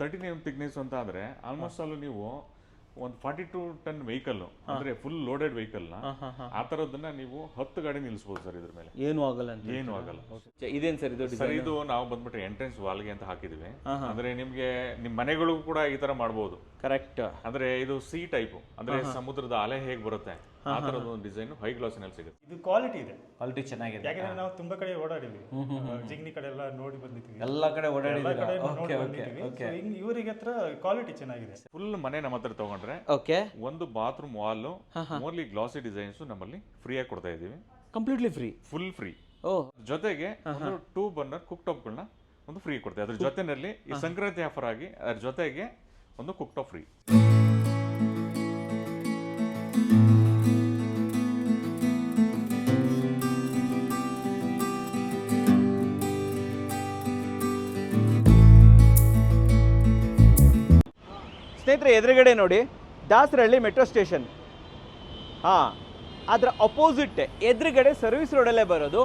13 thickness ಅಂತ ಅಂದ್ರೆ almost all ನೀವು ಒಂದು 42 ಟನ್ ವೆಹಿಕಲ್ ಅಂದ್ರೆ ಫುಲ್ ಲೋಡೆಡ್ ವೆಹಿಕಲ್ ನ ಆ ತರದನ್ನ ನೀವು 10 ಗಾಡಿ ನಿಲ್ಲಿಸಬಹುದು ಸರ್ ಇದ್ರ ಮೇಲೆ. ಏನು ಆಗಲ್ಲ ಅಂತ. ಏನು ಆಗಲ್ಲ. ಇದೇನ್ ಸರ್ ಇದು? ಸರ್ ಇದು ನಾವು ಬಂದ್ಬಿಟ್ಟು ಎಂಟ್ರೆನ್ಸ್ ವಾಲ್ಗೆ ಅಂತ ಹಾಕಿದೀವಿ. ಅಂದ್ರೆ ನಿಮ್ಗೆ ನಿಮ್ ಮನೆಗಳು ಕೂಡ ಈ ತರ ಮಾಡಬಹುದು. ಕರೆಕ್ಟ್. ಅಂದ್ರೆ ಇದು ಸಿ ಟೈಪ್ ಅಂದ್ರೆ ಸಮುದ್ರದ ಅಲೆ ಹೇಗೆ ಬರುತ್ತೆ ಆ ತರದ ಒಂದು ಡಿಸೈನ್ ಹೈ ಗ್ಲಾಸ್ ನಲ್ಲಿ ಸಿಗುತ್ತೆ. ಇದು ಕ್ವಾಲಿಟಿ ಇದೆ, ಕ್ವಾಲಿಟಿ ಚೆನ್ನಾಗಿದೆ. ಯಾಕಂದ್ರೆ ನಾವು ತುಂಬಾ ಕಡೆ ಓಡಾಡಿದ್ವಿ, ಜಿಗ್ನಿ ಕಡೆ ಎಲ್ಲ ನೋಡಿ ಬಂದಿದ್ವಿ, ಎಲ್ಲ ಕಡೆ ಓಡಾಡಿದ್ದೀವಿ. ಇವರಿಗೆ ಹತ್ರ ಕ್ವಾಲಿಟಿ ಚೆನ್ನಾಗಿದೆ. ಫುಲ್ ಮನೆ ನಮ್ಮ ಹತ್ರ ತಗೊಂಡ್ರೆ ಓಕೆ, ಒಂದು bathroom wall only glossy designs ನಮ್ಮಲ್ಲಿ ಫ್ರೀ ಆಗಿ ಕೊಡ್ತಾ ಇದೀವಿ. Completely free, full free. ಓ, ಜೊತೆಗೆ ಒಂದು 2 ಬರ್ನರ್ ಕುಕ್ ಟಾಪ್ ಗಳನ್ನ ಒಂದು ಫ್ರೀ ಕೊಡ್ತೇವೆ. ಅದ್ರ ಜೊತೆನಲ್ಲಿ ಈ ಸಂಕ್ರಾಂತಿ ಆಫರ್ ಆಗಿ ಅದ್ರ ಜೊತೆಗೆ ಒಂದು ಕುಕ್ ಟಾಪ್ ಫ್ರೀ. ಸ್ನೇಹಿತರೆ, ಎದುರುಗಡೆ ನೋಡಿ ದಾಸರಹಳ್ಳಿ ಮೆಟ್ರೋ ಸ್ಟೇಷನ್. ಹಾಂ, ಅದರ ಅಪೋಸಿಟ್ ಎದುರುಗಡೆ ಸರ್ವಿಸ್ ರೋಡಲ್ಲೇ ಬರೋದು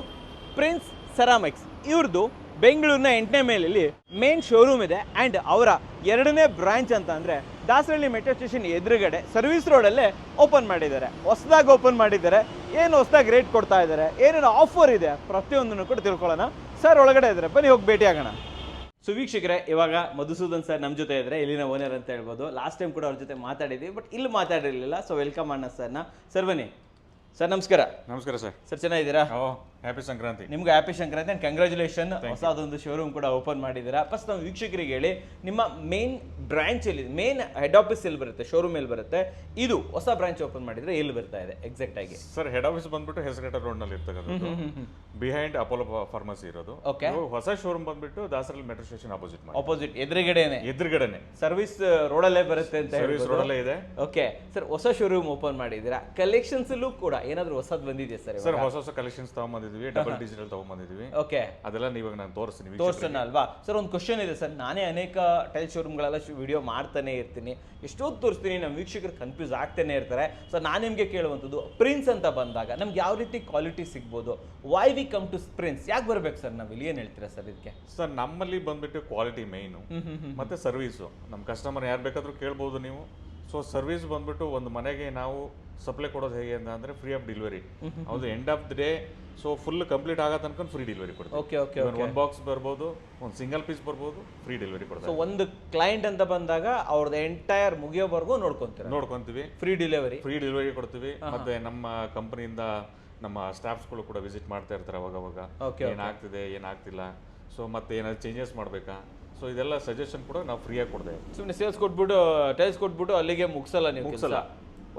ಪ್ರಿನ್ಸ್ ಸೆರಾಮಿಕ್ಸ್. ಇವ್ರದ್ದು ಬೆಂಗಳೂರಿನ 8ನೇ ಮೈಲಲ್ಲಿ ಮೇನ್ ಶೋರೂಮ್ ಇದೆ. ಆ್ಯಂಡ್ ಅವರ 2ನೇ ಬ್ರಾಂಚ್ ಅಂತ ಅಂದರೆ ದಾಸರಹಳ್ಳಿ ಮೆಟ್ರೋ ಸ್ಟೇಷನ್ ಎದುರುಗಡೆ ಸರ್ವಿಸ್ ರೋಡಲ್ಲೇ ಓಪನ್ ಮಾಡಿದ್ದಾರೆ. ಹೊಸದಾಗಿ ಓಪನ್ ಮಾಡಿದ್ದಾರೆ. ಏನು ಹೊಸದಾಗಿ ರೇಟ್ ಕೊಡ್ತಾ ಇದ್ದಾರೆ, ಏನೇನು ಆಫರ್ ಇದೆ, ಪ್ರತಿಯೊಂದನ್ನು ಕೂಡ ತಿಳ್ಕೊಳ್ಳೋಣ. ಸರ್ ಒಳಗಡೆ ಇದ್ದಾರೆ, ಬನ್ನಿ ಹೋಗಿ ಭೇಟಿ ಆಗೋಣ. ಸೊ ವೀಕ್ಷಕರೇ, ಇವಾಗ ಮಧುಸೂದನ್ ಸರ್ ನಮ್ಮ ಜೊತೆ ಇದ್ದಾರೆ, ಇಲ್ಲಿನ ಓನರ್ ಅಂತ ಹೇಳ್ಬೋದು. ಲಾಸ್ಟ್ ಟೈಮ್ ಕೂಡ ಅವ್ರ ಜೊತೆ ಮಾತಾಡಿದ್ವಿ, ಬಟ್ ಇಲ್ಲಿ ಮಾತಾಡಿರಲಿಲ್ಲ. ಸೊ ವೆಲ್ಕಮ್ ಅಣ್ಣ ಸರ್ನ. ಸರ್ ಬನ್ನಿ. ಸರ್ ನಮಸ್ಕಾರ. ನಮಸ್ಕಾರ ಸರ್. ಸರ್ ಚೆನ್ನಾಗಿದ್ದೀರಾ? ಹ್ಯಾಪಿ ಸಂಕ್ರಾಂತಿ. ನಿಮ್ಗೆ ಹ್ಯಾಪಿ ಸಂಕ್ರಾಂತಿ ಆ್ಯಂಡ್ ಕಂಗ್ರ್ಯಾಚುಲೇಷನ್. ಹೊಸದೊಂದು ಶೋರೂಮ್ ಕೂಡ ಓಪನ್ ಮಾಡಿದ್ದೀರಾ. ಫಸ್ಟ್ ನಾವು ವೀಕ್ಷಕರಿಗೆ ಹೇಳಿ, ನಿಮ್ಮ ಮೇನ್ ಬ್ರಾಂಚ್ ಎಲ್ಲಿ, ಮೇನ್ ಹೆಡ್ ಆಫೀಸ್ ಎಲ್ಲಿ ಬರುತ್ತೆ, ಶೋರೂಮ್ ಎಲ್ಲಿ ಬರುತ್ತೆ, ಇದು ಹೊಸ ಬ್ರಾಂಚ್ ಓಪನ್ ಮಾಡಿದ್ರೆ ಎಲ್ಲಿ ಬರ್ತಾ ಇದೆ ಎಕ್ಸಾಕ್ಟ್ ಆಗಿ? ಸರ್ ಹೆಡ್ ಆಫೀಸ್ ಬಂದ್ಬಿಟ್ಟು ಹೆಸರಘಟ್ಟ ರೋಡ್ ನಲ್ಲಿ ಇರ್ತಕ್ಕಂಥದ್ದು, ಬಿಹೈಂಡ್ ಅಪೋಲೋ ಫಾರ್ಮಸಿ ಇರೋದು. ಓಕೆ. ಹೊಸ ಶೋರೂಮ್ ಬಂದ್ಬಿಟ್ಟು ದಾಸರಹಳ್ಳಿ ಮೆಟ್ರೋ ಸ್ಟೇಷನ್ ಅಪೋಸಿಟ್ ಎದುರುಗಡೆನೆ ಸರ್ವಿಸ್ ರೋಡಲ್ಲೇ ಬರುತ್ತೆ ಅಂತ ಸರ್ವಿಸ್ ರೋಡಲ್ಲೇ ಇದೆ. ಓಕೆ ಸರ್, ಹೊಸ ಶೋರೂಮ್ ಓಪನ್ ಮಾಡಿದ್ದೀರಾ. ಕಲೆಕ್ಷನ್ಸ್ ಅಲ್ಲೂ ಕೂಡ ಏನಾದ್ರು ಹೊಸದು ಬಂದಿದೆ ಸರ್? ಸರ್ ಹೊಸ ಕಲೆಕ್ಷನ್ಸ್ ತಗೊಂಡ್ಬಂದಿದ್ವಿ, ಡಬಲ್ ಡಿಜಿಟಲ್ ತಗೊಂಡ್ಬಂದಿದ್ವಿ. ಓಕೆ, ಅದೆಲ್ಲ ಇವಾಗ ನಾನು ತೋರಿಸ್ತಾನೆ ಅಲ್ವಾ? ಸರ್ ಒಂದು ಕ್ವಶನ್ ಇದೆ ಸರ್. ನಾನೇ ಅನೇಕ ಟೈಲ್ ಶೋರೂಮ್ಗಳೆಲ್ಲ ವಿಡಿಯೋ ಮಾಡ್ತಾನೆ ಇರ್ತೀನಿ, ಎಷ್ಟೊತ್ತು ತೋರಿಸ್ತೀನಿ, ನಮ್ಮ ವೀಕ್ಷಕರು ಕನ್ಫ್ಯೂಸ್ ಆಗ್ತಾನೆ ಇರ್ತಾರೆ. ಸೊ ನಾನು ನಿಮಗೆ ಕೇಳುವಂಥದ್ದು, ಪ್ರಿನ್ಸ್ ಅಂತ ಬಂದಾಗ ನಮ್ಗೆ ಯಾವ ರೀತಿ ಕ್ವಾಲಿಟಿ ಸಿಗ್ಬೋದು? Why we come to Prince? ಯಾಕೆ ಬರ್ಬೇಕು ಸರ್ ನಾವು ಇಲ್ಲಿ? ಏನ್ ಹೇಳ್ತೀರಾ ಸರ್ ಇದಕ್ಕೆ? ಸರ್ ನಮ್ಮಲ್ಲಿ ಬಂದ್ಬಿಟ್ಟು ಕ್ವಾಲಿಟಿ ಮೈನು ಮತ್ತೆ ಸರ್ವಿಸು. ನಮ್ಮ ಕಸ್ಟಮರ್ ಯಾರು ಬೇಕಾದ್ರೂ ಕೇಳ್ಬೋದು ನೀವು. ಸೊ ಸರ್ವಿಸ್ ಬಂದ್ಬಿಟ್ಟು ಒಂದು ಮನೆಗೆ ನಾವು ಸಪ್ಲೈ ಕೊಡೋದು ಹೇಗೆ ಅಂತ ಅಂದ್ರೆ ಫ್ರೀ ಆಫ್ ಡೆಲಿವರಿ. ಹೌದು, end of the day so full complete ಆಗೋ ತನಕ ಫ್ರೀ ಡೆಲಿವರಿ ಕೊಡ್ತೀವಿ. Okay okay. ಒಂದು ಬಾಕ್ಸ್ ಬರ್ಬೋದು, ಒಂದು ಸಿಂಗಲ್ ಪೀಸ್ ಬರ್ಬೋದು, ಫ್ರೀ ಡೆಲಿವರಿ ಕೊಡ್ತೀವಿ. ಸೊ ಒಂದು ಕ್ಲೈಂಟ್ ಅಂತ ಬಂದಾಗ ಅವ್ರದ್ದು ಎಂಟೈರ್ ಮುಗಿಯೋವರೆಗೂ ನೋಡ್ಕೊಂತೀವಿ, ಫ್ರೀ ಡೆಲಿವರಿ ಕೊಡ್ತೀವಿ. ಮತ್ತೆ ನಮ್ಮ ಕಂಪನಿಯಿಂದ ನಮ್ಮ ಸ್ಟಾಫ್ಸ್ಗಳು ಕೂಡ ವಿಸಿಟ್ ಮಾಡ್ತಾ ಇರ್ತಾರೆ ಅವಾಗ ಏನಾಗ್ತಿದೆ ಏನಾಗ್ತಿಲ್ಲ, ಸೊ ಮತ್ತೆ ಏನಾದ್ರು ಚೇಂಜಸ್ ಮಾಡ್ಬೇಕಾ, ಸೊ ಇದೆಲ್ಲ ಸಜೆಷನ್ ಕೂಡ ನಾವು ಫ್ರೀ ಆಗಿ ಕೊಡ್ತೇವೆ. ಸುಮ್ಮನೆ ಸೇಲ್ಸ್ ಕೊಟ್ಬಿಟ್ಟು ಟೈಲ್ಸ್ ಕೊಟ್ಬಿಟ್ಟು ಅಲ್ಲಿಗೆ ಮುಗಿಸಲ್ಲ ನೀವು.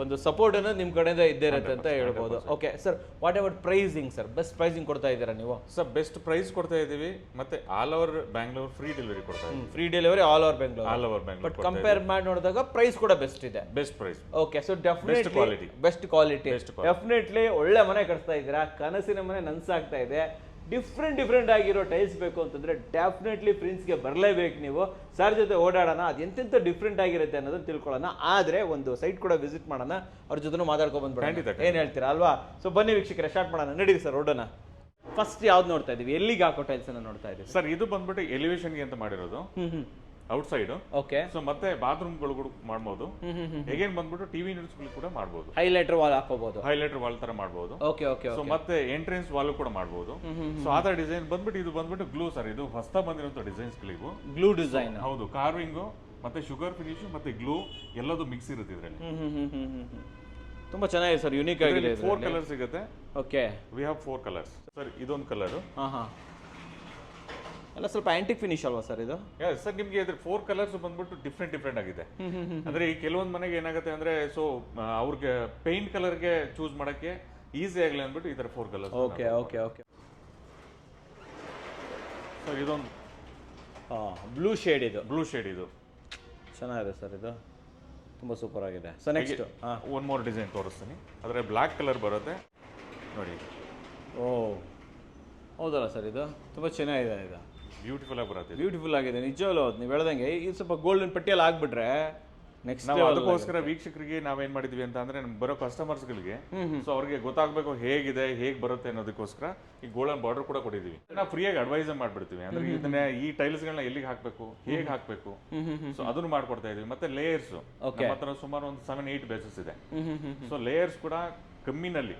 ಒಂದು ಸಪೋರ್ಟ್ ಅನ್ನೋದು ನಿಮ್ಮ ಕಡೆಯಿಂದ ಇದ್ದೇ ಇರುತ್ತೆ ಅಂತ ಹೇಳ್ಬೋದು. Okay sir, what about pricing sir? Best pricing ಕೊಡ್ತಾ ಇದ್ದೀರಾ ನೀವು? ಸರ್ ಬೆಸ್ಟ್ ಪ್ರೈಸ್ ಕೊಡ್ತಾ ಇದ್ದೀವಿ. ಮತ್ತೆ all over Bangalore free delivery ಕೊಡ್ತಾ ಇದ್ದೀವಿ. Free delivery all over Bangalore. But compare ಮಾಡಿ ನೋಡಿದಾಗ ಪ್ರೈಸ್ ಕೂಡ ಬೆಸ್ಟ್ ಇದೆ. Best price. Okay, so definitely best quality. Definitely ಒಳ್ಳೆ ಮನೆ ಕಟ್ತಾ ಇದ್ದೀರಾ, ಕನಸಿನ ಮನೆ ನನ್ಸಾಗ್ತಾ ಇದೆ. ಡಿಫ್ರೆಂಟ್ ಆಗಿರೋ ಟೈಲ್ಸ್ ಬೇಕು ಅಂತಂದ್ರೆ ಡೆಫಿನೆಟ್ಲಿ ಪ್ರಿನ್ಸ್ಗೆ ಬರಲೇಬೇಕು ನೀವು. ಸರ್ ಜೊತೆ ಓಡಾಡೋಣ, ಅದು ಎಂತೆಂಥ ಡಿಫ್ರೆಂಟ್ ಆಗಿರುತ್ತೆ ಅನ್ನೋದನ್ನ ತಿಳ್ಕೊಳ್ಳೋಣ. ಆದರೆ ಒಂದು ಸೈಟ್ ಕೂಡ ವಿಸಿಟ್ ಮಾಡೋಣ, ಅವ್ರ ಜೊತೆ ಮಾತಾಡ್ಕೊಂಡು ಬಂದ್ಬಿಡೋಣ. ಏನು ಹೇಳ್ತೀರಾ ಅಲ್ವಾ? ಸೊ ಬನ್ನಿ ವೀಕ್ಷಕರೇ, ಸ್ಟಾರ್ಟ್ ಮಾಡೋಣ. ನಡೀರಿ ಸರ್, ಓಡೋಣ. ಫಸ್ಟ್ ಯಾವ್ದು ನೋಡ್ತಾ ಇದೀವಿ? ಎಲ್ಲಿಗೆ ಹಾಕೋ ಟೈಲ್ಸ್ ಅನ್ನ ನೋಡ್ತಾ ಇದೀವಿ ಸರ್? ಇದು ಬಂದ್ಬಿಟ್ಟು ಎಲಿವೇಶನ್ಗೆ ಅಂತ ಮಾಡಿರೋದು ಔಟ್ ಸೈಡ್. ಓಕೆ. ಸೊ ಮತ್ತೆ ಬಾತ್ರೂಮ್ ಗಳು ಕೂಡ ಮಾಡಬಹುದು. ಹೇಗೇನ್ ಬಂದ್ಬಿಟ್ಟು ಟಿವಿ ಯೂನಿಟ್ಸ್ ಕೂಡ ಮಾಡಬಹುದು. ಹೈಲೈಟರ್ ವಾಲ್ ಹಾಕೋಬಹುದು, ಹೈಲೈಟರ್ ವಾಲ್ ತರ ಮಾಡಬಹುದು. Okay okay. ಸೊ ಮತ್ತೆ ಎಂಟ್ರೆನ್ಸ್ ವಾಲ್ ಕೂಡ ಮಾಡಬಹುದು. ಸೊ ಆದ ಡಿಸೈನ್ ಬಂದ್ಬಿಟ್ಟು ಇದು ಬಂದ್ಬಿಟ್ಟು ಗ್ಲೂ ಸರ್. ಇದು ಹೊಸ ಬಂದಿರುವಂತ ಡಿಸೈನ್ಸ್ ಗಳಿಗೂ ಗ್ಲೂ ಡಿಸೈನ್. ಹೌದು, ಕಾರ್ವಿಂಗ್ ಮತ್ತೆ ಶುಗರ್ ಫಿನಿಶ್ ಮತ್ತೆ ಗ್ಲೂ ಎಲ್ಲದೂ ಮಿಕ್ಸ್ ಇರುತ್ತೆ ಇದರಲ್ಲಿ. ತುಂಬಾ ಚೆನ್ನಾಗಿದೆ ಸರ್, ಯೂನಿಕ್ ಆಗಿದೆ. 4 ಕಲರ್ ಸಿಗುತ್ತೆ. Okay, we have 4 colours sir. ಇದೊಂದು ಕಲರ್. ಎಲ್ಲ ಸ್ವಲ್ಪ ಆಂಟಿಕ್ ಫಿನಿಶ್ ಅಲ್ವಾ ಸರ್ ಇದು? ಸರ್ ನಿಮ್ಗೆ ಇದ್ರ 4 ಕಲರ್ಸ್ ಬಂದ್ಬಿಟ್ಟು ಡಿಫ್ರೆಂಟ್ ಆಗಿದೆ. ಅಂದ್ರೆ ಈ ಕೆಲವೊಂದು ಮನೆಗೆ ಏನಾಗುತ್ತೆ ಅಂದ್ರೆ, ಸೊ ಅವ್ರಿಗೆ ಪೇಂಟ್ ಕಲರ್ಗೆ ಚೂಸ್ ಮಾಡಕ್ಕೆ ಈಸಿ ಆಗಲಿ ಅಂದ್ಬಿಟ್ಟು ಈ ತರ 4 colours. Okay okay okay. Sir ಇದೊಂದು ಬ್ಲೂ ಶೇಡ್ ಇದು ಚೆನ್ನಾಗಿದೆ ಸರ್, ಇದು ತುಂಬಾ ಸೂಪರ್ ಆಗಿದೆ. So next one more design ತೋರಿಸ್ತೀನಿ. ಅದ್ರ ಬ್ಲಾಕ್ ಕಲರ್ ಬರುತ್ತೆ ನೋಡಿ. ಓ ಹೌದಲ್ಲ ಸರ್, ಇದು ತುಂಬಾ ಚೆನ್ನಾಗಿದೆ. ಇದು ಬ್ಯೂಟಿಫುಲ್ ಆಗಿ ಬರುತ್ತೆ, ಬ್ಯೂಟಿಫುಲ್ ಆಗಿದೆ ನಿಜವಲ್ಲೂ. ನೀವು ಹೇಳ್ದಂಗೆ ಇದು ಸ್ವಲ್ಪ ಗೋಲ್ಡನ್ ಪಟ್ಟಿಯಲ್ಲಿ ಆಗ್ಬಿಟ್ರೆ ನೆಕ್ಸ್ಟ್ ನಾವು ಅದಕ್ಕೋಸ್ಕರ ವೀಕ್ಷಕರಿಗೆ ನಾವೇನ್ ಮಾಡಿದ್ವಿ ಅಂತ ಅಂದ್ರೆ ನಮ್ಗೆ ಬರೋ ಕಸ್ಟಮರ್ಸ್ಗಳಿಗೆ ಸೊ ಅವ್ರಿಗೆ ಗೊತ್ತಾಗಬೇಕು ಹೇಗಿದೆ ಹೇಗೆ ಬರುತ್ತೆ ಅನ್ನೋದಕ್ಕೋಸ್ಕರ ಈ ಗೋಲ್ಡನ್ ಬಾರ್ಡರ್ ಕೂಡ ಕೊಟ್ಟಿದ್ದೀವಿ ನಾವು ಫ್ರೀಯಾಗಿ ಅಡ್ವೈಸ್ ಮಾಡ್ಬಿಡ್ತೀವಿ ಅಂದ್ರೆ ಇದನ್ನ ಈ ಟೈಲ್ಸ್ಗಳನ್ನ ಎಲ್ಲಿಗೆ ಹಾಕ್ಬೇಕು ಹೇಗೆ ಹಾಕ್ಬೇಕು ಸೊ ಅದನ್ನು ಮಾಡ್ಕೊಡ್ತಾ ಇದೀವಿ ಮತ್ತೆ ಲೇಯರ್ಸ್ ನಮ್ಮ ಹತ್ರ ಸುಮಾರು ಒಂದು 7-8 ಬೇಸಸ್ ಇದೆ ಸೊ ಲೇಯರ್ಸ್ ಕೂಡ ಕಮ್ಮಿನಲ್ಲಿ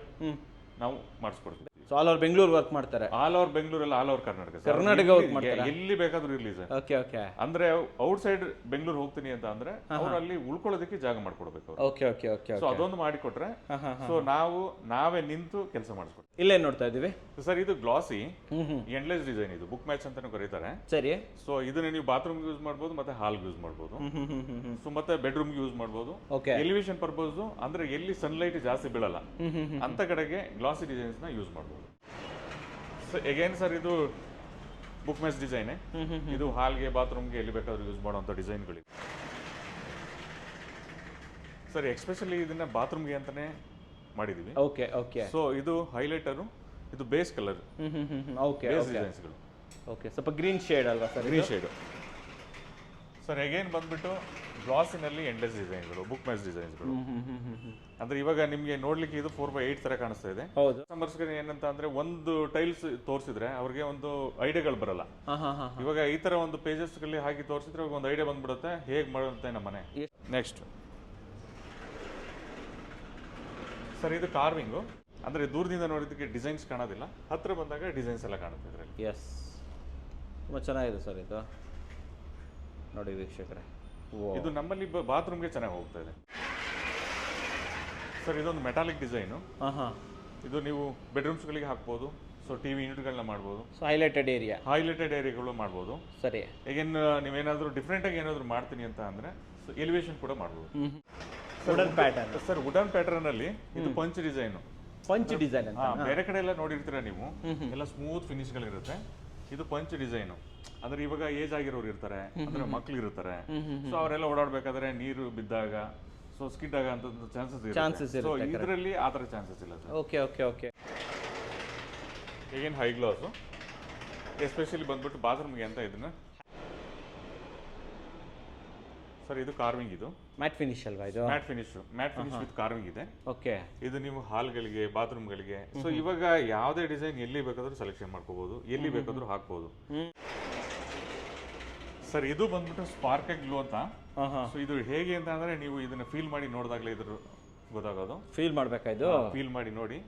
ನಾವು ಮಾಡಿಸ್ಕೊಡ್ತೀವಿ so all over Bengaluru work ಮಾಡ್ತಾರೆ ಆಲ್ ಓವರ್ ಬೆಂಗಳೂರಲ್ಲಿ all over Karnataka sir. Karnataka work ಮಾಡ್ತಾರಾ? ಎಲ್ಲಿ ಬೇಕಾದ್ರೂ ಇರ್ಲಿ ಸರ್ ಓಕೆ ಓಕೆ ಅಂದ್ರೆ ಔಟ್ ಸೈಡ್ ಬೆಂಗಳೂರು ಹೋಗ್ತೀನಿ ಅಂತ ಅಂದ್ರೆ ಅವ್ರು ಅಲ್ಲಿ ಉಳ್ಕೊಳ್ಳೋದಕ್ಕೆ ಜಾಗ ಮಾಡ್ಕೊಡ್ಬೇಕು ಅವ್ರು. ಓಕೆ ಓಕೆ ಓಕೆ ಸೊ ಅದೊಂದು ಮಾಡಿಕೊಟ್ರೆ ಸೊ ನಾವೇ ನಿಂತು ಕೆಲಸ ಮಾಡಿಸ್ಕೊಡ್ತೀವಿ. ಇಲ್ಲೇನು ನೋಡ್ತಾ ಇದೀವಿ ಸರ್ ಇದು ಗ್ಲಾಸಿ ಎಂಡ್ಲೆಸ್ ಡಿಸೈನ್ ಇದು ಬುಕ್ ಮ್ಯಾಚ್ ಅಂತಾನು ಕರೀತಾರೆ. ಸರಿ ಸೊ ಇದನ್ನ ನೀವು ಬಾತ್ರೂಮ್ ಯೂಸ್ ಮಾಡ್ಬೋದು ಮತ್ತೆ ಹಾಲ್ ಯೂಸ್ ಮಾಡ್ಬೋದು ಸೊ ಮತ್ತೆ ಬೆಡ್ರೂಮ್ ಯೂಸ್ ಮಾಡ್ಬೋದು. ಓಕೆ ಎಲಿವೇಶನ್ ಪರ್ಪಸ್ ಅಂದ್ರೆ ಎಲ್ಲಿ ಸನ್ಲೈಟ್ ಜಾಸ್ತಿ ಬೀಳಲ್ಲ ಅಂತ ಕಡೆಗೆ ಗ್ಲಾಸಿ ಡಿಸೈನ್ಸ್ ನ ಯೂಸ್ ಮಾಡ್ಬೋದು. ಸೊ ಎಗೇನ್ ಸರ್ ಇದು ಬುಕ್ ಮ್ಯಾಚ್ ಡಿಸೈನ್ ಇದು ಹಾಲ್ಗೆ ಬಾತ್ರೂಮ್ಗೆ ಎಲ್ಲಿ ಬೇಕಾದ್ರೂ ಯೂಸ್ ಮಾಡುವಂತ ಡಿಸೈನ್ಗಳಿವೆ ಸರ್. ಎಕ್ಸ್ಪೆಷಲಿ ಇದನ್ನ ಬಾತ್ರೂಮ್ಗೆ ಅಂತಾನೆ ಮಾಡಿದೀವಿ. ಓಕೆ ಓಕೆ ಸೊ ಇದು ಹೈಲೈಟರು, ಇದು ಬೇಸ್ ಕಲರ್ ಓಕೆ ಬೇಸ್ ಡಿಸೈನ್ಸ್ಗಳು. ಓಕೆ ಸ್ವಲ್ಪ ಗ್ರೀನ್ ಶೇಡ್ ಅಲ್ವಾ sir? Green shade sir. Again ಬಂದ್ಬಿಟ್ಟು ಗ್ಲಾಸಿನಲ್ಲಿ ಎಂಡ್ಲೆಸ್ ಡಿಸೈನ್ಗಳು, ಬುಕ್ ಮ್ಯಾಚ್ ಡಿಸೈನ್ಸ್ಗಳು. ಅಂದ್ರೆ ಇವಾಗ ನಿಮ್ಗೆ ನೋಡ್ಲಿಕ್ಕೆ ಇದು 4x8 ತರ ಕಾಣಿಸ್ತಾ ಇದೆ. ಹೌದು. ಕಸ್ಟಮರ್ಸ್ಗೆ ಏನಂತ ಅಂದ್ರೆ ಒಂದು ಟೈಲ್ಸ್ ತೋರಿಸಿದ್ರೆ ಅವ್ರಿಗೆ ಒಂದು ಐಡಿಯಾಗಳು ಬರಲ್ಲ. ಇವಾಗ ಈ ತರ ಒಂದು ಪೇಜಸ್ ಗಳಲ್ಲಿ ಹಾಕಿ ತೋರಿಸಿದ್ರೆ ಒಂದು ಐಡಿಯಾ ಬಂದ್ಬಿಡುತ್ತೆ ಹೇಗ್ ಮಾಡುತ್ತೆ ನಮ್ಮ ಮನೆ. ನೆಕ್ಸ್ಟ್ ಸರ್ ಇದು ಕಾರ್ವಿಂಗು. ಅಂದ್ರೆ ದೂರದಿಂದ ನೋಡಿದಕ್ಕೆ ಡಿಸೈನ್ಸ್ ಕಾಣೋದಿಲ್ಲ, ಹತ್ರ ಬಂದಾಗ ಡಿಸೈನ್ಸ್ ಎಲ್ಲ ಕಾಣುತ್ತೆ ಇದರಲ್ಲಿ. ಎಸ್, ತುಂಬ ಚೆನ್ನಾಗಿದೆ ಸರ್ ಇದು ನೋಡಿ ವೀಕ್ಷಕರೇ. ಇದು ನಮ್ಮಲ್ಲಿ ಬಾತ್ರೂಮ್ಗೆ ಚೆನ್ನಾಗಿ ಹೋಗ್ತಾ ಇದೆ ಸರ್. ಇದೊಂದು ಮೆಟಾಲಿಕ್ ಡಿಸೈನು. ಇದು ನೀವು ಬೆಡ್ರೂಮ್ಸ್ಗಳಿಗೆ ಹಾಕ್ಬೋದು. ಸೊ ಟಿವಿ ಯೂನಿಟ್ಗಳನ್ನ ಮಾಡ್ಬೋದು. ಸೊ ಹೈಲೈಟೆಡ್ ಏರಿಯಾಗಳು ಮಾಡ್ಬೋದು. ಸರಿ. ಈಗೇನು ನೀವೇನಾದರೂ ಡಿಫ್ರೆಂಟ್ ಆಗಿ ಏನಾದರೂ ಮಾಡ್ತೀನಿ ಅಂತ ಅಂದ್ರೆ ಎಲಿವೇಶನ್ ಕೂಡ ಮಾಡ್ಬೋದು. Wooden pattern sir. Wooden pattern ಅಲ್ಲಿ ಇದು ಪಂಚ್ ಡಿಸೈನ್. ಪಂಚ್ ಡಿಸೈನ್ ಅಂತ ಬೇರೆ ಕಡೆ ಎಲ್ಲ ನೋಡಿರ್ತೀರಾ ನೀವು, ಎಲ್ಲ ಸ್ಮೂತ್ ಫಿನಿಶ್ಗಳಿರುತ್ತೆ. ಇದು ಪಂಚ್ ಡಿಸೈನು. ಅಂದ್ರೆ ಇವಾಗ ಏಜ್ ಆಗಿರೋರು ಇರ್ತಾರೆ, ಅಂದ್ರೆ ಮಕ್ಳು ಇರ್ತಾರೆ. ಸೊ ಅವರೆಲ್ಲ ಓಡಾಡ್ಬೇಕಾದ್ರೆ ನೀರು ಬಿದ್ದಾಗ ಸೊ ಸ್ಕಿಡ್ ಆಗೋ ಚಾನ್ಸಸ್ ಇರುತ್ತೆ. ಸೊ ಇದರಲ್ಲಿ ಆ ಥರ ಚಾನ್ಸಸ್ ಇಲ್ಲ ಸರ್. Okay okay okay. ಈಗೇನು ಹೈ ಗ್ಲಾಸು ಎಸ್ಪೆಷಲಿ ಬಂದ್ಬಿಟ್ಟು ಬಾತ್ರೂಮ್ಗೆ ಅಂತ ಇದನ್ನ ಸರ್. ಇದು ಕಾರ್ವಿಂಗ್, ಇದು ಮ್ಯಾಟ್ ಫಿನಿಶ್ ಅಲ್ವಾ? ಇದು ಮ್ಯಾಟ್ ಫಿನಿಶ್ ವಿತ್ ಕಾರ್ವಿಂಗ್ ಇದೆ. ಓಕೆ. ಇದು ನೀವು ಹಾಲ್ಗಳಿಗೆ ಬಾತ್ರೂಮ್ಗಳಿಗೆ ಸೊ ಇವಾಗ ಯಾವುದೇ ಡಿಸೈನ್ ಎಲ್ಲಿ ಬೇಕಾದ್ರೂ ಸೆಲೆಕ್ಷನ್ ಮಾಡ್ಕೋಬಹುದು, ಎಲ್ಲಿ ಬೇಕಾದ್ರೂ ಹಾಕ್ಬೋದು ಸರ್. ಇದು ಬಂದ್ಬಿಟ್ಟು ಸ್ಪಾರ್ಕ್ ಗ್ಲೂ ಅಂತ. ಸೊ ಇದು ಹೇಗೆ ಅಂತ ಅಂದ್ರೆ ನೀವು ಇದನ್ನ ಫೀಲ್ ಮಾಡಿ ನೋಡಿದಾಗಲೇ ಇದ್ರ ಗೊತ್ತಾಗೋದು. ಫೀಲ್ ಮಾಡ್ಬೇಕಾಯ್ತು. ಫೀಲ್ ಮಾಡಿ ನೋಡಿ,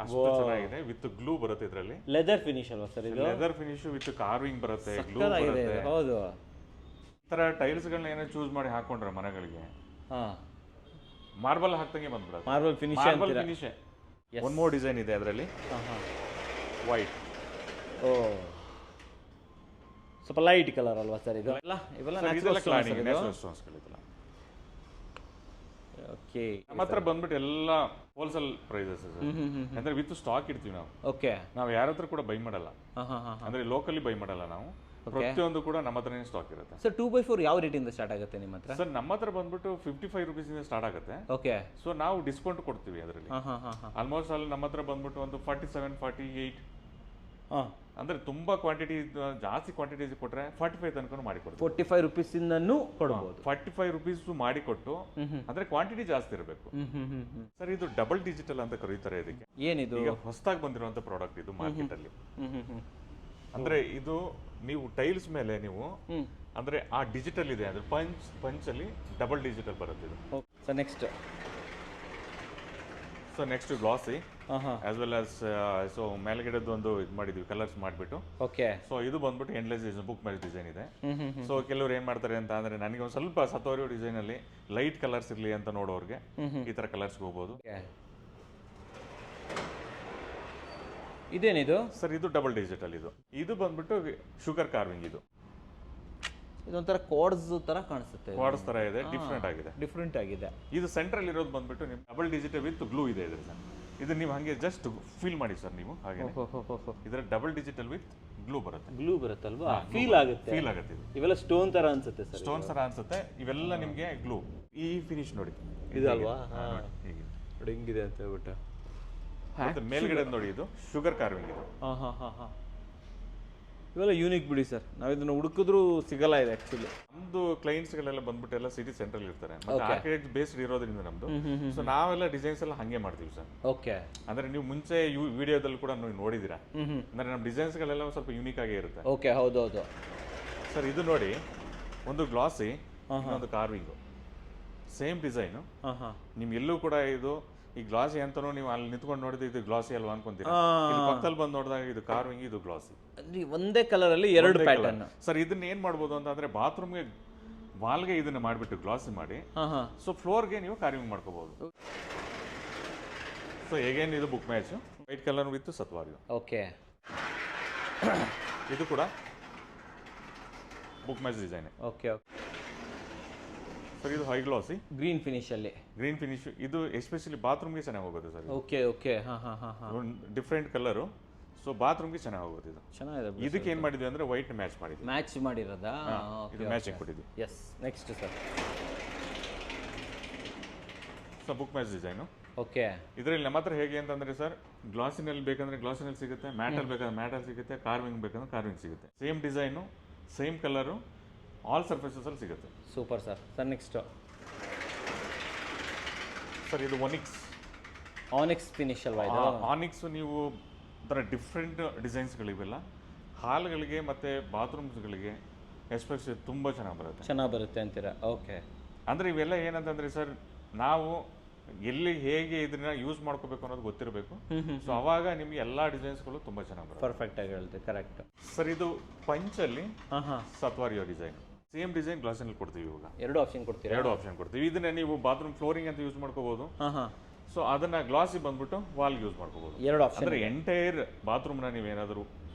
ಅಷ್ಟು ಚೆನ್ನಾಗಿದೆ. ವಿತ್ ಗ್ಲೂ ಬರುತ್ತೆ ಇದರಲ್ಲಿ. ಲೆದರ್ ಫಿನಿಶ್ ಅಲ್ವಾ ಸರ್ ಇದು? ಲೆದರ್ ಫಿನಿಶ್ ವಿತ್ ಕಾರ್ವಿಂಗ್ ಬರುತ್ತೆ, ಗ್ಲೂ ಬರುತ್ತೆ. ಹೌದು. ಈ ತರ ಟೈಲ್ಸ್ಗಳನ್ನ ಏನೋ ಚೂಸ್ ಮಾಡಿ ಹಾಕೊಂಡ್ರೆ ಮನೆಗಳಿಗೆ ಮಾರ್ಬಲ್ ಹಾಕ್ದಂಗೆ ಬಂದ್ಬಿಡುತ್ತೆ. Marble finish. One more design ಇದೆ ಅದರಲ್ಲಿ, ವೈಟ್. ಓ, ಸ್ವಲ್ಪ ಲೈಟ್ ಕಲರ್ ಅಲ್ವಾ ಸರ್ ಇದು? ಇವೆಲ್ಲ ನ್ಯಾಚುರಲ್ ಸ್ಟೋನ್ಸ್ಗಳಿದೆಲ್ಲ. ಓಕೆ. ನಮ್ಮ ಹತ್ರ ಬಂದ್ಬಿಟ್ಟು ಎಲ್ಲ ಹೋಲ್ಸೇಲ್ ಪ್ರೈಸಸ್ ಅಂದ್ರೆ ವಿತ್ ಸ್ಟಾಕ್ ಇಡ್ತೀವಿ ನಾವು. ಓಕೆ. ನಾವು ಯಾರ ಹತ್ರ ಕೂಡ ಬೈ ಮಾಡಲ್ಲ, ಅಂದ್ರೆ ಲೋಕಲಿ ಬೈ ಮಾಡಲ್ಲ ನಾವು. ಪ್ರತಿಯೊಂದು ಕೂಡ ನಮ್ಮ ಹತ್ರನೇ ಸ್ಟಾಕ್ ಇರುತ್ತೆ. ಸರ್ 2x4 ಯಾವ ರೇಟಿಂದ ಸ್ಟಾರ್ಟ್ ಆಗುತ್ತೆ ನಿಮ್ಮ ಹತ್ರ? ಸರ್ ನಮ್ಮ ಹತ್ರ ಬಂದ್ಬಿಟ್ಟು 55 rupees ಇಂದ ಸ್ಟಾರ್ಟ್ ಆಗುತ್ತೆ. ಓಕೆ. ಸೊ ನಾವು ಡಿಸ್ಕೌಂಟ್ ಕೊಡ್ತೀವಿ ಅದರಲ್ಲಿ. ಆಲ್ಮೋಸ್ಟ್ ಅಲ್ಲಿ ನಮ್ಮ ಹತ್ರ ಬಂದ್ಬಿಟ್ಟು ಒಂದು 47, 48 ಅಂದ್ರೆ ತುಂಬಾ ಕ್ವಾಂಟಿಟಿ, ಜಾಸ್ತಿ ಕ್ವಾಂಟಿಟಿ ಕೊಟ್ರೆ 45 ತನಕ ಮಾಡಿಕೊಡ್ತೀವಿ. 45 rupees ಇಂದನೂ ಕೊಡಬಹುದು. 45 rupees ಮಾಡಿಕೊಟ್ಟು ಅಂದ್ರೆ ಕ್ವಾಂಟಿಟಿ ಜಾಸ್ತಿ ಇರಬೇಕು ಸರ್. ಇದು ಡಬಲ್ ಡಿಜಿಟಲ್ ಅಂತ ಕರೀತಾರೆ ಇದಕ್ಕೆ. ಏನಿದು? ಈಗ ಹೊಸದಾಗಿ ಬಂದಿರುವಂತ ಪ್ರಾಡಕ್ಟ್ ಇದು ಮಾರ್ಕೆಟ್ ಅಲ್ಲಿ. ಅಂದ್ರೆ ಇದು ನೀವು ಟೈಲ್ಸ್ ಮೇಲೆ ನೀವು ಅಂದ್ರೆ ಆ ಡಿಜಿಟಲ್ ಇದೆ, ಅಂದ್ರೆ ಪಂಚ್ ಅಲ್ಲಿ ಡಬಲ್ ಡಿಜಿಟಲ್ ಬರುತ್ತೆ ಇದು. ಸೊ ನೆಕ್ಸ್ಟ್ ಗ್ಲಾಸಿ ಆಸ್ ವೆಲ್ ಆಸ್ ಸೊ ಮೇಲ್ಗಡೆದು ಒಂದು ಇದು ಮಾಡಿದ್ವಿ, ಕಲರ್ಸ್ ಮಾಡಿಬಿಟ್ಟು. ಓಕೆ. ಸೊ ಇದು ಬಂದ್ಬಿಟ್ಟು endless design, book match design ಇದೆ. ಸೊ ಕೆಲವರು ಏನ್ ಮಾಡ್ತಾರೆ ಅಂತ ಅಂದ್ರೆ ನನಗೆ ಒಂದು ಸ್ವಲ್ಪ ಸತೋರಿಯೋ ಡಿಸೈನ್ ಅಲ್ಲಿ ಲೈಟ್ ಕಲರ್ಸ್ ಇರ್ಲಿ ಅಂತ ನೋಡೋರ್ಗೆ ಈ ತರ ಕಲರ್ಸ್ ಹೋಗ್ಬೋದು. ಇದೇನಿದು ಸರ್? ಇದು ಡಬಲ್ ಡಿಜಿಟಲ್. ಇದು ಬಂದ್ಬಿಟ್ಟು ಶುಗರ್ ಕಾರ್ವಿಂಗ್. ಇದೊಂಥರ ಕೋಡ್ಸ್ ತರ ಕಾಣಿಸುತ್ತೆ. ಕೋಡ್ಸ್ ತರ ಇದೆ, ಡಿಫ್ರೆಂಟ್ ಆಗಿದೆ. ಇದು ಸೆಂಟ್ರಲ್ ಇರೋದು ಬಂದ್ಬಿಟ್ಟು ನಿಮ್ಗೆ ಡಬಲ್ ಡಿಜಿಟಲ್ ವಿತ್ ಗ್ಲೂ ಇದೆ ಇದ್ರಲ್ಲಿ. ಇದು ನೀವು ಹಂಗೆ ಜಸ್ಟ್ ಫೀಲ್ ಮಾಡಿ ಸರ್ ನೀವು ಹಾಗೆ. ಇದರ ಡಬಲ್ ಡಿಜಿಟಲ್ ವಿತ್ ಗ್ಲೂ ಬರುತ್ತಲ್ವಾ? ಫೀಲ್ ಆಗುತ್ತೆ. ಇವೆಲ್ಲ ಸ್ಟೋನ್ ತರ ಅನ್ಸುತ್ತೆ ಸರ್. ಸ್ಟೋನ್ ತರ ಅನ್ಸುತ್ತೆ. ಇವೆಲ್ಲ ನಿಮ್ಗೆ ಗ್ಲೂ. ಈ ಫಿನಿಶ್ ನೋಡಿ, ಇದಲ್ವಾ? ನೋಡಿ ಹಿಂಗಿದೆ ಅಂತ ಹೇಳ್ಬಿಟ್ಟು. ಮೇಲ್ಗಡೆ ನೋಡಿ, ಇದು ಶುಗರ್ ಕಾರ್ವಿಂಗ್. ಇದು ಇವೆಲ್ಲ ಯೂನಿಕ್ ಬಿಡಿ ಸರ್, ನಾವು ಇದನ್ನ ಹುಡುಕಿದ್ರೂ ಸಿಗಲ್ಲ ಇದೆ ಆ್ಯಕ್ಚುಲಿ. ನಮ್ದು ಕ್ಲೈಂಟ್ಸ್ಗಳೆಲ್ಲ ಬಂದ್ಬಿಟ್ಟು ಎಲ್ಲ ಸಿಟಿ ಸೆಂಟ್ರಲ್ ಇರ್ತಾರೆ, ಮತ್ತೆ ಆರ್ಕಿಟೆಕ್ಟ್ ಬೇಸ್ಡ್ ಇರೋದ್ರಿಂದ ನಮ್ದು. ಸೊ ನಾವೆಲ್ಲ ಡಿಸೈನ್ಸ್ ಎಲ್ಲ ಹಂಗೆ ಮಾಡ್ತೀವಿ ಸರ್. ಓಕೆ. ಅಂದ್ರೆ ನೀವು ಮುಂಚೆ ವಿಡಿಯೋದಲ್ಲಿ ಕೂಡ ನೀವು ನೋಡಿದ್ದೀರಾ, ಅಂದ್ರೆ ನಮ್ಮ ಡಿಸೈನ್ಸ್ಗಳೆಲ್ಲ ಸ್ವಲ್ಪ ಯೂನಿಕ್ ಆಗೇ ಇರುತ್ತೆ. ಓಕೆ, ಹೌದೌದು ಸರ್. ಇದು ನೋಡಿ, ಒಂದು ಗ್ಲಾಸಿ, ಇನ್ನೊಂದು ಕಾರ್ವಿಂಗು, ಸೇಮ್ ಡಿಸೈನು. ನಿಮ್ಗೆ ಎಲ್ಲೂ ಕೂಡ ಇದು ಈ ಗ್ಲಾಸಿ ಅಂತನೂ ನೀವು ಅಲ್ಲಿ ನಿಂತ್ಕೊಂಡು ನೋಡಿದ್ರೆ ಇದು ಗ್ಲಾಸಿ ಅಲ್ವಾ ಅನ್ಕೊಂತೀರಾ. ಇಲ್ಲಿ ಪಕ್ಕದಲ್ಲಿ ಬಂದು ನೋಡಿದಾಗ ಇದು ಕಾರ್ವಿಂಗ್, ಇದು ಗ್ಲಾಸಿ. ಒಂದೇ ಕಲರ್ ಅಲ್ಲಿ ಎರಡು ಪ್ಯಾಟರ್ನ್. ಸರ್ ಇದನ್ನ ಏನ್ ಮಾಡ್ಬೋದು ಅಂತಂದ್ರೆ ಬಾತ್ರೂಮ್ಗೆ ವಾಲ್ಗೆ ಇದನ್ನ ಮಾಡಿಬಿಟ್ಟು ಗ್ಲಾಸಿ ಮಾಡಿ, ಸೊ ಫ್ಲೋರ್ಗೆ ನೀವು ಕಾರ್ವಿಂಗ್ ಮಾಡ್ಕೋಬಹುದು. ಸೊ ಹೇಗೇನು ಇದು book match, white colour with ಸತ್ವಾರಿಯು. ಓಕೆ. ಇದು ಕೂಡ book match design. Okay. Sir ಇದು ಹೈ ಗ್ಲಾಸಿ ಗ್ರೀನ್ ಫಿನಿಶ್ ಅಲ್ಲಿ. ಗ್ರೀನ್ ಫಿನಿಶ್ ಇದು ಎಸ್ಪೆಷಲಿ ಬಾತ್ರೂಮ್ಗೆ ಚೆನ್ನಾಗಿ ಹೋಗುತ್ತೆ ಸರ್. Okay okay. Different colour, so ಬಾತ್ರೂಮ್ಗೆ ಚೆನ್ನಾಗಿ ಹೋಗುತ್ತೆ ಇದು. ಚೆನ್ನಾಗಿದೆ. ಇದಕ್ಕೆ ಏನು ಮಾಡಿದ್ವಿ ಅಂದ್ರೆ ವೈಟ್ ಮ್ಯಾಚ್ ಮಾಡಿದ್ವಿ. ಮ್ಯಾಚ್ ಮಾಡಿರೋದಾ? ಇದು ಮ್ಯಾಚಿಂಗ್ ಕೊಟ್ಟಿದ್ವಿ. Yes. Next sir. So book match design. Okay. ಇದರಲ್ಲಿ ನಮ್ಮ ಹತ್ರ ಹೇಗೆ ಅಂತಂದ್ರೆ ಸರ್, ಗ್ಲಾಸಿನಲ್ಲಿ ಬೇಕಂದ್ರೆ ಗ್ಲಾಸಿನಲ್ಲಿ ಸಿಗುತ್ತೆ, ಮ್ಯಾಟಲ್ಲಿ ಬೇಕಂದ್ರೆ ಮ್ಯಾಟಲ್ಲಿ ಸಿಗುತ್ತೆ, ಕಾರ್ವಿಂಗ್ ಬೇಕಂದ್ರೆ ಕಾರ್ವಿಂಗ್ ಸಿಗುತ್ತೆ. Same design, same colour, all surfaces ಅಲ್ಲಿ ಸಿಗುತ್ತೆ. Super sir. Sir next sir ಇದು ಒನಿಕ್ಸ್. ಆನಿಕ್ಸ್ ಫಿನಿಶ್ ಅಲ್ವಾ ಇದು? ಆನಿಕ್ಸ್ ನೀವು ಥರ ಡಿಫ್ರೆಂಟ್ ಡಿಸೈನ್ಸ್ಗಳಿವೆಲ್ಲ ಹಾಲ್ಗಳಿಗೆ ಮತ್ತು ಬಾತ್ರೂಮ್ಸ್ಗಳಿಗೆ ಎಸ್ಪೆಷಲಿ ತುಂಬ ಚೆನ್ನಾಗಿ ಬರುತ್ತೆ ಅಂತೀರಾ? ಓಕೆ. ಅಂದರೆ ಇವೆಲ್ಲ ಏನಂತಂದರೆ ಸರ್, ನಾವು ಎಲ್ಲಿ ಹೇಗೆ ಇದನ್ನ ಯೂಸ್ ಮಾಡ್ಕೋಬೇಕು ಅನ್ನೋದು ಗೊತ್ತಿರಬೇಕು. ಸೊ ಅವಾಗ ನಿಮ್ಗೆ ಎಲ್ಲ ಡಿಸೈನ್ಸ್ಗಳು ತುಂಬ ಚೆನ್ನಾಗಿ ಬರುತ್ತೆ. ಪರ್ಫೆಕ್ಟ್ ಆಗಿ ಹೇಳ್ತೀವಿ. Correct sir. ಇದು ಪಂಚಲ್ಲಿ ಸತ್ವಾರಿಯೋ ಡಿಸೈನ್, ಸೇಮ್ ಡಿಸೈನ್ ಗ್ಲಾಸಲ್ಲಿ ಕೊಡ್ತೀವಿ. ಇವಾಗ ಎರಡು ಆಪ್ಷನ್ ಕೊಡ್ತೀವಿ. ಇದನ್ನ ನೀವು ಬಾತ್ರೂಮ್ ಫ್ಲೋರಿಂಗ್ ಅಂತ ಯೂಸ್ ಮಾಡ್ಕೋಬಹುದು. ಸೊ ಅದನ್ನ ಗ್ಲಾಸಿ ಬಂದ್ಬಿಟ್ಟು ವಾಲ್ ಯೂಸ್ ಮಾಡ್ಕೋಬಹುದು. ಎರಡು ಆಪ್ಷನ್. ಅಂದ್ರೆ ಎಂಟೈರ್ ಬಾತ್ರೂಮ್ನ ನೀವೇನಾದರೂ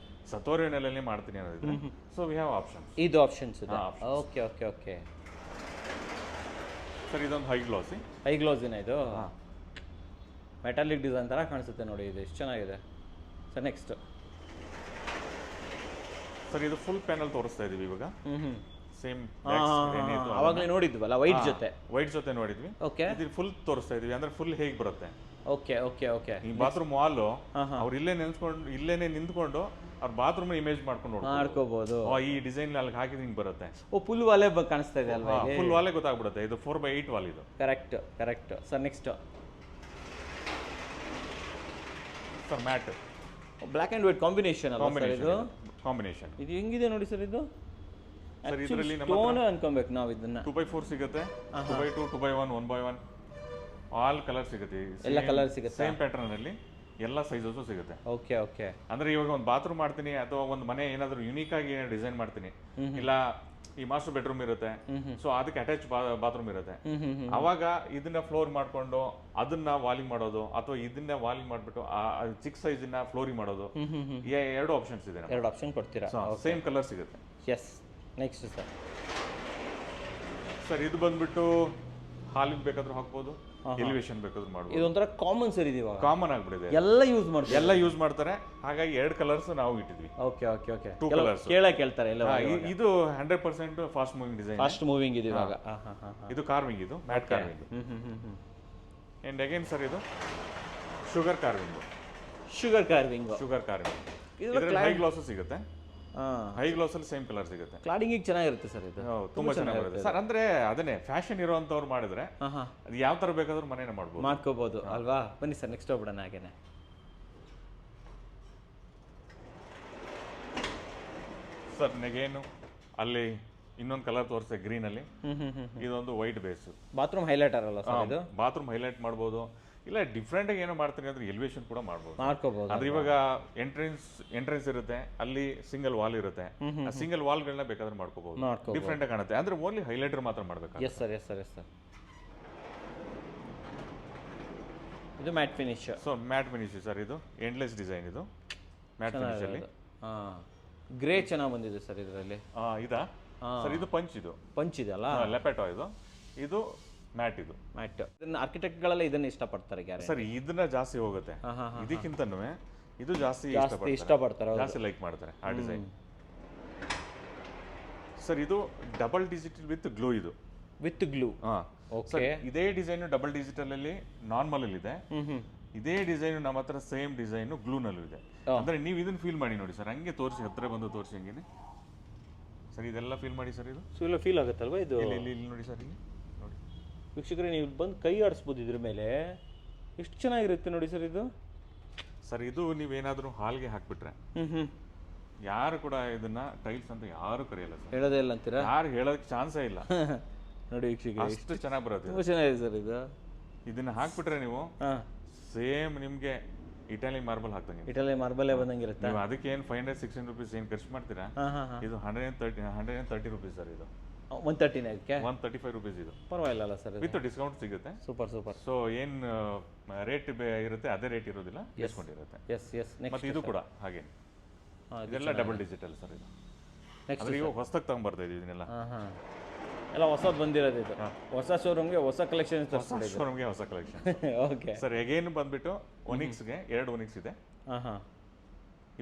ಸತ್ವಾರಿಯೋನಲ್ಲೇ ಮಾಡ್ತೀನಿ ಅನ್ನೋದಿದ್ರೆ, ಸೊ ವಿ ಹ್ಯಾವ್ ಆಪ್ಷನ್ಸ್. ಇದು ಆಪ್ಷನ್ಸ್ ಇದೆ. Okay okay okay. ಸರ್ ಇದೊಂದು ಹೈ ಗ್ಲಾಸಿ. ಹೈ ಗ್ಲೋಸಿನ ಇದು? ಮೆಟಾಲಿಕ್ ಡಿಸೈನ್ ಥರ ಕಾಣಿಸುತ್ತೆ ನೋಡಿ, ಇದು ಎಷ್ಟು ಚೆನ್ನಾಗಿದೆ. Sir next. ಸರ್ ಇದು ಫುಲ್ ಪ್ಯಾನಲ್ ತೋರಿಸ್ತಾ ಇದೀವಿ ಇವಾಗ. ಸೇಮ್ ಅವಾಗಲೇ ನೋಡಿದ್ವಲ್ಲ ವೈಟ್ ಜೊತೆ ನೋಡಿದ್ವಿ. ಓಕೆ. ಇದು ಫುಲ್ ತೋರಿಸ್ತಾ ಇದೀವಿ, ಅಂದ್ರೆ ಫುಲ್ ಹೇಗೆ ಬರುತ್ತೆ. Okay okay okay. ಈ ಬಾತ್ರೂಮ್ ವಾಲ್ ಅವ್ರು ಇಲ್ಲೇನೆ ನಿಂತ್ಕೊಂಡು ಅವ್ರ ಬಾತ್ರೂಮ್ ಇಮೇಜ್ ಮಾಡ್ಕೋಬಹುದು. ಈ ಡಿಸೈನ್ ಅಲ್ಲಿ ಹಾಕಿದ್ರೆ ಹಿಂಗ್ ಬರುತ್ತೆ. ಫುಲ್ ವಾಲೆ ಕಾಣಿಸ್ತಾ ಇದೆ ಅಲ್ವಾ? ಫುಲ್ ವಾಲೆ ಗೊತ್ತಾಗ್ಬಿಡುತ್ತೆ. ಇದು 4x8 ವಾಲ್ ಇದು. Correct. Sir next. Sir mat. Black and white combination ಅಲ್ವಾ ಸರ್ ಇದು? ಕಾಂಬಿನೇಷನ್ ಇದು ಹೆಂಗಿದೆ ನೋಡಿ ಸರ್ ಇದು. ಸರ್ ಇದರಲ್ಲಿ ಸ್ಟೋನ್ ಅನ್ಕೊಬೇಕು ನಾವು ಇದನ್ನ. 2x4 ಸಿಗುತ್ತೆ, 2x2, 2x1, 1x1 all colour ಸಿಗುತ್ತೆ. ಎಲ್ಲ ಕಲರ್ ಸಿಗುತ್ತೆ. ಸೇಮ್ ಪ್ಯಾಟರ್ನ್ ಅಲ್ಲಿ ಎಲ್ಲ ಸೈಜಸ್ ಸಿಗುತ್ತೆ. Okay okay. ಅಂದ್ರೆ ಇವಾಗ ಒಂದು ಬಾತ್ರೂಮ್ ಮಾಡ್ತೀನಿ ಅಥವಾ ಒಂದು ಮನೆ ಏನಾದ್ರು ಯುನೀಕ್ ಆಗಿ ಡಿಸೈನ್ ಮಾಡ್ತೀನಿ, ಇಲ್ಲ ಈ ಮಾಸ್ಟರ್ ಬೆಡ್ರೂಮ್ ಇರುತ್ತೆ, ಸೊ ಅದಕ್ಕೆ ಅಟ್ಯಾಚ್ ಬಾತ್ರೂಮ್ ಇರುತ್ತೆ, ಅವಾಗ ಇದನ್ನ ಫ್ಲೋರ್ ಮಾಡ್ಕೊಂಡು ಅದನ್ನ ವಾಲಿಂಗ್ ಮಾಡೋದು, ಅಥವಾ ಇದನ್ನ ವಾಲಿಂಗ್ ಮಾಡ್ಬಿಟ್ಟು ಚಿಕ್ಕ ಸೈಜ್ ನ ಫ್ಲೋರಿಂಗ್ ಮಾಡೋದು, ಎರಡು ಆಪ್ಷನ್ಸ್ ಇದೆ. ಎರಡು ಆಪ್ಷನ್ ಕೊಡ್ತೀರಾ? ಸೇಮ್ ಕಲರ್ ಸಿಗುತ್ತೆ. ಎಸ್. Next sir. ಸರ್ ಇದು ಬಂದ್ಬಿಟ್ಟು ಹಾಲಿಗೆ ಬೇಕಾದ್ರೂ ಹಾಕ್ಬೋದು, ಎಲಿವೇಶನ್ ಬೇಕಾದ್ರೂ ಮಾಡ್ಬೋದು. ಇದೊಂಥರ ಕಾಮನ್ ಸರ್, ಇದು ಕಾಮನ್ ಆಗ್ಬಿಟ್ಟಿದೆ, ಎಲ್ಲ ಯೂಸ್ ಮಾಡ್ತಾರೆ. ಹಾಗಾಗಿ ಎರಡು ಕಲರ್ಸ್ ನಾವು ಇಟ್ಟಿದ್ವಿ. Okay okay okay. 2 ಕಲರ್ಸ್ ಕೇಳ್ತಾರೆ ಎಲ್ಲ. ಇದು 100% fast moving design. Fast moving ಇದೆ ಇವಾಗ. ಇದು ಕಾರ್ವಿಂಗ್, ಇದು matt carving. And again sir ಇದು ಶುಗರ್ ಕಾರ್ವಿಂಗ್. ಇದರಲ್ಲಿ ಹೈ ಗ್ಲಾಸ್ ಸಿಗುತ್ತೆ. ಹೈ ಗ್ಲಾಸ್ ಅಲ್ಲಿ ಸೇಮ್ ಕಲರ್ ಸಿಗುತ್ತೆ. ಕ್ಲಾಡಿಂಗ್ ಚೆನ್ನಾಗಿರುತ್ತೆ ಸರ್ ಇದು. ತುಂಬಾ ಚೆನ್ನಾಗಿರುತ್ತೆ ಸರ್. ಅಂದ್ರೆ ಅದನ್ನೇ ಫ್ಯಾಷನ್ ಇರುವಂತವ್ರು ಮಾಡಿದ್ರೆ ಅದು ಯಾವ ತರ ಬೇಕಾದ್ರೂ ಮನೇನ ಮಾಡ್ಕೋಬಹುದು ಅಲ್ವಾ? ಬನ್ನಿ ಸರ್ ನೆಕ್ಸ್ಟ್ ಹೋಗ್ಬಿಡೋಣ. ಹಾಗೇನೆ ಸರ್ ನೆಗೇನು ಅಲ್ಲಿ ಇನ್ನೊಂದು ಕಲರ್ ತೋರಿಸ್ತೆ ಗ್ರೀನ್ ಅಲ್ಲಿ. ಇದೊಂದು ವೈಟ್ ಬೇಸ್. ಬಾತ್ರೂಮ್ ಹೈಲೈಟರ್ ಅಲ್ಲ ಸರ್ ಇದು? ಬಾತ್ರೂಮ್ ಹೈಲೈಟ್ ಮಾಡ್ಬೋದು, ಇಲ್ಲ ಡಿಫ್ರೆಂಟ್ ಆಗಿ ಏನೋ ಮಾಡ್ತೀನಿ ಅಂದ್ರೆ ಎಲಿವೇಶನ್ ಕೂಡ ಮಾಡ್ಕೋಬಹುದು. ಅಂದ್ರೆ ಇವಾಗ ಎಂಟ್ರೆನ್ಸ್ ಇರುತ್ತೆ, ಅಲ್ಲಿ ಸಿಂಗಲ್ ವಾಲ್ ಇರುತ್ತೆ, ಆ ಸಿಂಗಲ್ ವಾಲ್ಗಳನ್ನ ಬೇಕಾದ್ರೆ ಮಾಡ್ಕೋಬಹುದು. ಡಿಫ್ರೆಂಟ್ ಆಗಿ ಕಾಣುತ್ತೆ. ಅಂದ್ರೆ ಓನ್ಲಿ ಹೈಲೈಟರ್ ಮಾತ್ರ ಮಾಡ್ಬೇಕು. Yes sir. ಇದು mat finish. So matt finish sir. ಇದು ಎಂಡ್ಲೆಸ್ ಡಿಸೈನ್. ಇದು ಮ್ಯಾಟ್ ಫಿನಿಶ್ ಅಲ್ಲಿ ಗ್ರೇ ಚೆನ್ನಾಗಿ ಬಂದಿದೆ ಸರ್ ಇದರಲ್ಲಿ. ಇದಾ ಸರ್? ಇದು ಪಂಚ್ ಇದೆ ಅಲ್ಲ, ಲೆಪೆಟೋ. ಇದು ಮ್ಯಾಟ್. ಇದನ್ನ ಆರ್ಕಿಟೆಕ್ಟ್ಗಳೆಲ್ಲ ಇದನ್ನ ಇಷ್ಟಪಡ್ತಾರೆ ಸರ್. ಇದನ್ನ ಜಾಸ್ತಿ ಹೋಗುತ್ತೆ, ಇದಕ್ಕಿಂತನೂ ಇದು ಜಾಸ್ತಿ ಇಷ್ಟಪಡ್ತಾರೆ, ಜಾಸ್ತಿ ಲೈಕ್ ಮಾಡ್ತಾರೆ ಆ ಡಿಸೈನ್. ಸರ್ ಇದು ಡಬಲ್ ಡಿಜಿಟಲ್ ವಿತ್ ಗ್ಲೂ. ಇದು ವಿತ್ ಗ್ಲೂ. ಇದೇ ಡಿಸೈನ್ ಡಬಲ್ ಡಿಜಿಟಲ್ ಅಲ್ಲಿ ನಾರ್ಮಲ್ ಅಲ್ಲಿ ಇದೆ, ಇದೇ ಡಿಸೈನ್ ನಮ್ಮ ಹತ್ರ ಸೇಮ್ ಡಿಸೈನು ಗ್ಲೂನಲ್ಲೂ ಇದೆ. ಅಂದ್ರೆ ನೀವು ಇದನ್ನ ಫೀಲ್ ಮಾಡಿ ನೋಡಿ ಸರ್, ಹಂಗೆ ತೋರಿಸಿ, ಹತ್ರ ಬಂದು ತೋರಿಸಿ ಹಂಗೇನೆ ಸರ್. ಇದೆಲ್ಲ ಫೀಲ್ ಮಾಡಿ ಸರ್. ಇದು ಸೊ ಇಲ್ಲ ಫೀಲ್ ಆಗುತ್ತಲ್ವಾ ಇದು? ಇಲ್ಲಿ ನೋಡಿ ಸರ್, ಇಲ್ಲಿ ನೋಡಿ ವೀಕ್ಷಕರೇ, ನೀವು ಬಂದು ಕೈ ಆಡಿಸ್ಬೋದು ಇದ್ರ ಮೇಲೆ. ಎಷ್ಟು ಚೆನ್ನಾಗಿರುತ್ತೆ ನೋಡಿ ಸರ್ ಇದು. ಸರ್ ಇದು ನೀವೇನಾದರೂ ಹಾಲ್ಗೆ ಹಾಕ್ಬಿಟ್ರೆ ಯಾರು ಕೂಡ ಇದನ್ನ ಟೈಲ್ಸ್ ಅಂತ ಯಾರು ಕರೆಯಲ್ಲ ಸರ್. ಹೇಳೋದೇ ಇಲ್ಲ ಅಂತೀರಾ? ಯಾರು ಹೇಳೋದಕ್ಕೆ ಚಾನ್ಸೇ ಇಲ್ಲ. ನೋಡಿ ವೀಕ್ಷಕರೇ, ಅಷ್ಟು ಚೆನ್ನಾಗಿ ಬರುತ್ತೆ. ತುಂಬ ಚೆನ್ನಾಗಿದೆ ಸರ್ ಇದು. ಇದನ್ನ ಹಾಕ್ಬಿಟ್ರೆ ನೀವು ಸೇಮ್ ನಿಮ್ಗೆ ಇಟಾಲಿಯನ್ ಮಾರ್ಬಲ್ ಹಾಕ್ದಂಗೆ. ಇಟಲಿ ಮಾರ್ಬಲೇ ಬಂದಂಗಿರುತ್ತೆ. ನೀವು ಅದಕ್ಕೆ ಏನು 500-600 ರುಪೀಸ್ ಏನು ಖರ್ಚು ಮಾಡ್ತೀರಾ, ಇದು 130 ರುಪೀಸ್ ಸರ್. ಇದು 130 ಅದಕ್ಕೆ 135 ರುಪೀಸ್. ಇದು ಪರವಾಗಿಲ್ಲ ಸರ್, ವಿತ್ ಡಿಸ್ಕೌಂಟ್ ಸಿಗುತ್ತೆ. Super super. ಸೊ ಏನು ರೇಟ್ ಇರುತ್ತೆ ಅದೇ ರೇಟ್ ಇರೋದಿಲ್ಲ, ಡಿಸ್ಕೌಂಟ್ ಇರುತ್ತೆ. Yes yes. ಮತ್ತೆ ಇದು ಕೂಡ ಹಾಗೆ, ಇದೆಲ್ಲ ಡಬಲ್ ಡಿಜಿಟಲ್ ಸರ್. ಇದು ನೆಕ್ಸ್ಟ್ ಅಂದ್ರೆ ಈಗ ಹೊಸದಾಗಿ ತಗೊಂಡ್ಬರ್ತಾ ಇದೀವಿ ಇದನ್ನೆಲ್ಲ. ಎಲ್ಲ ಹೊಸದು ಬಂದಿರೋದು ಇದು. ಹೊಸ ಶೋರೂಮ್ಗೆ ಹೊಸ ಕಲೆಕ್ಷನ್ ತರಿಸ್ತಾರೆ. ಶೋರೂಮ್ಗೆ ಹೊಸ ಕಲೆಕ್ಷನ್. ಓಕೆ ಸರ್ ಎಗೇನ್ ಬಂದ್ಬಿಟ್ಟು ಒನಿಕ್ಸ್ಗೆ 2 ಒನಿಕ್ಸ್ ಇದೆ.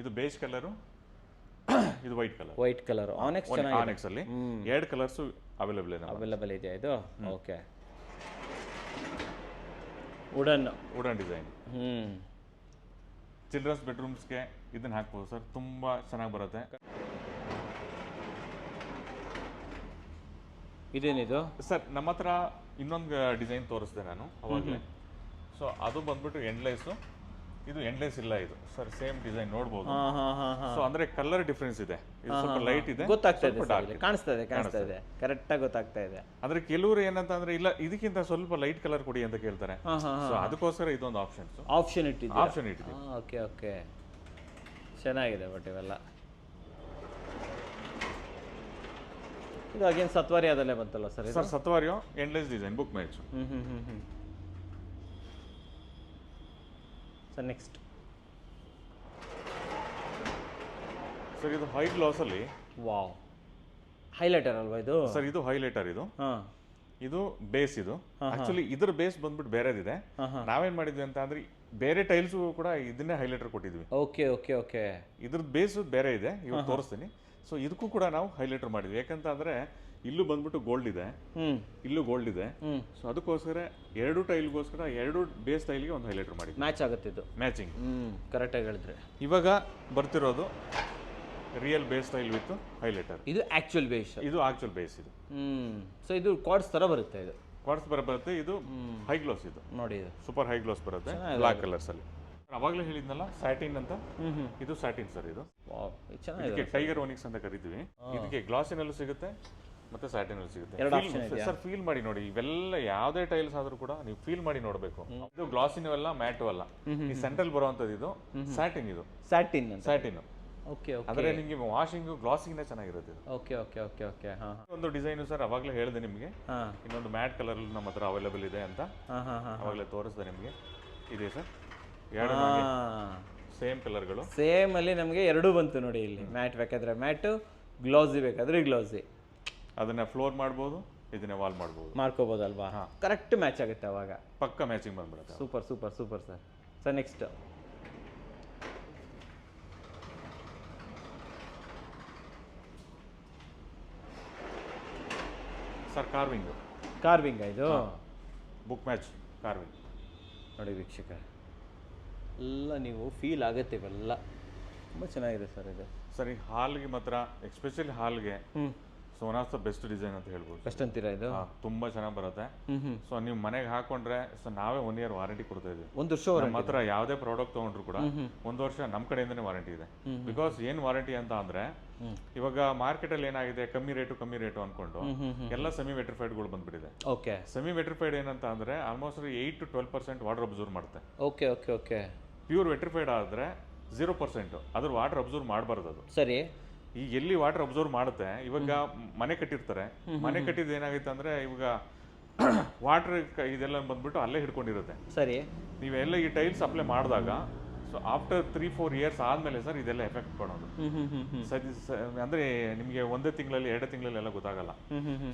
ಇದು ಬೇಜ್ ಕಲರು, ಇದು white colour. White colour annex ಚೆನ್ನಾಗಿದೆ. ಆನೆಕ್ಸ್ ಅಲ್ಲಿ 2 ಕಲರ್ಸ್ ಅವೈಲೇಬಲ್ ಇದೆ. ಅವೈಲೇಬಲ್ ಇದೆ ಇದು. Okay, wooden design. ಚಿಲ್ಡ್ರನ್ಸ್ ಬೆಡ್ರೂಮ್ಸ್ಗೆ ಇದನ್ನ ಹಾಕ್ಬೋದು ಸರ್, ತುಂಬಾ ಚೆನ್ನಾಗಿ ಬರುತ್ತೆ. ಇದೇನಿದು ಸರ್? ನಮ್ಮ ಹತ್ರ ಇನ್ನೊಂದು ಡಿಸೈನ್ ತೋರಿಸ್ದೆ ನಾನು ಅವಾಗಲೇ. ಸೊ ಅದು ಬಂದ್ಬಿಟ್ಟು ಎಂಡ್ಲೆಸ್ಸು, ಇದು ಎಂಡ್ಲೆಸ್ ಇಲ್ಲ. ಇದು ಸರ್ ಸೇಮ್ ಡಿಸೈನ್ ನೋಡ್ಬೋದು. ಸೊ ಅಂದ್ರೆ ಕಲರ್ ಡಿಫ್ರೆನ್ಸ್ ಇದೆ. ಇದು ಸ್ವಲ್ಪ ಲೈಟ್ ಇದೆ, ಗೊತ್ತಾಗ್ತಾ ಇದೆ, ಕಾಣಿಸ್ತಾ ಇದೆ, ಕರೆಕ್ಟ್ ಆಗಿ ಗೊತ್ತಾಗ್ತಾ ಇದೆ. ಅಂದ್ರೆ ಕೆಲವರು ಏನಂತ ಅಂದ್ರೆ ಇಲ್ಲ ಇದಕ್ಕಿಂತ ಸ್ವಲ್ಪ ಲೈಟ್ ಕಲರ್ ಕೊಡಿ ಅಂತ ಕೇಳ್ತಾರೆ. ಸೊ ಅದಕ್ಕೋಸ್ಕರ ಇದೊಂದು ಆಪ್ಷನ್ ಇಟ್ಟಿದೆ. ಓಕೆ ಓಕೆ, ಚೆನ್ನಾಗಿದೆ. ಬಟ್ ಇವೆಲ್ಲ ಇದು ಅಗೇನ್ ಸತ್ವಾರಿ ಅದಲ್ಲೇ ಬಂತಲ್ಲ ಸರ್? ಸರ್ ಸತ್ವಾರಿಯೋ endless design book match. Sir next sir ಇದು ಹೈ ಗ್ಲಾಸ್ ಅಲ್ಲಿ. ವಾವ್, ಹೈಲೈಟರ್ ಅಲ್ವಾ ಇದು? ಸರ್ ಇದು ಹೈಲೈಟರ್. ಇದು ಬೇಸ್. ಇದು ಆಕ್ಚುಲಿ ಇದ್ರ ಬೇಸ್ ಬಂದ್ಬಿಟ್ಟು ಬೇರೆದಿದೆ. ನಾವೇನ್ ಮಾಡಿದ್ವಿ ಅಂತ ಅಂದ್ರೆ ಬೇರೆ ಟೈಲ್ಸ್ ಕೂಡ ಇದನ್ನೇ ಹೈಲೈಟರ್ ಕೊಟ್ಟಿದ್ವಿ. Okay okay okay. ಇದ್ರ ಬೇಸ್ ಬೇರೆ ಇದೆ, ಇವಾಗ ತೋರಿಸ್ತೀನಿ. ಸೊ ಇದಕ್ಕೂ ಕೂಡ ನಾವು ಹೈಲೈಟರ್ ಮಾಡಿದ್ವಿ. ಯಾಕಂತ ಅಂದ್ರೆ ಇಲ್ಲೂ ಬಂದ್ಬಿಟ್ಟು ಗೋಲ್ಡ್ ಇದೆ, ಇಲ್ಲೂ ಗೋಲ್ಡ್ ಇದೆ. ಸೊ ಅದಕ್ಕೋಸ್ಕರ 2 ಟೈಲ್ಗೋಸ್ಕರ 2 ಬೇಸ್ ಟೈಲ್ಗೆ ಒಂದು ಹೈಲೈಟರ್ ಮಾಡಿದ್ವಿ. ಮ್ಯಾಚ್ ಆಗುತ್ತೆ ಇದು, ಮ್ಯಾಚಿಂಗ್. ಕರೆಕ್ಟ್ ಆಗಿ ಹೇಳಿದ್ರೆ. ಇವಾಗ ಬರ್ತಿರೋದು real base tile with highlighter. ಇದು ಆಕ್ಚುಯಲ್ ಬೇಸ್. ಇದು ಆಕ್ಚುಯಲ್ ಬೇಸ್. ಇದು ಸೊ ಇದು ಕ್ವಾರ್ಟ್ಸ್ ತರ ಬರುತ್ತೆ. ಇದು ಕ್ವಾರ್ಟ್ಸ್ ಬರುತ್ತೆ. ಇದು ಹೈ ಗ್ಲಾಸ್. ಇದು ನೋಡಿ, ಇದು ಸೂಪರ್ ಹೈ ಗ್ಲಾಸ್ ಬರುತ್ತೆ, ಬ್ಲಾಕ್ ಕಲರ್ಸ್ ಅಲ್ಲಿ. ಅವಾಗಲೇ ಹೇಳಿದ್ನಲ್ಲ ಸ್ಯಾಟಿನ್ ಅಂತ, ಇದು ಸ್ಯಾಟಿನ್ ಸರ್. ಇದು ಇದಕ್ಕೆ ಟೈಗರ್ ಒನಿಕ್ಸ್ ಅಂತ ಕರಿತೀವಿ. ಇದಕ್ಕೆ ಗ್ಲಾಸಿನಲ್ಲೂ ಸಿಗುತ್ತೆ ಮತ್ತೆ ಸ್ಯಾಟಿನಲ್ಲೂ ಸಿಗುತ್ತೆ. ಸರ್ ಫೀಲ್ ಮಾಡಿ ನೋಡಿ, ಇವೆಲ್ಲ ಯಾವ್ದೇ ಟೈಲ್ಸ್ ಆದ್ರೂ ಕೂಡ ನೀವು ಫೀಲ್ ಮಾಡಿ ನೋಡಬೇಕು. ಇದು ಗ್ಲಾಸಿನೂ ಅಲ್ಲ, ಮ್ಯಾಟು ಅಲ್ಲ. ಈ ಸೆಂಟ್ರಲ್ ಬರುವಂತದ್ದು ಇದು ಸ್ಯಾಟಿನ್. ಇದು ಸ್ಯಾಟಿನ್. Okay okay. ಅಂದ್ರೆ ನಿಮಗೆ ವಾಷಿಂಗ್ ಗ್ಲಾಸಿಂಗ್ ಚೆನ್ನಾಗಿರುತ್ತೆ. Okay okay okay okay. ಒಂದು ಡಿಸೈನ್ ಸರ್ ಅವಾಗಲೇ ಹೇಳಿದೆ ನಿಮಗೆ. ಇನ್ನೊಂದು ಮ್ಯಾಟ್ ಕಲರ್ ನಮ್ಮ ಹತ್ರ ಅವೈಲೇಬಲ್ ಇದೆ ಅಂತ ಅವಾಗಲೇ ತೋರಿಸಿದೆ ನಿಮಗೆ. ಇದೆ ಸರ್, 2 ಸೇಮ್ ಕಲರ್ಗಳು. ಸೇಮ್ ಅಲ್ಲಿ ನಮಗೆ 2 ಬಂತು ನೋಡಿ. ಇಲ್ಲಿ ಮ್ಯಾಟ್ ಬೇಕಾದ್ರೆ ಮ್ಯಾಟು, ಗ್ಲೌಸಿ ಬೇಕಾದ್ರೆ ಗ್ಲೌಸಿ. ಅದನ್ನ ಫ್ಲೋರ್ ಮಾಡ್ಬೋದು, ಇದನ್ನ ವಾಲ್ ಮಾಡ್ಕೋಬೋದಲ್ವಾ? ಕರೆಕ್ಟ್ ಮ್ಯಾಚ್ ಆಗುತ್ತೆ ಅವಾಗ, ಪಕ್ಕ ಮ್ಯಾಚಿಂಗ್ ಬಂದ್ಬಿಡುತ್ತೆ. Super super super sir. Sir next sir carving. ಇದು ಬುಕ್ ಮ್ಯಾಚ್ ಕಾರ್ವಿಂಗ್ ನೋಡಿ ವೀಕ್ಷಕ, ಎಲ್ಲ ನೀವು ಫೀಲ್ ಆಗುತ್ತೆ. ಇವೆಲ್ಲ ತುಂಬ ಚೆನ್ನಾಗಿದೆ ಸರ್. ಇದು ಸರ್ ಈ ಹಾಲ್ಗೆ ಮಾತ್ರ, ಎಸ್ಪೆಷಲಿ ಹಾಲ್ಗೆ so one of the best design ಅಂತ ಹೇಳ್ಬೋದು. ಬೆಸ್ಟ್ ಅಂತೀರಾ? ಇದು ತುಂಬಾ ಚೆನ್ನಾಗಿ ಬರುತ್ತೆ. ಸೊ ನೀವು ಮನೆಗೆ ಹಾಕೊಂಡ್ರೆ ಸೊ ನಾವೇ 1 year ವಾರಂಟಿ ಕೊಡ್ತಾ ಇದೀವಿ. 1 ವರ್ಷ ನಮ್ಮ ಹತ್ರ ಯಾವುದೇ ಪ್ರಾಡಕ್ಟ್ ತಗೊಂಡ್ರು ಕೂಡ 1 ವರ್ಷ ನಮ್ಮ ಕಡೆಯಿಂದನೇ ವಾರಂಟಿ ಇದೆ. ಬಿಕಾಸ್ ಏನ್ ವಾರಂಟಿ ಅಂತ ಅಂದ್ರೆ ಇವಾಗ ಮಾರ್ಕೆಟ್ ಅಲ್ಲಿ ಏನಾಗಿದೆ, ಕಮ್ಮಿ ರೇಟು ಅನ್ಕೊಂಡು ಎಲ್ಲ ಸೆಮಿ ವೆಟ್ರಿಫೈಡ್ಗಳು ಬಂದ್ಬಿಟ್ಟಿದೆ. ಓಕೆ. ಸೆಮಿ ವೆಟ್ರಿಫೈಡ್ ಏನಂತ ಅಂದ್ರೆ ಆಲ್ಮೋಸ್ಟ್ 8 to 12% ವಾಟರ್ ಅಬ್ಸರ್ವ್ ಮಾಡುತ್ತೆ. Okay okay okay. Pure vitrified ಆದ್ರೆ 0%, ಅದ್ರ ವಾಟರ್ ಅಬ್ಸರ್ವ್ ಮಾಡಬಾರ್ದು. ಅದು ಸರಿ. ಈ ಎಲ್ಲಿ ವಾಟರ್ ಅಬ್ಸರ್ವ್ ಮಾಡುತ್ತೆ, ಇವಾಗ ಮನೆ ಕಟ್ಟಿರ್ತಾರೆ, ಮನೆ ಕಟ್ಟಿದ ಏನಾಗುತ್ತೆ ಅಂದ್ರೆ ಇವಾಗ ವಾಟರ್ ಇದೆಲ್ಲ ಬಂದ್ಬಿಟ್ಟು ಅಲ್ಲೇ ಹಿಡ್ಕೊಂಡಿರುತ್ತೆ. ಸರಿ. ನೀವೆಲ್ಲ ಈ ಟೈಲ್ಸ್ ಅಪ್ಲೈ ಮಾಡಿದಾಗ ಸೊ ಆಫ್ಟರ್ 3-4 years ಆದ್ಮೇಲೆ ಸರ್ ಇದೆಲ್ಲ ಎಫೆಕ್ಟ್ ಕೊಡೋದು. ಅಂದ್ರೆ ನಿಮಗೆ 1 ತಿಂಗಳಲ್ಲಿ 2 ತಿಂಗಳಲ್ಲಿ ಎಲ್ಲ ಗೊತ್ತಾಗಲ್ಲ.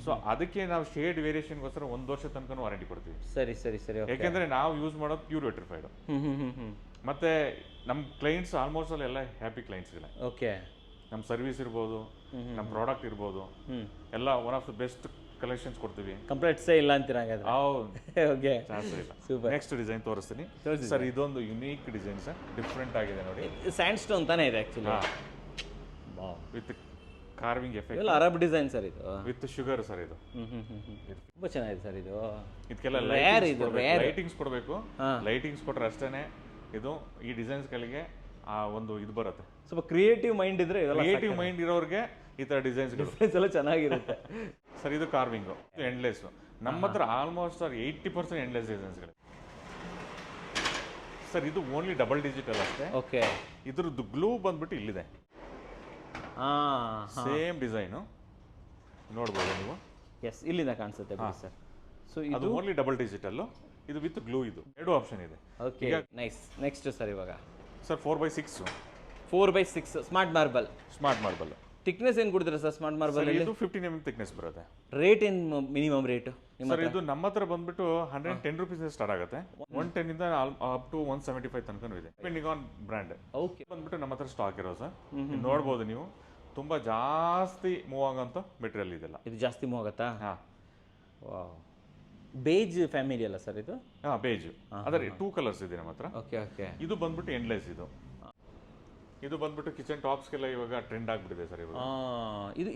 ಸೊ ಅದಕ್ಕೆ ನಾವು ಶೇಡ್ ವೇರಿಯೇಷನ್ಗೋಸ್ಕರ 1 ವರ್ಷ ತನಕ ವಾರಂಟಿ ಕೊಡ್ತೀವಿ. ಸರಿ ಸರಿ ಸರಿ. ಯಾಕೆಂದ್ರೆ ನಾವು ಯೂಸ್ ಮಾಡೋದು ಪ್ಯೂರ್ ವೆಟ್ರಿಫೈಡ್. ಮತ್ತೆ ನಮ್ಮ ಕ್ಲೈಂಟ್ಸ್ ಆಲ್ಮೋಸ್ಟ್ ಎಲ್ಲ ಹ್ಯಾಪಿ ಕ್ಲೈಂಟ್ಸ್ಗಳೇ. ಓಕೆ. ನಮ್ಮ ಸರ್ವಿಸ್ ಇರ್ಬೋದು, ನಮ್ಮ ಪ್ರಾಡಕ್ಟ್ ಇರ್ಬೋದು, ಎಲ್ಲ one of the best collections ಕೊಡ್ತೀವಿ. ಕಂಪ್ಲೇಂಟ್ಸೇ ಇಲ್ಲ ಅಂತೀರ ಹಾಗಾದ್ರೆ. ಓಕೆ, ಚಾನ್ಸ್ ಇಲ್ಲ. ಸೂಪರ್. ನೆಕ್ಸ್ಟ್ ಡಿಸೈನ್ ತೋರಿಸ್ತೀನಿ ಸರ್. ಇದೊಂದು ಯುನೀಕ್ ಡಿಸೈನ್ ಸರ್, ಡಿಫ್ರೆಂಟ್ ಆಗಿದೆ ನೋಡಿ. ಸ್ಯಾಂಡ್ ಸ್ಟೋನ್ ತಾನೇ ಇದೆ ಆ್ಯಕ್ಚುಲಿ. With carving effect. ಎಲ್ಲ ಅರಬ್ ಡಿಸೈನ್ ಸರ್ ಇದು, ವಿತ್ ಶುಗರ್ ಸರ್ ಇದು. ತುಂಬ ಚೆನ್ನಾಗಿದೆ ಸರ್ ಇದು. ಇದಕ್ಕೆಲ್ಲ ಲೈಟಿಂಗ್ಸ್ ಕೊಡಬೇಕು. ಲೈಟಿಂಗ್ಸ್ ಕೊಟ್ರೆ ಅಷ್ಟೇನೆ ಇದು ಈ ಡಿಸೈನ್ಸ್ಗಳಿಗೆ ಆ ಒಂದು ಇದು ಬರುತ್ತೆ. ಸ್ವಲ್ಪ ಕ್ರಿಯೇಟಿವ್ ಮೈಂಡ್ ಇದ್ರೆ ಕ್ರಿಯೇಟಿವ್ ಮೈಂಡ್ ಇರೋರಿಗೆ ಈ ಥರ ಡಿಸೈನ್ಸ್ ಎಲ್ಲ ಚೆನ್ನಾಗಿರುತ್ತೆ ಸರ್. ಇದು ಕಾರ್ವಿಂಗು, ಎಂಡ್ಲೆಸ್. ನಮ್ಮ ಹತ್ರ ಆಲ್ಮೋಸ್ಟ್ 80% ಎಂಡ್ಲೆಸ್ ಡಿಸೈನ್ಸ್ಗಳು ಸರ್. ಇದು ಓನ್ಲಿ ಡಬಲ್ ಡಿಜಿಟಲ್ ಅಷ್ಟೇ. ಓಕೆ, ಇದ್ರದ್ದು ಗ್ಲೂ ಬಂದ್ಬಿಟ್ಟು ಇಲ್ಲಿದೆ. ಸೇಮ್ ಡಿಸೈನು ನೋಡ್ಬೋದು ನೀವು. ಎಸ್, ಇಲ್ಲಿಂದ ಕಾಣಿಸುತ್ತೆ ಸರ್. ಸೊ ಇದು ಓನ್ಲಿ ಡಬಲ್ ಡಿಜಿಟಲ್, ಇದು ವಿತ್ ಗ್ಲೂ. ಇದು ಎರಡು ಆಪ್ಷನ್ ಇದೆ. Okay, nice. ನೆಕ್ಸ್ಟ್ ಸರ್ ಇವಾಗ sir 4x6. 4x6 smart marble. Smart marble thickness ಏನು ಕೊಡ್ತೀರಾ ಸರ್ ಸ್ಮಾರ್ಟ್ ಮಾರ್ಬಲ್? ಇದು 15 mm ಥಿಕ್ನೆಸ್ ಬರುತ್ತೆ. ರೇಟ್ ಏನು ಮಿನಿಮಮ್ ರೇಟ್ ಸರ್? ಇದು ನಮ್ಮ ಹತ್ರ ಬಂದ್ಬಿಟ್ಟು 110 rupees ಸ್ಟಾರ್ಟ್ ಆಗುತ್ತೆ. 110 ಇಂದ ಅಪ್ ಟು 175 ತನಕ ಇದೆ, ಡಿಪೆಂಡಿಂಗ್ ಆನ್ ಬ್ರ್ಯಾಂಡ್. ಓಕೆ, ಬಂದ್ಬಿಟ್ಟು ನಮ್ಮ ಹತ್ರ ಸ್ಟಾಕ್ ಇರೋ ಸರ್. ನೋಡ್ಬೋದು ನೀವು, ತುಂಬಾ ಜಾಸ್ತಿ ಮೂವ್ ಆಗಂತ ಮೆಟೀರಿಯಲ್ ಇದೆಲ್ಲ. ಇದು ಜಾಸ್ತಿ ಮೂವ್ ಆಗುತ್ತಾ? ಹಾಂ, ಬೇಜ್ ಫ್ಯಾಮಿಲಿ ಅಲ್ಲ ಸರ್ ಇದು? ಹಾಂ, ಬೇಜ್. ಅದರ 2 ಕಲರ್ಸ್ ಇದೆ ನಮ್ಮ ಹತ್ರ. Okay okay. ಇದು ಬಂದ್ಬಿಟ್ಟು ಎಂಡ್ಲೆಸ್. ಇದು ಬಂದ್ಬಿಟ್ಟು ಕಿಚನ್ ಟಾಪ್ಸ್ಗೆಲ್ಲ ಇವಾಗ ಟ್ರೆಂಡ್ ಆಗ್ಬಿಟ್ಟಿದೆ ಸರ್ ಇವಾಗ.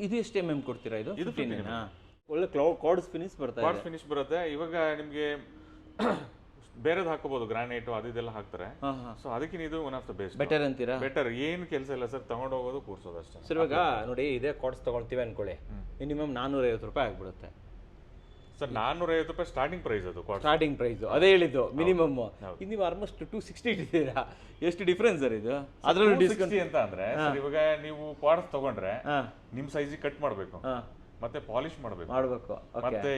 ಇದು ಎಷ್ಟು mm ಕೊಡ್ತೀರಾ? ಇದು 15 mm. ಒಳ್ಳೆ ಕಾರ್ಡ್ಸ್ ಫಿನಿಶ್ ಬರುತ್ತೆ. ಕಾರ್ಡ್ಸ್ ಫಿನಿಶ್ ಬರುತ್ತೆ. ಇವಾಗ ನಿಮಗೆ ಬೇರೆದು ಹಾಕೋಬಹುದು, ಗ್ರಾನೈಟ್ ಅದು ಇದೆಲ್ಲ ಹಾಕ್ತಾರೆ. ಸೊ ಅದಕ್ಕಿಂತ ಇದು one of the best. Better ಅಂತೀರಾ? ಬೆಟರ್, ಏನು ಕೆಲಸ ಇಲ್ಲ ಸರ್. ತಗೊಂಡು ಹೋಗೋದು, ಕೂರ್ಸೋದು ಅಷ್ಟೇ ಸರ್. ಇವಾಗ ನೋಡಿ, ಇದೇ ಕಾರ್ಡ್ಸ್ ತಗೊಳ್ತೀವಿ ಅನ್ಕೊಳ್ಳಿ, ಮಿನಿಮಮ್ 450 ರೂಪಾಯಿ ಆಗ್ಬಿಡುತ್ತೆ ಸರ್. 450 ರೂಪಾಯಿ ಸ್ಟಾರ್ಟಿಂಗ್ ಪ್ರೈಸ್. ಅದು ಸ್ಟಾರ್ಟಿಂಗ್ ಪ್ರೈಸ್ ಅದೇ ಹೇಳಿದ್ದು, ಮಿನಿಮಮ್. ಇದು ನೀವು ಆಲ್ಮೋಸ್ಟ್ 260 ಇಟ್ಟಿದ್ದೀರಾ. ಎಷ್ಟು ಡಿಫ್ರೆನ್ಸ್ ಸರ್ ಇದು? ಅದರಲ್ಲೂ ಡಿಸ್ಕೌಂಟ್ ಅಂತ ಅಂದ್ರೆ ಇವಾಗ ನೀವು ಕ್ವಾರ್ಟರ್ಸ್ ತಗೊಂಡ್ರೆ ನಿಮ್ ಸೈಜಿಗೆ ಕಟ್ ಮಾಡಬೇಕು, ಮತ್ತೆ ಪಾಲಿಶ್ ಮಾಡಬೇಕು, ಮತ್ತೆ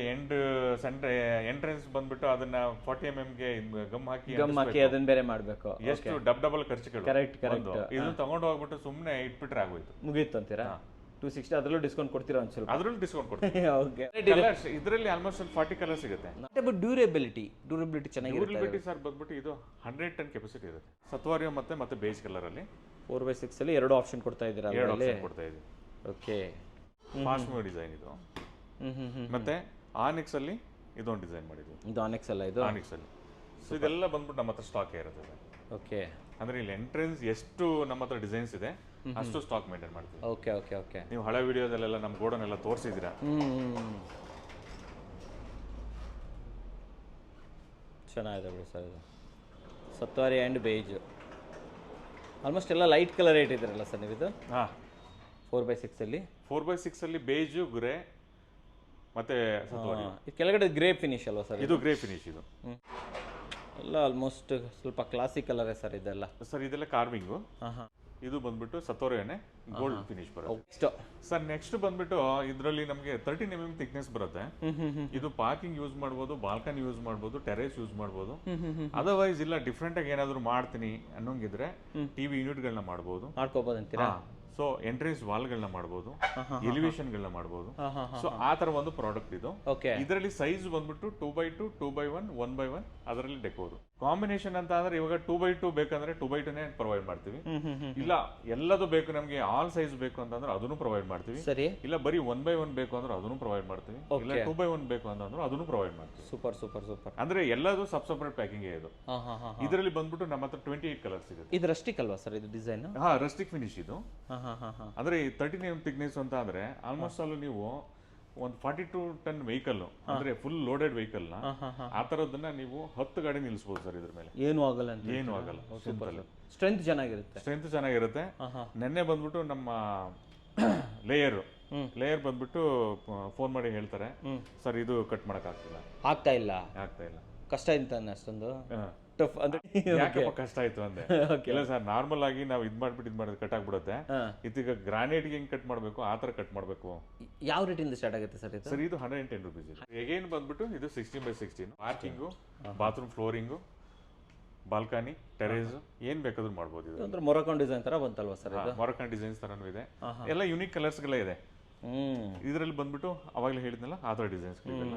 ಎಂಟ್ರೆನ್ಸ್ ಬಂದ್ಬಿಟ್ಟು ಅದನ್ನ 40 mm ಗೆ ಗಮ್ ಹಾಕಿ ಅದನ್ನ ಬೇರೆ ಮಾಡಬೇಕು. ಎಷ್ಟು ಡಬಲ್ ಖರ್ಚುಗಳು. Correct correct. ಇದನ್ನ ತಗೊಂಡು ಹೋಗ್ಬಿಟ್ಟು ಸುಮ್ಮನೆ ಇಟ್ಬಿಟ್ರೆ ಆಗೋಯ್ತು, ಮುಗೀತು ಅಂತೀರಾ? 260 ಅದರಲ್ಲೂ ಡಿಸ್ಕೌಂಟ್ ಕೊಡ್ತೀರಾ ಒಂದು ಸ್ವಲ್ಪ? ಅದರಲ್ಲೂ ಡಿಸ್ಕೌಂಟ್ ಕೊಡ್ತೀವಿ. ಓಕೆ, ಇದರಲ್ಲಿ ಆಲ್ಮೋಸ್ಟ್ 40 ಕಲರ್ ಸಿಗುತ್ತೆ. ಡ್ಯೂರೇಬಿಲಿಟಿ ಚೆನ್ನಾಗಿರುತ್ತೆ. ಡ್ಯೂರೇಬಿಲಿಟಿ ಸರ್ ಬಂದ್ಬಿಟ್ಟು ಇದು 100 ಟನ್ ಕೆಪಾಸಿಟಿ ಇರುತ್ತೆ. ಸತ್ವಾರಿಯೋ ಮತ್ತೆ ಬೇಸ್ ಕಲರ್ ಅಲ್ಲಿ 4x6 ಅಲ್ಲಿ ಎರಡು ಆಪ್ಷನ್ ಕೊಡ್ತಾ ಇದ್ದೀರಾ? ಎರಡು ಆಪ್ಷನ್ ಕೊಡ್ತಾ ಇದ್ದೀವಿ. ಓಕೆ, ಫಾಸ್ಟ್ ಮೂವ್ ಡಿಸೈನ್ ಇದು. ಮತ್ತೆ ಆನಿಕ್ಸ್ ಅಲ್ಲಿ ಇದೊಂದು ಡಿಸೈನ್ ಮಾಡಿದ್ವಿ. ಇದು ಆನಿಕ್ಸ್ ಅಲ್ಲ? ಇದು ಆನಿಕ್ಸ್ ಅಲ್ಲಿ. ಸೊ ಇದೆಲ್ಲ ಬಂದ್ಬಿಟ್ಟು ನಮ್ಮ ಹತ್ರ ಸ್ಟಾಕ್ ಇರುತ್ತೆ. ಓಕೆ, ಅಂದ್ರೆ ಇಲ್ಲಿ ಎಂಟ್ರೆನ್ಸ್ ಎಷ್ಟು ನಮ್ಮ ಹತ್ರ ಡಿಸೈನ್ಸ್ ಇದೆ ಅಷ್ಟು ಸ್ಟಾಕ್ ಮೇಂಟೈನ್ ಮಾಡ್ತೀವಿ. Okay okay okay. ನೀವು ಹಳೆ ವಿಡಿಯೋದಲ್ಲೆಲ್ಲ ನಮ್ಮ ಗೋಡನ್ ಎಲ್ಲ ತೋರಿಸಿದ್ದೀರಾ. ಚೆನ್ನಾಗಿದೆ ಬಿಡಿ ಸರ್ ಇದು. ಸತ್ವಾರಿ ಆ್ಯಂಡ್ ಬೇಜ್ ಆಲ್ಮೋಸ್ಟ್ ಎಲ್ಲ ಲೈಟ್ ಕಲರ್ ಇಟ್ಟಿದ್ದೀರಲ್ಲ ಸರ್ ನೀವು? ಇದು ಹಾಂ, 4x6 ಅಲ್ಲಿ 4x6 ಅಲ್ಲಿ ಬೇಜು, ಗ್ರೇ ಮತ್ತೆ ಸತ್ವಾರಿ. ಇದು ಕೆಳಗಡೆ ಗ್ರೇ ಫಿನಿಶ್ ಅಲ್ವಾ ಸರ್? ಇದು ಗ್ರೇ ಫಿನಿಶ್. ಇದು ಎಲ್ಲ ಆಲ್ಮೋಸ್ಟ್ ಸ್ವಲ್ಪ ಕ್ಲಾಸಿಕ್ ಕಲರೇ ಸರ್ ಇದೆಲ್ಲ. ಸರ್ ಇದೆಲ್ಲ ಕಾರ್ವಿಂಗು. ಇದು ಬಂದ್ಬಿಟ್ಟು ಸತ್ತೋರಿಯೇ ಗೋಲ್ಡ್ ಫಿನಿಶ್ ಬರುತ್ತೆ ಸರ್. ನೆಕ್ಸ್ಟ್ ಬಂದ್ಬಿಟ್ಟು ಇದರಲ್ಲಿ ನಮಗೆ 13 mm ಥಿಕ್ನೆಸ್ ಬರುತ್ತೆ. ಇದು ಪಾರ್ಕಿಂಗ್ ಯೂಸ್ ಮಾಡ್ಬೋದು, ಬಾಲ್ಕನಿ ಯೂಸ್ ಮಾಡ್ಬೋದು, ಟೆರೇಸ್ ಯೂಸ್ ಮಾಡ್ಬೋದು. ಅದರ್ವೈಸ್ ಇಲ್ಲ ಡಿಫ್ರೆಂಟ್ ಆಗಿ ಏನಾದ್ರು ಮಾಡ್ತೀನಿ ಅನ್ನೋಂಗಿದ್ರೆ ಟಿವಿ ಯೂನಿಟ್ಗಳನ್ನ ಮಾಡ್ಬೋದು, ಮಾಡ್ಕೋಬಹುದು ಅಂತೀರಾ? ಸೊ ಎಂಟ್ರೆನ್ಸ್ ವಾಲ್ಗಳನ್ನ ಮಾಡ್ಬೋದು, ಎಲಿವೇಶನ್ಗಳನ್ನ ಮಾಡ್ಬೋದು. ಸೊ ಆ ತರ ಒಂದು ಪ್ರಾಡಕ್ಟ್ ಇದು. ಇದರಲ್ಲಿ ಸೈಜ್ ಬಂದ್ಬಿಟ್ಟು 2x2, 2x1, 1x1 ಅದರಲ್ಲಿ ಡೆಕೋದು. ಕಾಂಬಿನೇಷನ್ ಅಂತ ಅಂದ್ರೆ ಇವಾಗ 2x2 ಬೇಕಂದ್ರೆ 2x2 ಪ್ರೊವೈಡ್ ಮಾಡ್ತೀವಿ. ಇಲ್ಲ ಎಲ್ಲದು ಬೇಕು ನಮ್ಗೆ ಆಲ್ ಸೈಜ್ ಬೇಕು ಅಂತಂದ್ರೆ ಅದನ್ನು ಪ್ರೊವೈಡ್ ಮಾಡ್ತೀವಿ. ಸರಿ. ಇಲ್ಲ ಬರೀ 1x1 ಬೇಕು ಅಂದ್ರೆ ಅದನ್ನು ಪ್ರೊವೈಡ್ ಮಾಡ್ತೀವಿ. ಇಲ್ಲ 2x1 ಬೇಕು ಅಂತಂದ್ರೆ ಅದನ್ನು ಪ್ರೊವೈಡ್ ಮಾಡ್ತೀವಿ. Super super super. ಅಂದ್ರೆ ಎಲ್ಲದು ಸಪ್ರೇಟ್ ಪ್ಯಾಕಿಂಗ್ ಇದು. ಇದರಲ್ಲಿ ಬಂದ್ಬಿಟ್ಟು ನಮ್ಮ ಹತ್ರ 28 ಕಲರ್ಸ್ ಸಿಗುತ್ತೆ. ಇದು ರಸ್ಟಿಕ್ ಅಲ್ವಾ ಸರ್ ಇದು ಡಿಸೈನ್? ಹಾ, ರಸ್ಟಿಕ್ ಫಿನಿಶ್ ಇದು. ಅಂದ್ರೆ 13 mm ಥಿಕ್ನೆಸ್ ಅಂತ ಅಂದ್ರೆ ಆಲ್ಮೋಸ್ಟ್ ಅಲ್ಲೂ ನೀವು ಒಂದು 42 ಟನ್ ವೆಹಿಕಲ್ ಅಂದ್ರೆ ಫುಲ್ ಲೋಡೆಡ್ ವೆಹಿಕಲ್ ನ ಆ ತರದನ್ನ ನೀವು 10 ಗಾಡಿ ನಿಲ್ಲಿಸಬಹುದು ಸರ್. ಇದ್ರ ಮೇಲೆ ಏನು ಆಗಲ್ಲ ಅಂತ? ಏನು ಆಗಲ್ಲ. ಸ್ಟ್ರೆಂತ್ ಚೆನ್ನಾಗಿರುತ್ತೆ. ನೆನ್ನೆ ಬಂದ್ಬಿಟ್ಟು ನಮ್ಮ ಲೇಯರ್ ಬಂದ್ಬಿಟ್ಟು ಫೋನ್ ಮಾಡಿ ಹೇಳ್ತಾರೆ, ಸರ್ ಇದು ಕಟ್ ಮಾಡಕ್ ಆಗ್ತಾ ಇಲ್ಲ. ಕಷ್ಟ ಅಂತ ಅಷ್ಟೊಂದು ಟಫ್ ಅಂದ್ರೆ ಯಾಕಪ್ಪ ಕಷ್ಟ ಆಯ್ತು ಅಂದೆ. ಇಲ್ಲ ಸರ್, ನಾರ್ಮಲ್ ಆಗಿ ನಾವು ಇದ್ ಮಾಡಿದ್ರೆ ಕಟ್ ಆಗ್ಬಿಡುತ್ತೆ. ಇದೀಗ ಗ್ರಾನೈಟ್ ಹೆಂಗ್ ಕಟ್ ಮಾಡ್ಬೇಕು ಆ ತರ ಕಟ್ ಮಾಡ್ಬೇಕು. ಯಾವ ರೇಟ್ ಇಂದ ಸ್ಟಾರ್ಟ್ ಆಗುತ್ತೆ ಸರ್ ಇದು? ಸರ್ ಇದು 110 rupees ಇದೆ. ಎಗೇನ್ ಬಂದ್ಬಿಟ್ಟು ಇದು 16x16 parking, bathroom flooring, balcony, terrace ಏನ್ ಬೇಕಾದ್ರೂ ಮಾಡ್ಬೋದು. ಇದು ಅಂದ್ರೆ ಮೊರಕಾನ್ ಡಿಸೈನ್ ತರ ಬಂತಲ್ವಾ ಸರ್? ಇದು ಮೊರಕಾನ್ ಡಿಸೈನ್ಸ್ ತರನೂ ಇದೆ. ಎಲ್ಲ ಯುನಿಕ್ ಕಲರ್ಸ್ ಗಳೇ ಇದೆ. ಇದರಲ್ಲಿ ಬಂದ್ಬಿಟ್ಟು ಅವಾಗಲೇ ಹೇಳಿದ್ನಲ್ಲ ಆ ತರ ಡಿಸೈನ್ಸ್ ಗಳಿಗೆಲ್ಲ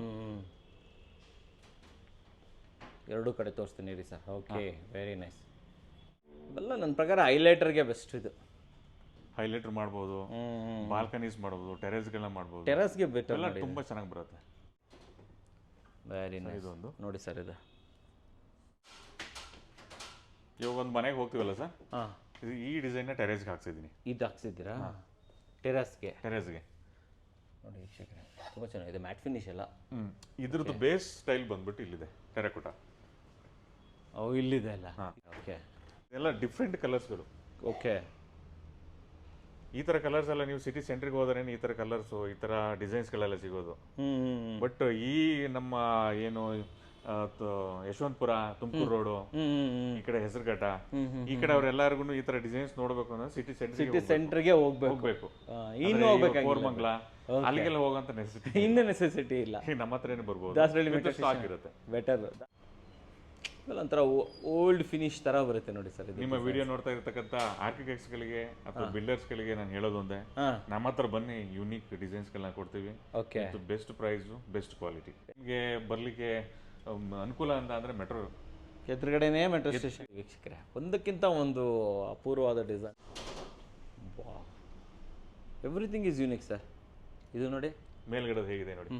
ಎರಡೂ ಕಡೆ ತೋರಿಸ್ತೀನಿ ರೀ ಸರ್. Okay, very nice. ಎಲ್ಲ ನನ್ನ ಪ್ರಕಾರ ಹೈಲೈಟರ್ಗೆ ಬೆಸ್ಟ್ ಇದು. ಹೈಲೈಟರ್ ಮಾಡ್ಬೋದು, ಬಾಲ್ಕನೀಸ್ ಮಾಡ್ಬೋದು, ಟೆರೇಸ್ಗಳನ್ನ ಮಾಡ್ಬೋದು. ಟೆರಸ್ಗೆ ಬೆಟರ್ ಎಲ್ಲ ತುಂಬ ಚೆನ್ನಾಗಿ ಬರುತ್ತೆ. Very nice. ಇದೊಂದು ನೋಡಿ ಸರ್ ಇದು. ಇವಾಗ ಒಂದು ಮನೆಗೆ ಹೋಗ್ತೀವಲ್ಲ ಸರ್, ಹಾಂ, ಇದು ಈ ಡಿಸೈನ್ನ ಟೆರೇಸ್ಗೆ ಹಾಕ್ಸಿದ್ದೀನಿ. ಇದು ಹಾಕ್ಸಿದ್ದೀರಾ ಟೆರಸ್ಗೆ? ಟೆರೇಸ್ಗೆ ನೋಡಿ ವೀಕ್ಷಕರೇ, ತುಂಬ ಚೆನ್ನಾಗಿದೆ, ಮ್ಯಾಟ್ ಫಿನಿಶ್ ಎಲ್ಲ. ಇದ್ರದ್ದು ಬೇಸ್ ಸ್ಟೈಲ್ ಬಂದ್ಬಿಟ್ಟು ಇಲ್ಲಿದೆ, ಟೆರಕೋಟಾ. ಅವು ಇಲ್ಲಿದೆ ಅಲ್ಲ? ಓಕೆ, ಎಲ್ಲ ಡಿಫ್ರೆಂಟ್ ಕಲರ್ಸ್ಗಳು. ಓಕೆ, ಈ ಥರ ಕಲರ್ಸ್ ಎಲ್ಲ ನೀವು ಸಿಟಿ ಸೆಂಟ್ರಿಗೆ ಹೋದ್ರೆ ಈ ಥರ ಕಲರ್ಸು, ಈ ಥರ ಡಿಸೈನ್ಸ್ಗಳೆಲ್ಲ ಸಿಗೋದು. ಬಟ್ ಈ ನಮ್ಮ ಏನು ಯಶವಂತಪುರ, ತುಮಕೂರು ರೋಡು, ಈ ಕಡೆ ಹೆಸರುಘಟ್ಟ, ಈ ಕಡೆ ಅವರೆಲ್ಲರಿಗೂ ಈ ತರ ಡಿಸೈನ್ಸ್ ನೋಡ್ಬೇಕು ಅಂದ್ರೆ ಸಿಟಿ ಸೆಂಟರ್ಗೆ ಹೋಗ್ಬೇಕು. ಇನ್ನು ಹೋಗ್ಬೇಕು, ಕೋರಮಂಗಲ ಅಲ್ಲಿಗೆಲ್ಲ ಹೋಗಂತ ನೆಸೆಸಿಟಿ, ಇನ್ನು ನೆಸೆಸಿಟಿ ಇಲ್ಲ. ನಮ್ಮ ಹತ್ರನೇ ಬರ್ಬೋದು, ದಾಸರಳ್ಳಿ ಸ್ಟಾಕ್ ಇರುತ್ತೆ. ಬೆಟರ್. ಒಂಥರ ಓಲ್ಡ್ ಫಿನಿಶ್ ತರ ಬರುತ್ತೆ ನೋಡಿ ಸರ್. ನಿಮ್ಮ ವಿಡಿಯೋ ನೋಡ್ತಾ ಇರ್ತಕ್ಕಂಥ ಆರ್ಕಿಟೆಕ್ಟ್ಸ್ ಗಳಿಗೆ ಅಥವಾ ಬಿಲ್ಡರ್ಸ್ ಗಳಿಗೆ ನಾನು ಹೇಳೋದು ಒಂದೇ, ನಮ್ಮ ಹತ್ರ ಬನ್ನಿ, ಯೂನಿಕ್ ಡಿಸೈನ್ಸ್ ಗಳನ್ನ ಕೊಡ್ತೀವಿ. Okay, best price, best quality. ನಿಮಗೆ ಬರ್ಲಿಕ್ಕೆ ಅನುಕೂಲ ಅಂತ ಅಂದ್ರೆ ಮೆಟ್ರೋ ಎದುರುಗಡೆನೇ ಮೆಟ್ರೋ ಸ್ಟೇಷನ್. ವೀಕ್ಷಕರೇ, ಒಂದಕ್ಕಿಂತ ಒಂದು ಅಪೂರ್ವವಾದ design. Everything is unique sir. ಇದು ನೋಡಿ ಮೇಲ್ಗಡೆ ಹೇಗಿದೆ ನೋಡಿ.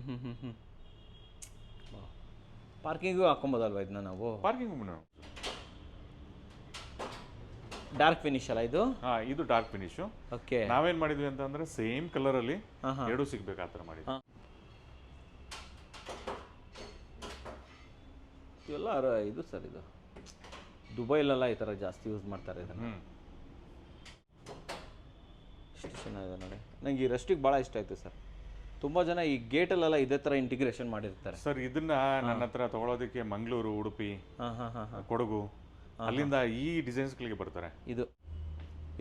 ಪಾರ್ಕಿಂಗು ಹಾಕೊಬೋದಲ್ವಾ ಇದನ್ನ ನಾವು? ಪಾರ್ಕಿಂಗ್ ಡಾರ್ಕ್ ಫಿನಿಶ್ ಅಲ್ಲ ಇದು? ಇದು ಡಾರ್ಕ್ ಫಿನಿಶ್. ಓಕೆ, ನಾವೇನ್ ಮಾಡಿದ್ವಿ ಅಂತಂದ್ರೆ ಸೇಮ್ ಕಲರ್ ಅಲ್ಲಿ ಎರಡು ಸಿಗ್ಬೇಕು ಆ ತರ ಮಾಡಿದ್ವಿ. ಇವೆಲ್ಲ ಇದು ಸರ್, ಇದು ದುಬೈಲೆಲ್ಲ ಈ ಥರ ಜಾಸ್ತಿ ಯೂಸ್ ಮಾಡ್ತಾರೆ ಇದನ್ನು. ಎಷ್ಟು ಚೆನ್ನಾಗಿದೆ ನೋಡಿ. ನನಗೆ ಈ ರೆಸ್ಟಿಗೆ ಭಾಳ ಇಷ್ಟ ಆಯಿತು ಸರ್. ತುಂಬ ಜನ ಈ ಗೇಟಲ್ಲೆಲ್ಲ ಇದೇ ಥರ ಇಂಟಿಗ್ರೇಷನ್ ಮಾಡಿರ್ತಾರೆ ಸರ್. ಇದನ್ನ ನನ್ನ ಹತ್ರ ತಗೊಳ್ಳೋದಕ್ಕೆ ಮಂಗಳೂರು, ಉಡುಪಿ, ಕೊಡಗು ಅಲ್ಲಿಂದ ಈ ಡಿಸೈನ್ಸ್ಗಳಿಗೆ ಬರ್ತಾರೆ.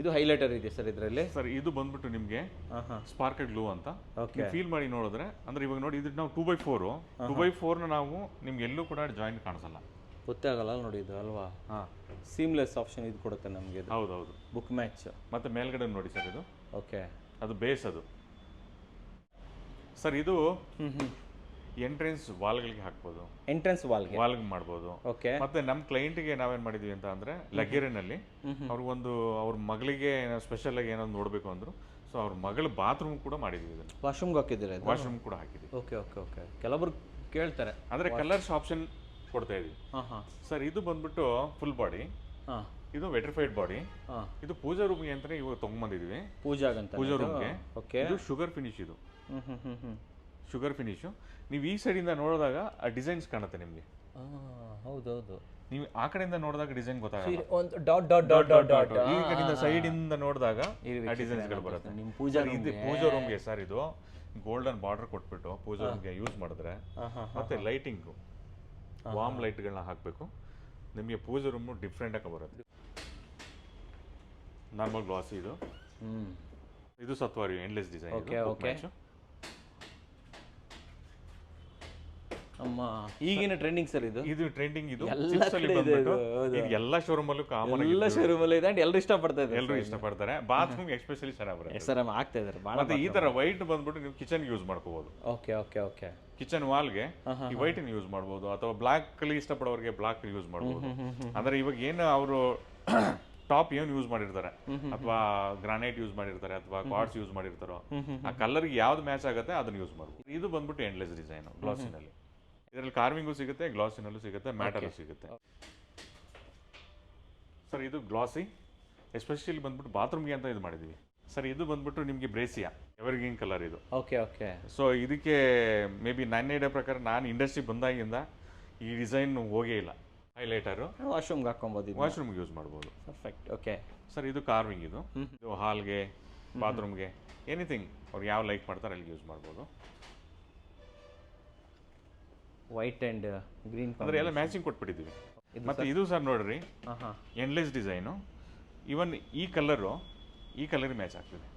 ಇದು ಹೈಲೈಟರ್ ಇದೆ ಸರ್ ಇದರಲ್ಲಿ. ಸರ್ ಇದು ಬಂದ್ಬಿಟ್ಟು ನಿಮಗೆ ಸ್ಪಾರ್ಕಲ್ ಗ್ಲೂ ಅಂತ ಫೀಲ್ ಮಾಡಿ ನೋಡಿದ್ರೆ, ಅಂದ್ರೆ ಇವಾಗ ನೋಡಿ ಇದು ನಾವು 2x4 2x4 ನಾವು ನಿಮ್ಗೆ ಎಲ್ಲೂ ಕೂಡ ಜಾಯಿಂಟ್ ಕಾಣಿಸಲ್ಲ, ಗೊತ್ತೇ ಆಗಲ್ಲ ನೋಡಿ ಇದು ಅಲ್ವಾ? ಸೀಮ್ಲೆಸ್ ಆಪ್ಷನ್ ಇದು ಕೊಡುತ್ತೆ ನಮಗೆ. ಹೌದೌದು, ಬುಕ್ ಮ್ಯಾಚ್. ಮತ್ತೆ ಮೇಲ್ಗಡೆ ನೋಡಿ ಸರ್, ಇದು ಓಕೆ, ಅದು ಬೇಸ್. ಅದು ಸರ್ ಇದು ಎಂಟ್ರೆನ್ಸ್ ವಾಲ್ಗಳಿಗೆ ಹಾಕ್ಬೋದು, ಎಂಟ್ರೆನ್ಸ್ ವಾಲ್ಗೆ ಮಾಡ್ಬೋದು. ಓಕೆ, ಮತ್ತೆ ನಮ್ಮ ಕ್ಲೈಂಟ್ಗೆ ನಾವೇನ್ ಮಾಡಿದ್ವಿ ಅಂತ ಅಂದ್ರೆ ಲಗ್ಗೆರೆನಲ್ಲಿ ಅವ್ರಿಗೊಂದು ಅವ್ರ ಮಗಳಿಗೆ ಸ್ಪೆಷಲ್ ಆಗಿ ಏನೋ ನೋಡ್ಬೇಕು ಅಂದ್ರು, ಸೊ ಅವ್ರ ಮಗಳ ಬಾತ್ರೂಮ್ ಕೂಡ ಮಾಡಿದ್ವಿ. ಇದನ್ನ ವಾಶ್ರೂಮ್ಗೆ ಹಾಕಿದ್ದೀರಾ? ವಾಶ್ರೂಮ್ ಕೂಡ ಹಾಕಿದ್ವಿ. Okay okay okay. ಕೆಲವರು ಕೇಳ್ತಾರೆ ಅಂದ್ರೆ ಕಲರ್ಸ್ ಆಪ್ಷನ್ ಕೊಡ್ತಾ ಇದೀವಿ. ಸರ್ ಇದು ಬಂದ್ಬಿಟ್ಟು ಫುಲ್ ಬಾಡಿ, ಇದು ವೆಟ್ರಿಫೈಡ್ ಬಾಡಿ. ಇದು ಪೂಜಾ ರೂಮ್ಗೆ ಅಂತಾನೆ ಇವಾಗ ತಗೊಂಡ್ಬಂದಿದ್ವಿ, ಪೂಜಾ ರೂಮ್ಗೆ. ಇದು ಶುಗರ್ ಫಿನಿಶ್. ಇದು ಶುಗರ್ ಫಿನಿಶು. ನೀವು ಈ ಸೈಡಿಂದ ನೋಡಿದಾಗ ಆ ಡಿಸೈನ್ಸ್ ಕಾಣುತ್ತೆ ನಿಮಗೆ. ಹೌದೌದು, ನೀವು ಆ ಕಡೆಯಿಂದ ನೋಡಿದಾಗ ಡಿಸೈನ್ ಗೊತ್ತಾಗಲ್ಲ, ಈ ಕಡೆಯಿಂದ ಸೈಡ್ ಇಂದ ನೋಡಿದಾಗ ಆ ಡಿಸೈನ್ಸ್ಗಳು ಬರುತ್ತೆ. ನಿಮ್ಮ ಪೂಜಾ ರೂಮ್ಗೆ ಸರ್ ಇದು ಗೋಲ್ಡನ್ ಬಾರ್ಡರ್ ಕೊಟ್ಬಿಟ್ಟು ಪೂಜಾ ರೂಮ್ಗೆ ಯೂಸ್ ಮಾಡಿದ್ರೆ, ಮತ್ತೆ ಲೈಟಿಂಗು ವಾರ್ಮ್ ಲೈಟ್ಗಳನ್ನ ಹಾಕಬೇಕು, ನಿಮಗೆ ಪೂಜಾ ರೂಮ್ ಡಿಫ್ರೆಂಟ್ ಆಗಿ ಬರುತ್ತೆ. ನಾರ್ಮಲ್ ಗ್ಲಾಸಿ ಇದು. ಇದು ಸತ್ವಾರಿ ಎಂಡ್ಲೆಸ್ ಡಿಸೈನ್. ನಮ್ಮ ಈಗಿನ ಟ್ರೆಂಡಿಂಗ್ ಸರ್ ಇದು. ಇದು ಟ್ರೆಂಡಿಂಗ್. ಇದು ಎಲ್ಲ ಶೋರೂಮ್ ಅಲ್ಲೂ ಕಾಮನ್, ಎಲ್ಲ ಶೋರೂಮ್ ಅಲ್ಲಿ ಇದೆ, ಎಲ್ಲರೂ ಇಷ್ಟಪಡ್ತಾರೆ. ಎಲ್ಲರೂ ಇಷ್ಟಪಡ್ತಾರೆ. ಬಾತ್ರೂಮ್ ಎಸ್ಪೆಷಲಿ ಚೆನ್ನಾಗಿ ಬರುತ್ತೆ. ಸರ್ ಆಗ್ತಾ ಇದ್ದಾರೆ. ಮತ್ತೆ ಈ ತರ ವೈಟ್ ಬಂದ್ಬಿಟ್ಟು ನೀವು ಕಿಚನ್ ಯೂಸ್ ಮಾಡ್ಕೋಬಹುದು. Okay okay okay. ಕಿಚನ್ ವಾಲ್ಗೆ ಈ ವೈಟ್ ಯೂಸ್ ಮಾಡಬಹುದು, ಅಥವಾ ಬ್ಲಾಕ್ ಅಲ್ಲಿ ಇಷ್ಟಪಡೋರಿಗೆ ಬ್ಲಾಕ್ ಯೂಸ್ ಮಾಡಬಹುದು. ಅಂದ್ರೆ ಇವಾಗ ಏನು ಅವರು ಟಾಪ್ ಏನು ಯೂಸ್ ಮಾಡಿರ್ತಾರೆ, ಅಥವಾ ಗ್ರಾನೈಟ್ ಯೂಸ್ ಮಾಡಿರ್ತಾರೆ, ಅಥವಾ ಕಾರ್ಡ್ಸ್ ಯೂಸ್ ಮಾಡಿರ್ತಾರೋ, ಆ ಕಲರ್ಗೆ ಯಾವ್ದು ಮ್ಯಾಚ್ ಆಗುತ್ತೆ ಅದನ್ನ ಯೂಸ್ ಮಾಡಬಹುದು. ಇದು ಬಂದ್ಬಿಟ್ಟು ಎಂಡ್ಲೆಸ್ ಡಿಸೈನ್ ಗ್ಲಾಸಿನಲ್ಲಿ. ಇದರಲ್ಲಿ ಕಾರ್ವಿಂಗು ಸಿಗುತ್ತೆ, ಗ್ಲಾಸಿನಲ್ಲೂ ಸಿಗುತ್ತೆ, ಮ್ಯಾಟಲ್ಲೂ ಸಿಗುತ್ತೆ. ಸರ್ ಇದು ಗ್ಲಾಸಿ, ಎಸ್ಪೆಷಲಿ ಬಂದ್ಬಿಟ್ಟು ಬಾತ್ರೂಮ್ಗೆ ಅಂತ ಇದು ಮಾಡಿದೀವಿ. ಸರ್ ಇದು ಬಂದ್ಬಿಟ್ಟು ನಿಮಗೆ ಬ್ರೇಸಿಯಾ ಎವರ್ಗ್ರೀನ್ ಕಲರ್ ಇದು. Okay okay. ಸೊ ಇದಕ್ಕೆ ಮೇ ಬಿ ನನ್ನ ಐಡಿಯಾ ಪ್ರಕಾರ ನಾನು ಇಂಡಸ್ಟ್ರಿ ಬಂದಾಗಿಂದ ಈ ಡಿಸೈನ್ ಹೋಗೇ ಇಲ್ಲ. ಹೈಲೈಟರು ವಾಶ್ರೂಮ್ಗೆ ಹಾಕೊಬೋದು, ವಾಶ್ರೂಮ್ಗೆ ಯೂಸ್ ಮಾಡ್ಬೋದು. ಪರ್ಫೆಕ್ಟ್. ಓಕೆ ಸರ್ ಇದು ಕಾರ್ವಿಂಗ್. ಇದು ಹಾಲ್ಗೆ, ಬಾತ್ರೂಮ್ಗೆ, ಎನಿಥಿಂಗ್ ಅವ್ರು ಯಾವ ಲೈಕ್ ಮಾಡ್ತಾರೆ ಅಲ್ಲಿ ಯೂಸ್ ಮಾಡ್ಬೋದು. ವೈಟ್ ಅಂಡ್ ಗ್ರೀನ್ ಅಂದ್ರೆ ಎಲ್ಲ ಮ್ಯಾಚಿಂಗ್ ಕೊಟ್ಬಿಟ್ಟಿದ್ದೀವಿ. ಮತ್ತೆ ಇದು ಸರ್ ನೋಡ್ರಿ, ಎಂಡ್ಲೆಸ್ ಡಿಸೈನು. ಇವನ್ ಈ ಕಲರ್ ಮ್ಯಾಚ್ ಆಗ್ತಿದೆ.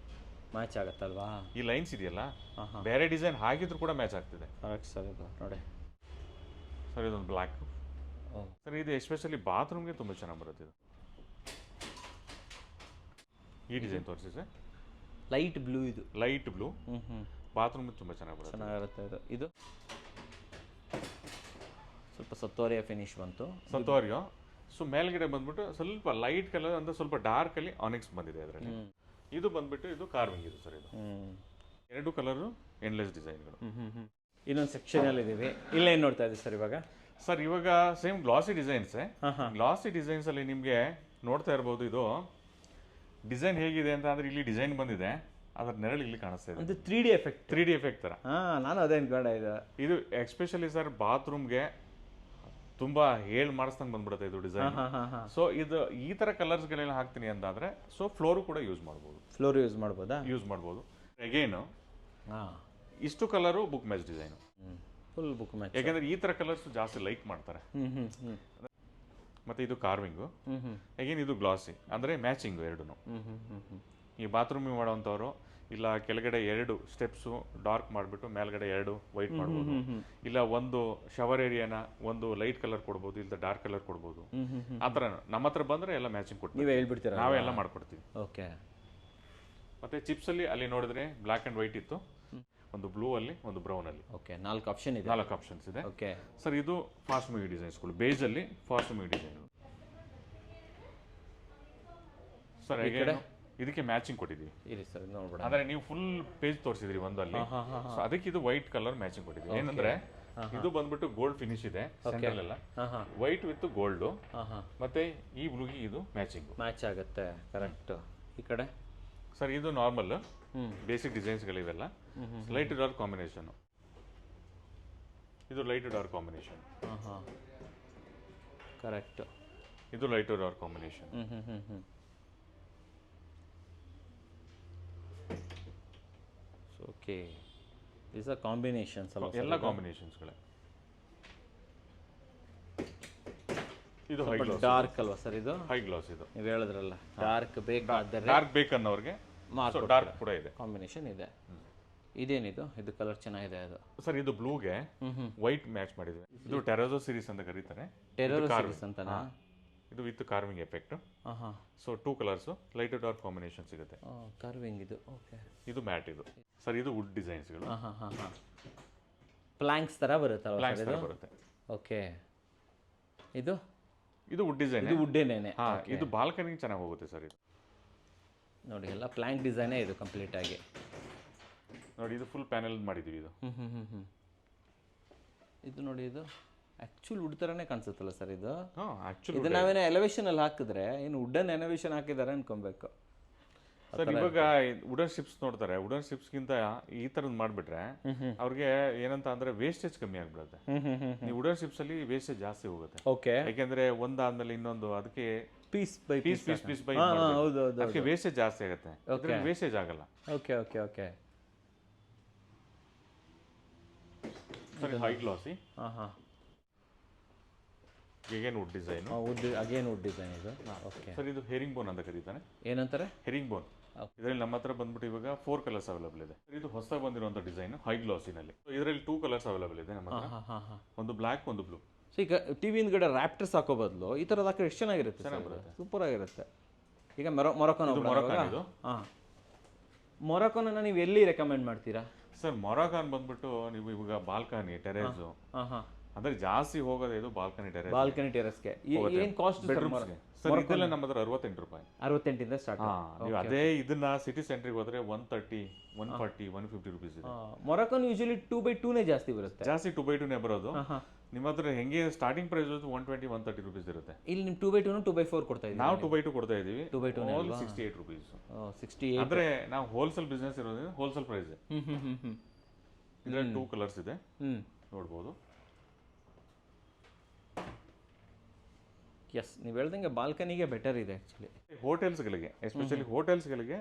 ಮ್ಯಾಚ್ ಆಗುತ್ತಲ್ವಾ? ಈ ಲೈನ್ಸ್ ಇದೆಯಲ್ಲ, ಬೇರೆ ಡಿಸೈನ್ ಹಾಕಿದ್ರು ಕೂಡ ಮ್ಯಾಚ್ ಆಗ್ತಿದೆ. Correct sir. ಇದು ನೋಡಿ ಸರ್, ಇದೊಂದು ಬ್ಲ್ಯಾಕ್. ಸರ್ ಇದು ಎಸ್ಪೆಷಲಿ ಬಾತ್ರೂಮ್ಗೆ ತುಂಬ ಚೆನ್ನಾಗಿ ಬರುತ್ತೆ. ಇದು ಈ ಡಿಸೈನ್ ತೋರಿಸಿ ಸರ್. Light blue. ಇದು ಲೈಟ್ ಬ್ಲೂ ಬಾತ್ರೂಮ್ಗೆ ತುಂಬ ಚೆನ್ನಾಗಿರುತ್ತೆ. ಚೆನ್ನಾಗಿರುತ್ತೆ. ಇದು ಸ್ವಲ್ಪ ಸತ್ವಾರಿಯ ಫಿನಿಶ್ ಬಂತು. ಸತ್ವಾರಿಯೋ. ಸೊ ಮೇಲ್ಗಡೆ ಬಂದ್ಬಿಟ್ಟು ಸ್ವಲ್ಪ ಲೈಟ್ ಕಲರ್ ಅಂದ್ರೆ ಸ್ವಲ್ಪ ಡಾರ್ಕ್ ಅಲ್ಲಿ ಆನಿಕ್ಸ್ ಬಂದಿದೆ ಅದರಲ್ಲಿ. ಇದು ಬಂದ್ಬಿಟ್ಟು ಇದು ಕಾರ್ವಿಂಗ್ ಇದು ಸರ್. ಇದು ಎರಡು ಕಲರು ಎಂಡ್ಲೆಸ್ ಡಿಸೈನ್ಗಳು. ಇನ್ನೊಂದು ಸೆಕ್ಷನಲ್ಲಿ ಇದ್ದೀವಿ. ಇಲ್ಲೇನು ನೋಡ್ತಾ ಇದ್ದೀವಿ ಸರ್ ಇವಾಗ? ಸರ್ ಇವಾಗ ಸೇಮ್ ಗ್ಲಾಸಿ ಡಿಸೈನ್ಸೇ. ಗ್ಲಾಸಿ ಡಿಸೈನ್ಸಲ್ಲಿ ನಿಮಗೆ ನೋಡ್ತಾ ಇರ್ಬೋದು, ಇದು ಡಿಸೈನ್ ಹೇಗಿದೆ ಅಂತ ಅಂದರೆ ಇಲ್ಲಿ ಡಿಸೈನ್ ಬಂದಿದೆ, ಅದರ ನೆರಳು ಇಲ್ಲಿ ಕಾಣಿಸ್ತಾ ಇದೆ. ಅದು 3D ಎಫೆಕ್ಟ್. 3D ಎಫೆಕ್ಟ್ ಥರ. ನಾನು ಅದೇ ಅನ್ಕೊಂಡೆ. ಇದು ಎಸ್ಪೆಷಲಿ ಸರ್ ಬಾತ್ರೂಮ್ಗೆ ತುಂಬ ಹೇಳಿ ಮಾಡಿಸ್ದಂಗೆ ಬಂದ್ಬಿಡುತ್ತೆ ಇದು ಡಿಸೈನ್. ಸೊ ಇದು ಈ ಥರ ಕಲರ್ಸ್ಗಳೆಲ್ಲ ಹಾಕ್ತೀನಿ ಅಂತಂದರೆ ಸೊ ಫ್ಲೋರು ಕೂಡ ಯೂಸ್ ಮಾಡ್ಬೋದು. ಫ್ಲೋರ್ ಯೂಸ್ ಮಾಡ್ಬೋದಾ? ಯೂಸ್ ಮಾಡ್ಬೋದು. ಅಗೇನು ಇಷ್ಟು colour book match design, full book match. ಯಾಕೆಂದರೆ ಈ ಥರ ಕಲರ್ಸ್ ಜಾಸ್ತಿ ಲೈಕ್ ಮಾಡ್ತಾರೆ. ಮತ್ತು ಇದು ಕಾರ್ವಿಂಗು. ಅಗೇನ್ ಇದು ಗ್ಲಾಸಿ, ಅಂದರೆ ಮ್ಯಾಚಿಂಗು ಎರಡೂ. ಈ ಬಾತ್ರೂಮಿಗೆ ಮಾಡೋವಂಥವ್ರು ಇಲ್ಲ ಕೆಳಗಡೆ 2 ಸ್ಟೆಪ್ಸು ಡಾರ್ಕ್ ಮಾಡಿಬಿಟ್ಟು ಮೇಲ್ಗಡೆ 2 ವೈಟ್ ಮಾಡ್ಬೋದು, ಇಲ್ಲ ಒಂದು ಶವರ್ ಏರಿಯಾನ ಒಂದು ಲೈಟ್ ಕಲರ್ ಕೊಡ್ಬೋದು, ಇಲ್ಲ ಡಾರ್ಕ್ ಕಲರ್ ಕೊಡ್ಬೋದು. ಆ ಥರ ನಮ್ಮ ಹತ್ರ ಬಂದರೆ ಎಲ್ಲ ಮ್ಯಾಚಿಂಗ್ ಕೊಡ್ತೀವಿ. ನೀವೇ ಹೇಳ್ಬಿಡ್ತೀರಾ? ನಾವೇ ಎಲ್ಲ ಮಾಡ್ಕೊಡ್ತೀವಿ. ಓಕೆ. ಮತ್ತು ಚಿಪ್ಸಲ್ಲಿ ಅಲ್ಲಿ ನೋಡಿದ್ರೆ ಬ್ಲ್ಯಾಕ್ ಆ್ಯಂಡ್ ವೈಟ್ ಇತ್ತು, ಒಂದು ಬ್ಲೂ ಅಲ್ಲಿ ಒಂದು ಬ್ರೌನ್ ಅಲ್ಲಿ. ಓಕೆ, 4 ಆಪ್ಷನ್ ಇದೆ. 4 ಆಪ್ಷನ್ಸ್ ಇದೆ. ಓಕೆ ಸರ್ ಇದು ಫಾಸ್ಟ್ ಮೂವಿ ಡಿಸೈನ್ಸ್ಗಳು, ಬೇಜಲ್ಲಿ ಫಾಸ್ಟ್ ಮೂವಿ ಡಿಸೈನ್. ಸರ್ ಇದಕ್ಕೆ ಮ್ಯಾಚಿಂಗ್ ಕೊಟ್ಟಿದ್ದೀವಿ. ಇರಿ ಸರ್ ನೋಡ್ಬಿಡ. ಅಂದರೆ ನೀವು ಫುಲ್ ಪೇಜ್ ತೋರಿಸಿದ್ರಿ ಒಂದಲ್ಲಿ, ಸೊ ಅದಕ್ಕೆ ಇದು ವೈಟ್ ಕಲರ್ ಮ್ಯಾಚಿಂಗ್ ಕೊಟ್ಟಿದ್ದೀವಿ. ಏನಂದ್ರೆ ಇದು ಬಂದ್ಬಿಟ್ಟು ಗೋಲ್ಡ್ ಫಿನಿಶ್ ಇದೆ ಸೆಂಟ್ರಲ್ ಎಲ್ಲ, ವೈಟ್ ವಿತ್ ಗೋಲ್ಡ್, ಮತ್ತೆ ಈ ಬ್ಲೂಗಿ ಇದು ಮ್ಯಾಚಿಂಗ್ ಮ್ಯಾಚ್ ಆಗುತ್ತೆ. ಕರೆಕ್ಟ್. ಈ ಕಡೆ ಸರ್ ಇದು ನಾರ್ಮಲ್ ಬೇಸಿಕ್ ಡಿಸೈನ್ಸ್ಗಳಿವೆಲ್ಲ. ಲೈಟ್ ಡಾರ್ಕ್ ಕಾಂಬಿನೇಷನ್, ಇದು ಲೈಟ್ ಡಾರ್ಕ್ ಕಾಂಬಿನೇಷನ್. ಕರೆಕ್ಟ್. ಇದು light dark combination. Okay, these are combinations ಅಲ್ಲ? ಎಲ್ಲ ಕಾಂಬಿನೇಷನ್ಸ್ಗಳೇ. ಇದು ಹೈ ಗ್ಲಾಸ್, ಡಾರ್ಕ್ ಅಲ್ವಾ ಸರ್? ಇದು ಹೈ ಗ್ಲಾಸ್. ಇದು ನೀವು ಹೇಳಿದ್ರಲ್ಲ ಡಾರ್ಕ್ ಬೇಕಾದರೆ, ಡಾರ್ಕ್ ಬೇಕನ್ನೋರಿಗೆ ಡಾರ್ಕ್ ಕೂಡ ಇದೆ, ಕಾಂಬಿನೇಷನ್ ಇದೆ. ಇದೇನಿದು? ಇದು ಕಲರ್ ಚೆನ್ನಾಗಿದೆ. ಅದು ಸರ್ ಇದು ಬ್ಲೂಗೆ ವೈಟ್ ಮ್ಯಾಚ್ ಮಾಡಿದ್ವಿ. ಇದು ಟೆರೋಜೋ ಸೀರೀಸ್ ಅಂತ ಕರೀತಾರೆ. ಟೆರೋಜೋ ಸೀರೀಸ್ ಅಂತನಾ? ಇದು with carving effect. So 2 colours light dark combination ಸಿಗುತ್ತೆ. ಕಾರ್ವಿಂಗ್ ಇದು. ಓಕೆ. ಇದು ಮ್ಯಾಟ್. ಇದು ಸರ್ ಇದು ವುಡ್ ಡಿಸೈನ್ಸ್ಗಳು. ಪ್ಲಾಂಕ್ಸ್ ತರ ಬರುತ್ತಲ್ಲ? ಪ್ಲಾಂಕ್ಸ್ ತರ ಬರುತ್ತೆ. ಓಕೆ. ಇದು ಇದು ವುಡ್ ಡಿಸೈನ್. ಇದು ವುಡ್ಡೇನೇನೆ. ಇದು ಬಾಲ್ಕನಿಗೆ ಚೆನ್ನಾಗಿ ಹೋಗುತ್ತೆ ಸರ್. ಇದು ನೋಡಿ, ಎಲ್ಲ ಪ್ಲಾಂಕ್ ಡಿಸೈನೇ ಇದು ಕಂಪ್ಲೀಟ್ ಆಗಿ. ನೋಡಿ ಇದು ಫುಲ್ ಪ್ಯಾನೆಲ್ ಮಾಡಿದ್ದೀವಿ. ಇದು ಇದು ನೋಡಿ, ಇದು ಆ್ಯಕ್ಚುಲ್ ವುಡ್ ಥರನೇ ಕಾಣಿಸುತ್ತಲ್ಲ ಸರ್ ಇದು? ಆ್ಯಕ್ಚುಲಿ ಇದು ನಾವೇನೋ ಎಲಿವೇಶನಲ್ಲಿ ಹಾಕಿದ್ರೆ ಏನು ವುಡ್ಡನ್ ಎಲಿವೇಶನ್ ಹಾಕಿದ್ದಾರೆ ಅನ್ಕೊಬೇಕು ಸರ್. ಇವಾಗ ವುಡನ್ ಶಿಪ್ಸ್ ನೋಡ್ತಾರೆ, ವುಡನ್ ಶಿಪ್ಸ್ಗಿಂತ ಈ ಥರದ್ದು ಮಾಡಿಬಿಟ್ರೆ ಅವ್ರಿಗೆ ಏನಂತ ಅಂದರೆ ವೇಸ್ಟೇಜ್ ಕಮ್ಮಿ ಆಗಿಬಿಡುತ್ತೆ. ನೀವು ವುಡನ್ ಶಿಪ್ಸಲ್ಲಿ ವೇಸ್ಟೇಜ್ ಜಾಸ್ತಿ ಹೋಗುತ್ತೆ. ಓಕೆ. ಯಾಕೆಂದರೆ ಒಂದಾದ್ಮೇಲೆ ಇನ್ನೊಂದು, ಅದಕ್ಕೆ piece by piece piece piece by ಅದಕ್ಕೆ ವೇಸ್ಟೇಜ್ ಜಾಸ್ತಿ ಆಗುತ್ತೆ. ವೇಸ್ಟೇಜ್ ಆಗಲ್ಲ. Okay okay okay. Sir high glossy. Again wood design. Again wood design ಇದು. ಓಕೆ ಸರ್ ಇದು ಹೆರಿಂಗ್ ಬೋನ್ ಅಂತ ಕರೀತಾರೆ. ಏನಂತಾರೆ? Herringbone. ಇದರಲ್ಲಿ ನಮ್ಮ ಹತ್ರ ಬಂದ್ಬಿಟ್ಟು ಇವಾಗ 4 ಕಲರ್ಸ್ ಅವೈಲೇಬಲ್ ಇದೆ. ಇದು ಹೊಸದಾಗಿ ಬಂದಿರುವಂಥ ಡಿಸೈನ್ ಹೈ ಗ್ಲಾಸಿನಲ್ಲಿ. ಇದರಲ್ಲಿ 2 ಕಲರ್ಸ್ ಅವೈಲೇಬಲ್ ಇದೆ ನಮ್ಮ ಹತ್ರ, ಒಂದು ಬ್ಲ್ಯಾಕ್ ಒಂದು ಬ್ಲೂ. ಸೊ ಈಗ ಟಿವಿ ಹಿಂದ್ಗಡೆ ರ್ಯಾಪ್ಟರ್ಸ್ ಹಾಕೋ ಬದಲು ಈ ಥರದ್ದು ಹಾಕಿ ಎಷ್ಟು ಚೆನ್ನಾಗಿರುತ್ತೆ. ಚೆನ್ನಾಗಿರುತ್ತೆ, ಸೂಪರ್ ಆಗಿರುತ್ತೆ. ಈಗ ಮೊರೊಕೊನ್ ಇದು. ಮೊರೊಕೊನ ನೀವು ಎಲ್ಲಿ ರೆಕಮೆಂಡ್ ಮಾಡ್ತೀರಾ ಸರ್? ಮೊರೊಕೊನ್ ಬಂದ್ಬಿಟ್ಟು ನೀವು ಇವಾಗ ಬಾಲ್ಕನಿ ಟೆರೇಸ್ ಅಂದ್ರೆ ಜಾಸ್ತಿ ಹೋಗೋದು ಇದು ಬಾಲ್ಕನಿ ಟೆರೇಸ್. ಬಾಲ್ಕನಿ ಟೆರೇಸ್ಗೆ ಏನು ಕಾಸ್ಟ್? ಬೆಡ್ರೂಮ್ಸ್ಗೆ ಸರ್ ಇದೆಲ್ಲ ನಮ್ಮ ಹತ್ರ 68 ರೂಪಾಯಿ. 68 ಇಂದ ಸ್ಟಾರ್ಟ್. ನೀವು ಅದೇ ಇದನ್ನ ಸಿಟಿ ಸೆಂಟ್ರಿಗೆ ಹೋದ್ರೆ 130, 140, 150 ರುಪೀಸ್ ಇದೆ. ಮೊರೊಕೊನ್ ಯೂಶಲಿ 2x2 ನೇ ಜಾಸ್ತಿ ಬರುತ್ತೆ. ಜಾಸ್ತಿ 2x2 ನೇ ಬರೋದು. ನಿಮ್ಮ ಹತ್ರ ಹೆಂಗೆ ಸ್ಟಾರ್ಟಿಂಗ್ ಪ್ರೈಸ್ 120, 130 ರುಪೀಸ್ ಇರುತ್ತೆ. ಇಲ್ಲಿ ನಿಮ್ 2x2 2x4 ಕೊಡ್ತಾ ಇದ್ದೀವಿ. ನಾವು 2x2 ಕೊಡ್ತಾ ಇದೀವಿ. 2x2 68 rupees. 68 ಅಂದ್ರೆ ನಾವು ಹೋಲ್ಸೇಲ್ ಬಿಸ್ನೆಸ್ ಇರೋದ್ರಿಂದ ಹೋಲ್ಸೇಲ್ ಪ್ರೈಸ್. ಇದರಲ್ಲಿ 2 ಕಲರ್ಸ್ ಇದೆ, ನೋಡ್ಬೋದು. ಎಸ್, ನೀವು ಹೇಳ್ದಂಗೆ ಬಾಲ್ಕನಿಗೆ ಬೆಟರ್ ಇದೆ ಆ್ಯಕ್ಚುಲಿ. ಹೋಟೆಲ್ಸ್ಗಳಿಗೆ, ಎಸ್ಪೆಷಲಿ ಹೋಟೆಲ್ಸ್ಗಳಿಗೆ,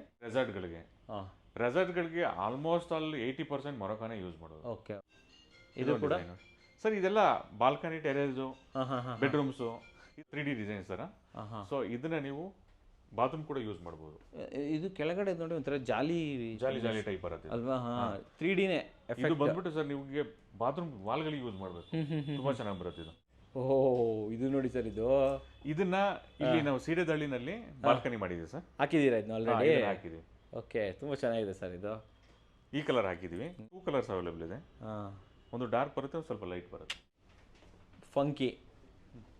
ರೆಸಾರ್ಟ್ಗಳಿಗೆ ಆಲ್ಮೋಸ್ಟ್ ಅಲ್ಲಿ 80% ಮೊರೊಕೊನೇ ಯೂಸ್ ಮಾಡೋದು. ಓಕೆ. ಇದು ಕೂಡ ಸರ್ ಇದೆಲ್ಲ balcony terrace bedrooms 3D design sir. So ಇದನ್ನ ನೀವು ಬಾತ್ರೂಮ್ ಕೂಡ ಯೂಸ್ ಮಾಡ್ಬೋದು. ಇದು ಕೆಳಗಡೆ ನೋಡಿ ಒಂಥರ ಜಾಲಿ ಜಾಲಿ ಟೈಪ್ ಬರುತ್ತೆ ಅಲ್ವಾ? 3Dನೇ ಇದು ಬಂದ್ಬಿಟ್ಟು ಸರ್ ನಿಮಗೆ ಬಾತ್ರೂಮ್ ವಾಲ್ಗಳಿಗೆ ಯೂಸ್ ಮಾಡಬೇಕು, ತುಂಬಾ ಚೆನ್ನಾಗಿ ಬರುತ್ತೆ ಇದು. ಓಹೋ, ಇದು ನೋಡಿ ಸರ್, ಇದನ್ನ ಇಲ್ಲಿ ನಾವು ಸೀಡೆದಳ್ಳಿನಲ್ಲಿ ಬಾಲ್ಕನಿ ಮಾಡಿದ್ದೀವಿ ಸರ್. ಹಾಕಿದ್ದೀರಾ ಇದನ್ನ ಆಲ್ರೆಡಿ? ಹಾಕಿದ್ದೀವಿ. ಓಕೆ, ತುಂಬ ಚೆನ್ನಾಗಿದೆ ಸರ್ ಇದು. ಈ ಕಲರ್ ಹಾಕಿದ್ದೀವಿ. 2 ಕಲರ್ಸ್ ಅವೈಲೇಬಲ್ ಇದೆ. ಒಂದು ಡಾರ್ಕ್ ಬರುತ್ತೆ, ಒಂದು ಸ್ವಲ್ಪ ಲೈಟ್ ಬರುತ್ತೆ. ಫಂಕಿ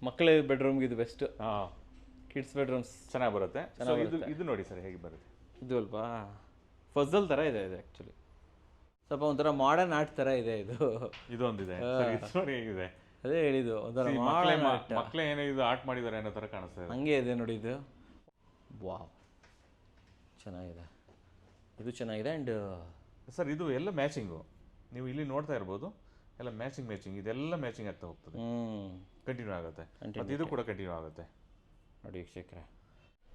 ಮಕ್ಕಳ ಬೆಡ್ರೂಮ್ಗೆ ಇದು ಬೆಸ್ಟ್. ಕಿಡ್ಸ್ ಬೆಡ್ರೂಮ್ಸ್ ಚೆನ್ನಾಗಿ ಬರುತ್ತೆ. ಇದು ನೋಡಿ ಸರ್ ಹೇಗೆ ಬರುತ್ತೆ. ಇದು ಅಲ್ವಾ ಫಜಲ್ ಥರ ಇದೆ ಇದು ಆ್ಯಕ್ಚುಲಿ, ಸ್ವಲ್ಪ ಒಂಥರ ಮಾಡರ್ನ್ ಆರ್ಟ್ ಥರ ಇದೆ ಇದು. ಇದೊಂದಿದೆ ಸರ್, ಇದು ನೋಡಿ ಹೇಗಿದೆ. ಅದೇ ಹೇಳಿದ್ದು ಒಂಥರ ಮಕ್ಕಳೇ ಏನೋ ಇದು ಆರ್ಟ್ ಮಾಡಿದ್ದಾರೆ ಅನ್ನೋ ಥರ ಕಾಣಿಸ್ತಾ ಇದೆ. ಹಂಗೆ ಇದೆ ನೋಡಿ ಇದು. ವಾವ್, ಚೆನ್ನಾಗಿದೆ, ಇದು ಚೆನ್ನಾಗಿದೆ. ಆ್ಯಂಡ್ ಸರ್ ಇದು ಎಲ್ಲ ಮ್ಯಾಚಿಂಗು, ನೀವು ಇಲ್ಲಿ ನೋಡ್ತಾ ಇರ್ಬೋದು, ಎಲ್ಲ ಮ್ಯಾಚಿಂಗ್ ಇದೆಲ್ಲ ಮ್ಯಾಚಿಂಗ್ ಆಗ್ತಾ ಹೋಗ್ತದೆ, ಕಂಟಿನ್ಯೂ ಆಗುತ್ತೆ. ಮತ್ತು ಇದು ಕೂಡ ಕಂಟಿನ್ಯೂ ಆಗುತ್ತೆ ನೋಡಿ ವೀಕ್ಷಕರೇ.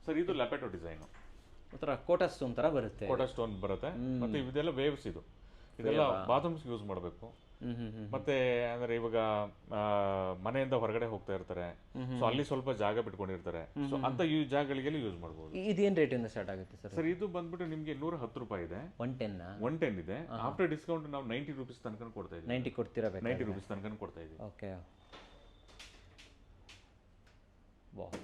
ಸರ್ ಇದು ಲ್ಯಾಪೆಟೋ ಡಿಸೈನು, ಒಂಥರ ಕೋಟಾ ಸ್ಟೋನ್ ಥರ ಬರುತ್ತೆ. ಕೋಟಾ ಸ್ಟೋನ್ ಬರುತ್ತೆ. ಮತ್ತು ಇದೆಲ್ಲ ವೇವ್ಸ್, ಇದೆಲ್ಲ ಬಾತ್ರೂಮ್ಸ್ಗೆ ಯೂಸ್ ಮಾಡಬೇಕು. ಮತ್ತೆ ಅಂದ್ರೆ ಇವಾಗ ಮನೆಯಿಂದ ಹೊರಗಡೆ ಹೋಗ್ತಾ ಇರ್ತಾರೆ, ಸೊ ಅಲ್ಲಿ ಸ್ವಲ್ಪ ಜಾಗ ಬಿಟ್ಕೊಂಡಿರ್ತಾರೆ, ಸೊ ಅಂತ ಈ ಜಾಗಗಳಿಗೆಲ್ಲ ಯೂಸ್ ಮಾಡಬಹುದು. ಇದೇನು ರೇಟಿಂದ ಸ್ಟಾರ್ಟ್ ಆಗುತ್ತೆ ಸರ್? ಸರ್ ಇದು ಬಂದ್ಬಿಟ್ಟು ನಿಮಗೆ 110 ರೂಪಾಯಿ ಇದೆ. 110 ಇದೆ. ಆಫ್ಟರ್ ಡಿಸ್ಕೌಂಟ್ ನಾವು 90 ರೂಪೀಸ್ ತನಕ ಕೊಡ್ತಾ ಇದ್ದೀವಿ. 90 ಕೊಡ್ತೀರಾ? 90 ರೂಪೀಸ್ ತನಕ ಕೊಡ್ತಾ ಇದ್ದೀವಿ. ಓಕೆ. ವಾಹ್,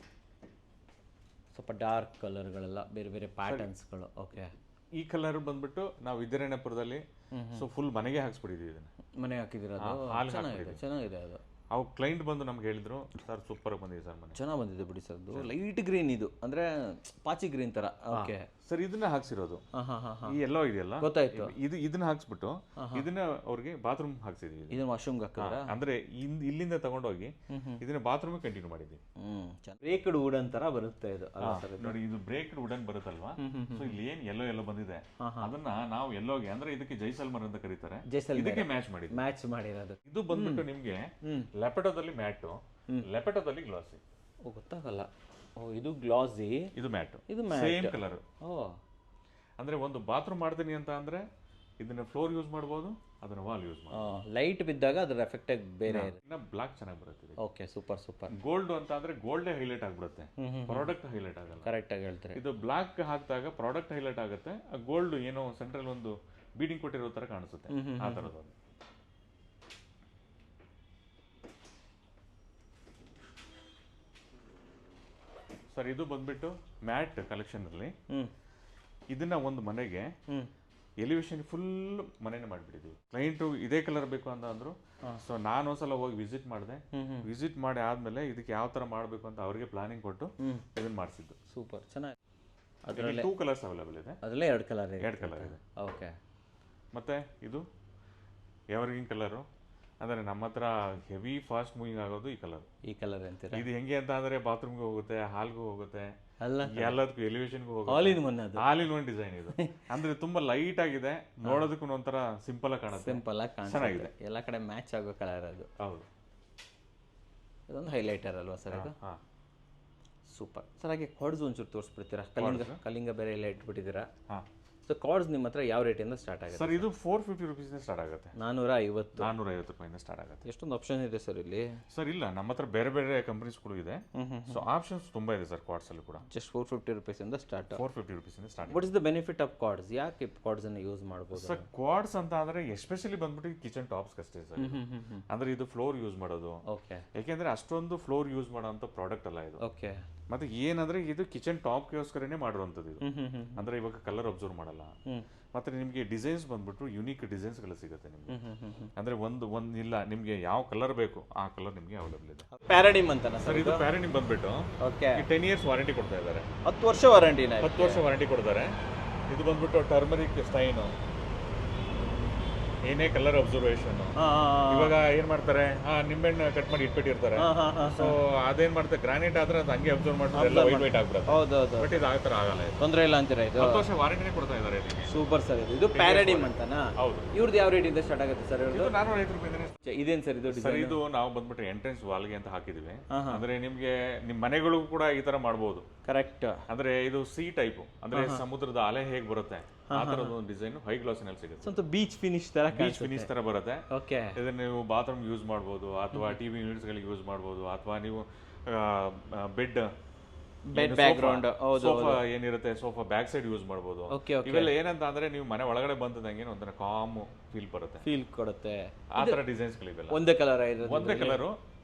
ಸ್ವಲ್ಪ ಡಾರ್ಕ್ ಕಲರ್ಗಳೆಲ್ಲ, ಬೇರೆ ಬೇರೆ ಪ್ಯಾಟರ್ನ್ಸ್ಗಳು. ಓಕೆ. ಈ ಕಲರ್ ಬಂದ್ಬಿಟ್ಟು ನಾವು ವಿದ್ಯಾರಣ್ಯಪುರದಲ್ಲಿ ಸೊ ಫುಲ್ ಮನೆಗೆ ಹಾಕ್ಸ್ಬಿಟ್ಟಿದ್ದೀವಿ ಇದನ್ನ. ಮನೆ ಹಾಕಿದ್ದೀರಾ? ಚೆನ್ನಾಗಿದೆ ಅದು. ಅವು ಕ್ಲೈಂಟ್ ಬಂದು ನಮ್ಗೆ ಹೇಳಿದ್ರು, ಸರ್ ಸೂಪರ್ ಬಂದಿದೆ ಸರ್, ಮನೆ ಚೆನ್ನಾಗಿ ಬಂದಿದೆ ಬಿಡಿ ಸರ್. ಅದು ಲೈಟ್ ಗ್ರೀನ್, ಇದು ಅಂದ್ರೆ ಪಾಚಿ ಗ್ರೀನ್ ತರ. ಓಕೆ ಸರ್, ಇದನ್ನ ಹಾಕ್ಸಿರೋದು. ಈ ಎಲ್ಲೋ ಇದೆಯಲ್ಲ, ಗೊತ್ತಾಯ್ತು. ಇದನ್ನ ಹಾಕ್ಸ್ಬಿಟ್ಟು ಇದನ್ನ ಅವ್ರಿಗೆ ಬಾತ್ರೂಮ್ ಹಾಕ್ಸಿದೀವಿ. ಇದನ್ನ ವಾಶ್ರೂಮ್ ಹಾಕಿದ್ರ? ಅಂದ್ರೆ ಇಲ್ಲಿಂದ ತಗೊಂಡೋಗಿ ಇದನ್ನ ಬಾತ್ರೂಮ್ ಕಂಟಿನ್ಯೂ ಮಾಡಿದ್ವಿ. ಬ್ರೇಕ್ಡ್ ವುಡನ್ ತರ ಬರುತ್ತೆ ಇದು. ನೋಡಿ, ಇದು ಬ್ರೇಕ್ಡ್ ವುಡನ್ ಬರುತ್ತಲ್ವಾ, ಸೊ ಇಲ್ಲಿ ಏನ್ ಎಲ್ಲೋ ಬಂದಿದೆ ಅದನ್ನ ನಾವು ಎಲ್ಲೋಗೆ, ಅಂದ್ರೆ ಇದಕ್ಕೆ ಜೈಸಲ್ಮರ್ ಅಂತ ಕರೀತಾರೆ, ಇದಕ್ಕೆ ಮ್ಯಾಚ್ ಮಾಡಿರೋದು. ಇದು ಬಂದ್ಬಿಟ್ಟು ನಿಮ್ಗೆ ಲೆಪಟೋದಲ್ಲಿ ಮ್ಯಾಟು, ಲೆಪಟೋದಲ್ಲಿ ಗ್ಲಾಸಿ. ಗೊತ್ತಾಗಲ್ಲ. ಇದು ಗ್ಲಾಸಿ, ಇದು ಮ್ಯಾಟ್, ಇದು ಸೇಮ್ ಕಲರ್. ಅಂದ್ರೆ ಒಂದು ಬಾತ್ರೂಮ್ ಮಾಡ್ತೀನಿ ಅಂತ ಅಂದ್ರೆ ಇದನ್ನ ಫ್ಲೋರ್ ಯೂಸ್ ಮಾಡಬಹುದು, ಅದನ್ನ ವಾಲ್ ಯೂಸ್ ಮಾಡಬಹುದು. ಲೈಟ್ ಬಿದ್ದಾಗ ಅದರ ಎಫೆಕ್ಟ್ ಬೇರೆ ಇದೆ. ಇನ್ನ ಬ್ಲಾಕ್ ಚೆನ್ನಾಗಿ ಬರುತ್ತೆ. Okay, super super. ಗೋಲ್ಡ್ ಅಂತ ಅಂದ್ರೆ ಗೋಲ್ಡೇ ಹೈಲೈಟ್ ಆಗ್ಬಿಡುತ್ತೆ, ಪ್ರಾಡಕ್ಟ್ ಹೈಲೈಟ್ ಆಗಲ್ಲ. ಕರೆಕ್ಟ್ ಆಗಿ ಹೇಳ್ತಾರೆ. ಇದು ಬ್ಲಾಕ್ ಹಾಕಿದಾಗ ಪ್ರಾಡಕ್ಟ್ ಹೈಲೈಟ್ ಆಗುತ್ತೆ, ಗೋಲ್ಡ್ ಏನೋ ಸೆಂಟ್ರಲ್ ಒಂದು ಬೀಡಿಂಗ್ ಕೊಟ್ಟಿರೋ ತರ ಕಾಣಿಸುತ್ತೆ, ಆ ತರದೊಂದು. ಸರ್ ಇದು ಬಂದ್ಬಿಟ್ಟು ಮ್ಯಾಟ್ ಕಲೆಕ್ಷನ್ ಅಲ್ಲಿ ಇದನ್ನ ಒಂದು ಮನೆಗೆ ಎಲಿವೇಶನ್ ಫುಲ್ ಮನೆನೇ ಮಾಡಿಬಿಟ್ಟಿದ್ವಿ. ಕ್ಲೈಂಟು ಇದೇ ಕಲರ್ ಬೇಕು ಅಂತ ಅಂದ್ರು, ಸೊ ನಾನು ಒಂದ್ಸಲ ಹೋಗಿ ವಿಸಿಟ್ ಮಾಡಿದೆ. ವಿಸಿಟ್ ಮಾಡಿ ಆದ್ಮೇಲೆ ಇದಕ್ಕೆ ಯಾವ ತರ ಮಾಡಬೇಕು ಅಂತ ಅವರಿಗೆ ಪ್ಲಾನಿಂಗ್ ಕೊಟ್ಟು ಇದನ್ನ ಮಾಡಿಸಿದ್ದು. ಸೂಪರ್, ಚೆನ್ನಾಗಿ. ಅದರಲ್ಲಿ 2 ಕಲರ್ಸ್ ಅವೈಲೇಬಲ್ ಇದೆ. ಅದರಲ್ಲೇ 2 ಕಲರ್ ಇದೆ. ಓಕೆ. ಮತ್ತೆ ಇದು ಎವರ್ಗ್ರೀನ್ ಕಲರು, ಅಂದ್ರೆ ನಮ್ಮ ಹತ್ರ ಹೆವಿ ಫಾಸ್ಟ್ ಮೂವಿಂಗ್ ಆಗೋದು ಈ ಕಲರ್ ಅಂತೀರಾ? ಇದು ಹೆಂಗೆ ಅಂತ ಅಂದ್ರೆ ಬಾತ್ರೂಮ್ಗೆ ಹೋಗುತ್ತೆ, ಹಾಲ್ಗೂ ಹೋಗುತ್ತೆ, ಎಲ್ಲದಕ್ಕೂ ಎಲಿವೇಶನ್ಗೂ ಹೋಗುತ್ತೆ. ಆಲ್ ಇನ್ ಒನ್ ಡಿಸೈನ್ ಇದು. ಅಂದ್ರೆ ತುಂಬಾ ಲೈಟ್ ಆಗಿದೆ, ನೋಡೋದಕ್ಕೂ ಒಂಥರ ಸಿಂಪಲ್ ಆಗಿ ಕಾಣುತ್ತೆ, ಚೆನ್ನಾಗಿದೆ, ಎಲ್ಲ ಕಡೆ ಮ್ಯಾಚ್ ಆಗೋ ಕಲರ್ ಅದು. ಹೌದು, ಇದೊಂದು ಹೈಲೈಟರ್ ಅಲ್ವಾ ಸರ್ ಇದು? Super sir. ಹಾಗೆ ಕಾರ್ಡ್ಸ್ ಒಂಚೂರು ತೋರಿಸ್ಬಿಡ್ತೀರಾ? ಕಲಿಂಗ ಬೇರೆ ಎಲ್ಲ ಇಟ್ಬಿಟ್ಟಿದ್ದೀರಾ. ಸೊ ಕಾರ್ಡ್ಸ್ ನಿಮ್ಮ ಹತ್ರ ಯಾವ ರೇಟಿಂದ ಸ್ಟಾರ್ಟ್ ಆಗುತ್ತೆ ಸರ್? ಇದು 450 ರೂಪೀಸ್ ಸ್ಟಾರ್ಟ್ ಆಗುತ್ತೆ. 450 ರೂಪಾಯಿಂದ ಸ್ಟಾರ್ಟ್ ಆಗುತ್ತೆ. ಎಷ್ಟೊಂದು ಆಪ್ಷನ್ ಇದೆ ಸರ್ ಇಲ್ಲಿ? ಸರ್ ಇಲ್ಲ, ನಮ್ಮ ಹತ್ರ ಬೇರೆ ಬೇರೆ ಕಂಪನೀಸ್ಗಳು ಇದೆ, ಸೊ ಆಪ್ಷನ್ಸ್ ತುಂಬಾ ಇದೆ ಸರ್ ಕಾರ್ಡ್ಸ್ ಅಲ್ಲಿ ಕೂಡ. ಜಸ್ಟ್ 450 ರೂಪೀಸ್ ಇಂದ ಸ್ಟಾರ್ಟ್. 450 ರೂಪೀಸ್ ಇಂದ start. What is the benefit of cards? ಯಾಕೆ ಕಾರ್ಡ್ಸ್ ಅನ್ನು ಯೂಸ್ ಮಾಡಬಹುದು ಸರ್? ಕಾರ್ಡ್ಸ್ ಅಂತ ಅಂದ್ರೆ ಎಸ್ಪೆಷಲಿ ಬಂದ್ಬಿಟ್ಟು ಕಿಚನ್ ಟಾಪ್ಸ್ ಅಷ್ಟೇ ಸರ್. ಅಂದ್ರೆ ಇದು ಫ್ಲೋರ್ ಯೂಸ್ ಮಾಡೋದು. ಓಕೆ. ಯಾಕೆಂದ್ರೆ ಅಷ್ಟೊಂದು ಫ್ಲೋರ್ ಯೂಸ್ ಮಾಡೋಂಥ ಪ್ರಾಡಕ್ಟ್ ಅಲ್ಲ ಇದು. ಓಕೆ. ಮತ್ತೆ ಏನಂದ್ರೆ ಇದು ಕಿಚನ್ ಟಾಪ್ಗೋಸ್ಕರನೇ ಮಾಡಿರುವಂಥದ್ದು ಇದು. ಅಂದ್ರೆ ಇವಾಗ ಕಲರ್ ಅಬ್ಸರ್ವ್ ಮಾಡಲ್ಲ. ಮತ್ತೆ ನಿಮಗೆ ಡಿಸೈನ್ಸ್ ಬಂದ್ಬಿಟ್ಟು ಯುನೀಕ್ ಡಿಸೈನ್ಸ್ ಗಳು ಸಿಗುತ್ತೆ ನಿಮಗೆ. ಅಂದ್ರೆ ಇಲ್ಲ, ನಿಮ್ಗೆ ಯಾವ ಕಲರ್ ಬೇಕು ಆ ಕಲರ್ ನಿಮ್ಗೆ ಅವೈಲೇಬಲ್ ಇದೆ. ಪ್ಯಾರಾಡಿಮ್ ಅಂತ ಸರ್ ಇದು ಪ್ಯಾರಾಡಿಮ್ ಬಂದ್ಬಿಟ್ಟು 10 ಇಯರ್ಸ್ ವಾರಂಟಿ ಕೊಡ್ತಾ ಇದ್ದಾರೆ. 10 ವರ್ಷ ವಾರಂಟಿ. 10 ವರ್ಷ ವಾರಂಟಿ ಕೊಡ್ತಾರೆ. ಇದು ಬಂದ್ಬಿಟ್ಟು ಟರ್ಮರಿಕ್ ಸ್ಟೈನು, ಏನೇ ಕಲರ್ ಅಬ್ಸರ್ವೇಷನ್. ಇವಾಗ ಏನ್ ಮಾಡ್ತಾರೆ, ನಿಂಬೆಹಣ್ಣು ಕಟ್ ಮಾಡಿ ಇಟ್ಬಿಟ್ಟಿರ್ತಾರೆ, ಸೊ ಅದೇನ್ ಮಾಡ್ತಾರೆ, ಗ್ರಾನೈಟ್ ಆದ್ರೆ ಅದು ಹಂಗೆ ಅಬ್ಸರ್ವ್ ಮಾಡ್ತಾರೆ, ವೈಟ್ ವೈಟ್ ಆಗ್ಬಿಡುತ್ತೆ. ಬಟ್ ಇದು ಆ ತರ ಆಗಲ್ಲ, ತೊಂದರೆ ಇಲ್ಲ ಅಂತೀರಾ? ಇದು 10 ವರ್ಷ ವಾರಂಟಿನೇ ಕೊಡ್ತಾ ಇದ್ದಾರೆ. Super sir. ಇದು ಪ್ಯಾರಾಡಿಮ್ ಅಂತನಾ? ಹೌದು. ಇವ್ರದ್ದು ಯಾವ ರೇಟ್ ಇಂದ ಸ್ಟಾರ್ಟ್ ಆಗುತ್ತೆ ಸರ್? ಇದು 450 ರೂಪಾಯಿ. ಇದೇನ್ ಸರ್ ಇದು? ಸರ್ ಇದು ನಾವು ಬಂದ್ಬಿಟ್ಟು ಎಂಟ್ರೆನ್ಸ್ ವಾಲ್ಗೆ ಅಂತ ಹಾಕಿದೀವಿ. ಅಂದ್ರೆ ನಿಮ್ಗೆ ನಿಮ್ ಮನೆಗಳು ಕೂಡ ಈ ತರ ಮಾಡಬಹುದು. ಕರೆಕ್ಟ್. ಅಂದ್ರೆ ಇದು ಸಿ ಟೈಪ್, ಅಂದ್ರೆ ಸಮುದ್ರದ ಅಲೆ ಹೇಗ್ ಬರುತ್ತೆ ಆ ತರದ ಒಂದು ಡಿಸೈನ್ ಹೈ ಗ್ಲಾಸ್ ನಲ್ಲಿ ಸಿಗುತ್ತೆ. ಸ್ವಲ್ಪ ಬೀಚ್ ಫಿನಿಶ್ ತರ ಬರುತ್ತೆ. ಓಕೆ. ಇದನ್ನ ನೀವು ಬಾತ್ರೂಮ್ ಯೂಸ್ ಮಾಡಬಹುದು, ಅಥವಾ ಟಿವಿ ಯೂನಿಟ್ಸ್ ಗಳಿಗೆ ಯೂಸ್ ಮಾಡಬಹುದು, ಅಥವಾ ನೀವು ಬೆಡ್ ಬ್ಯಾಕ್ ಗ್ರೌಂಡ್ ಸೋಫಾ ಏನಿರುತ್ತೆ, ಸೋಫಾ ಬ್ಯಾಕ್ ಸೈಡ್ ಯೂಸ್ ಮಾಡಬಹುದು. ಇವೆಲ್ಲ ಏನಂತ ಅಂದ್ರೆ ನೀವು ಮನೆ ಒಳಗಡೆ ಬಂತದಂಗೆ ಒಂಥರ ಕಾಮ್ ಫೀಲ್ ಬರುತ್ತೆ, ಫೀಲ್ ಕೊಡುತ್ತೆ. ಆ ತರ ಡಿಸೈನ್ಸ್ ಗಳಿವೆಲ್ಲ. ಒಂದೇ ಕಲರ್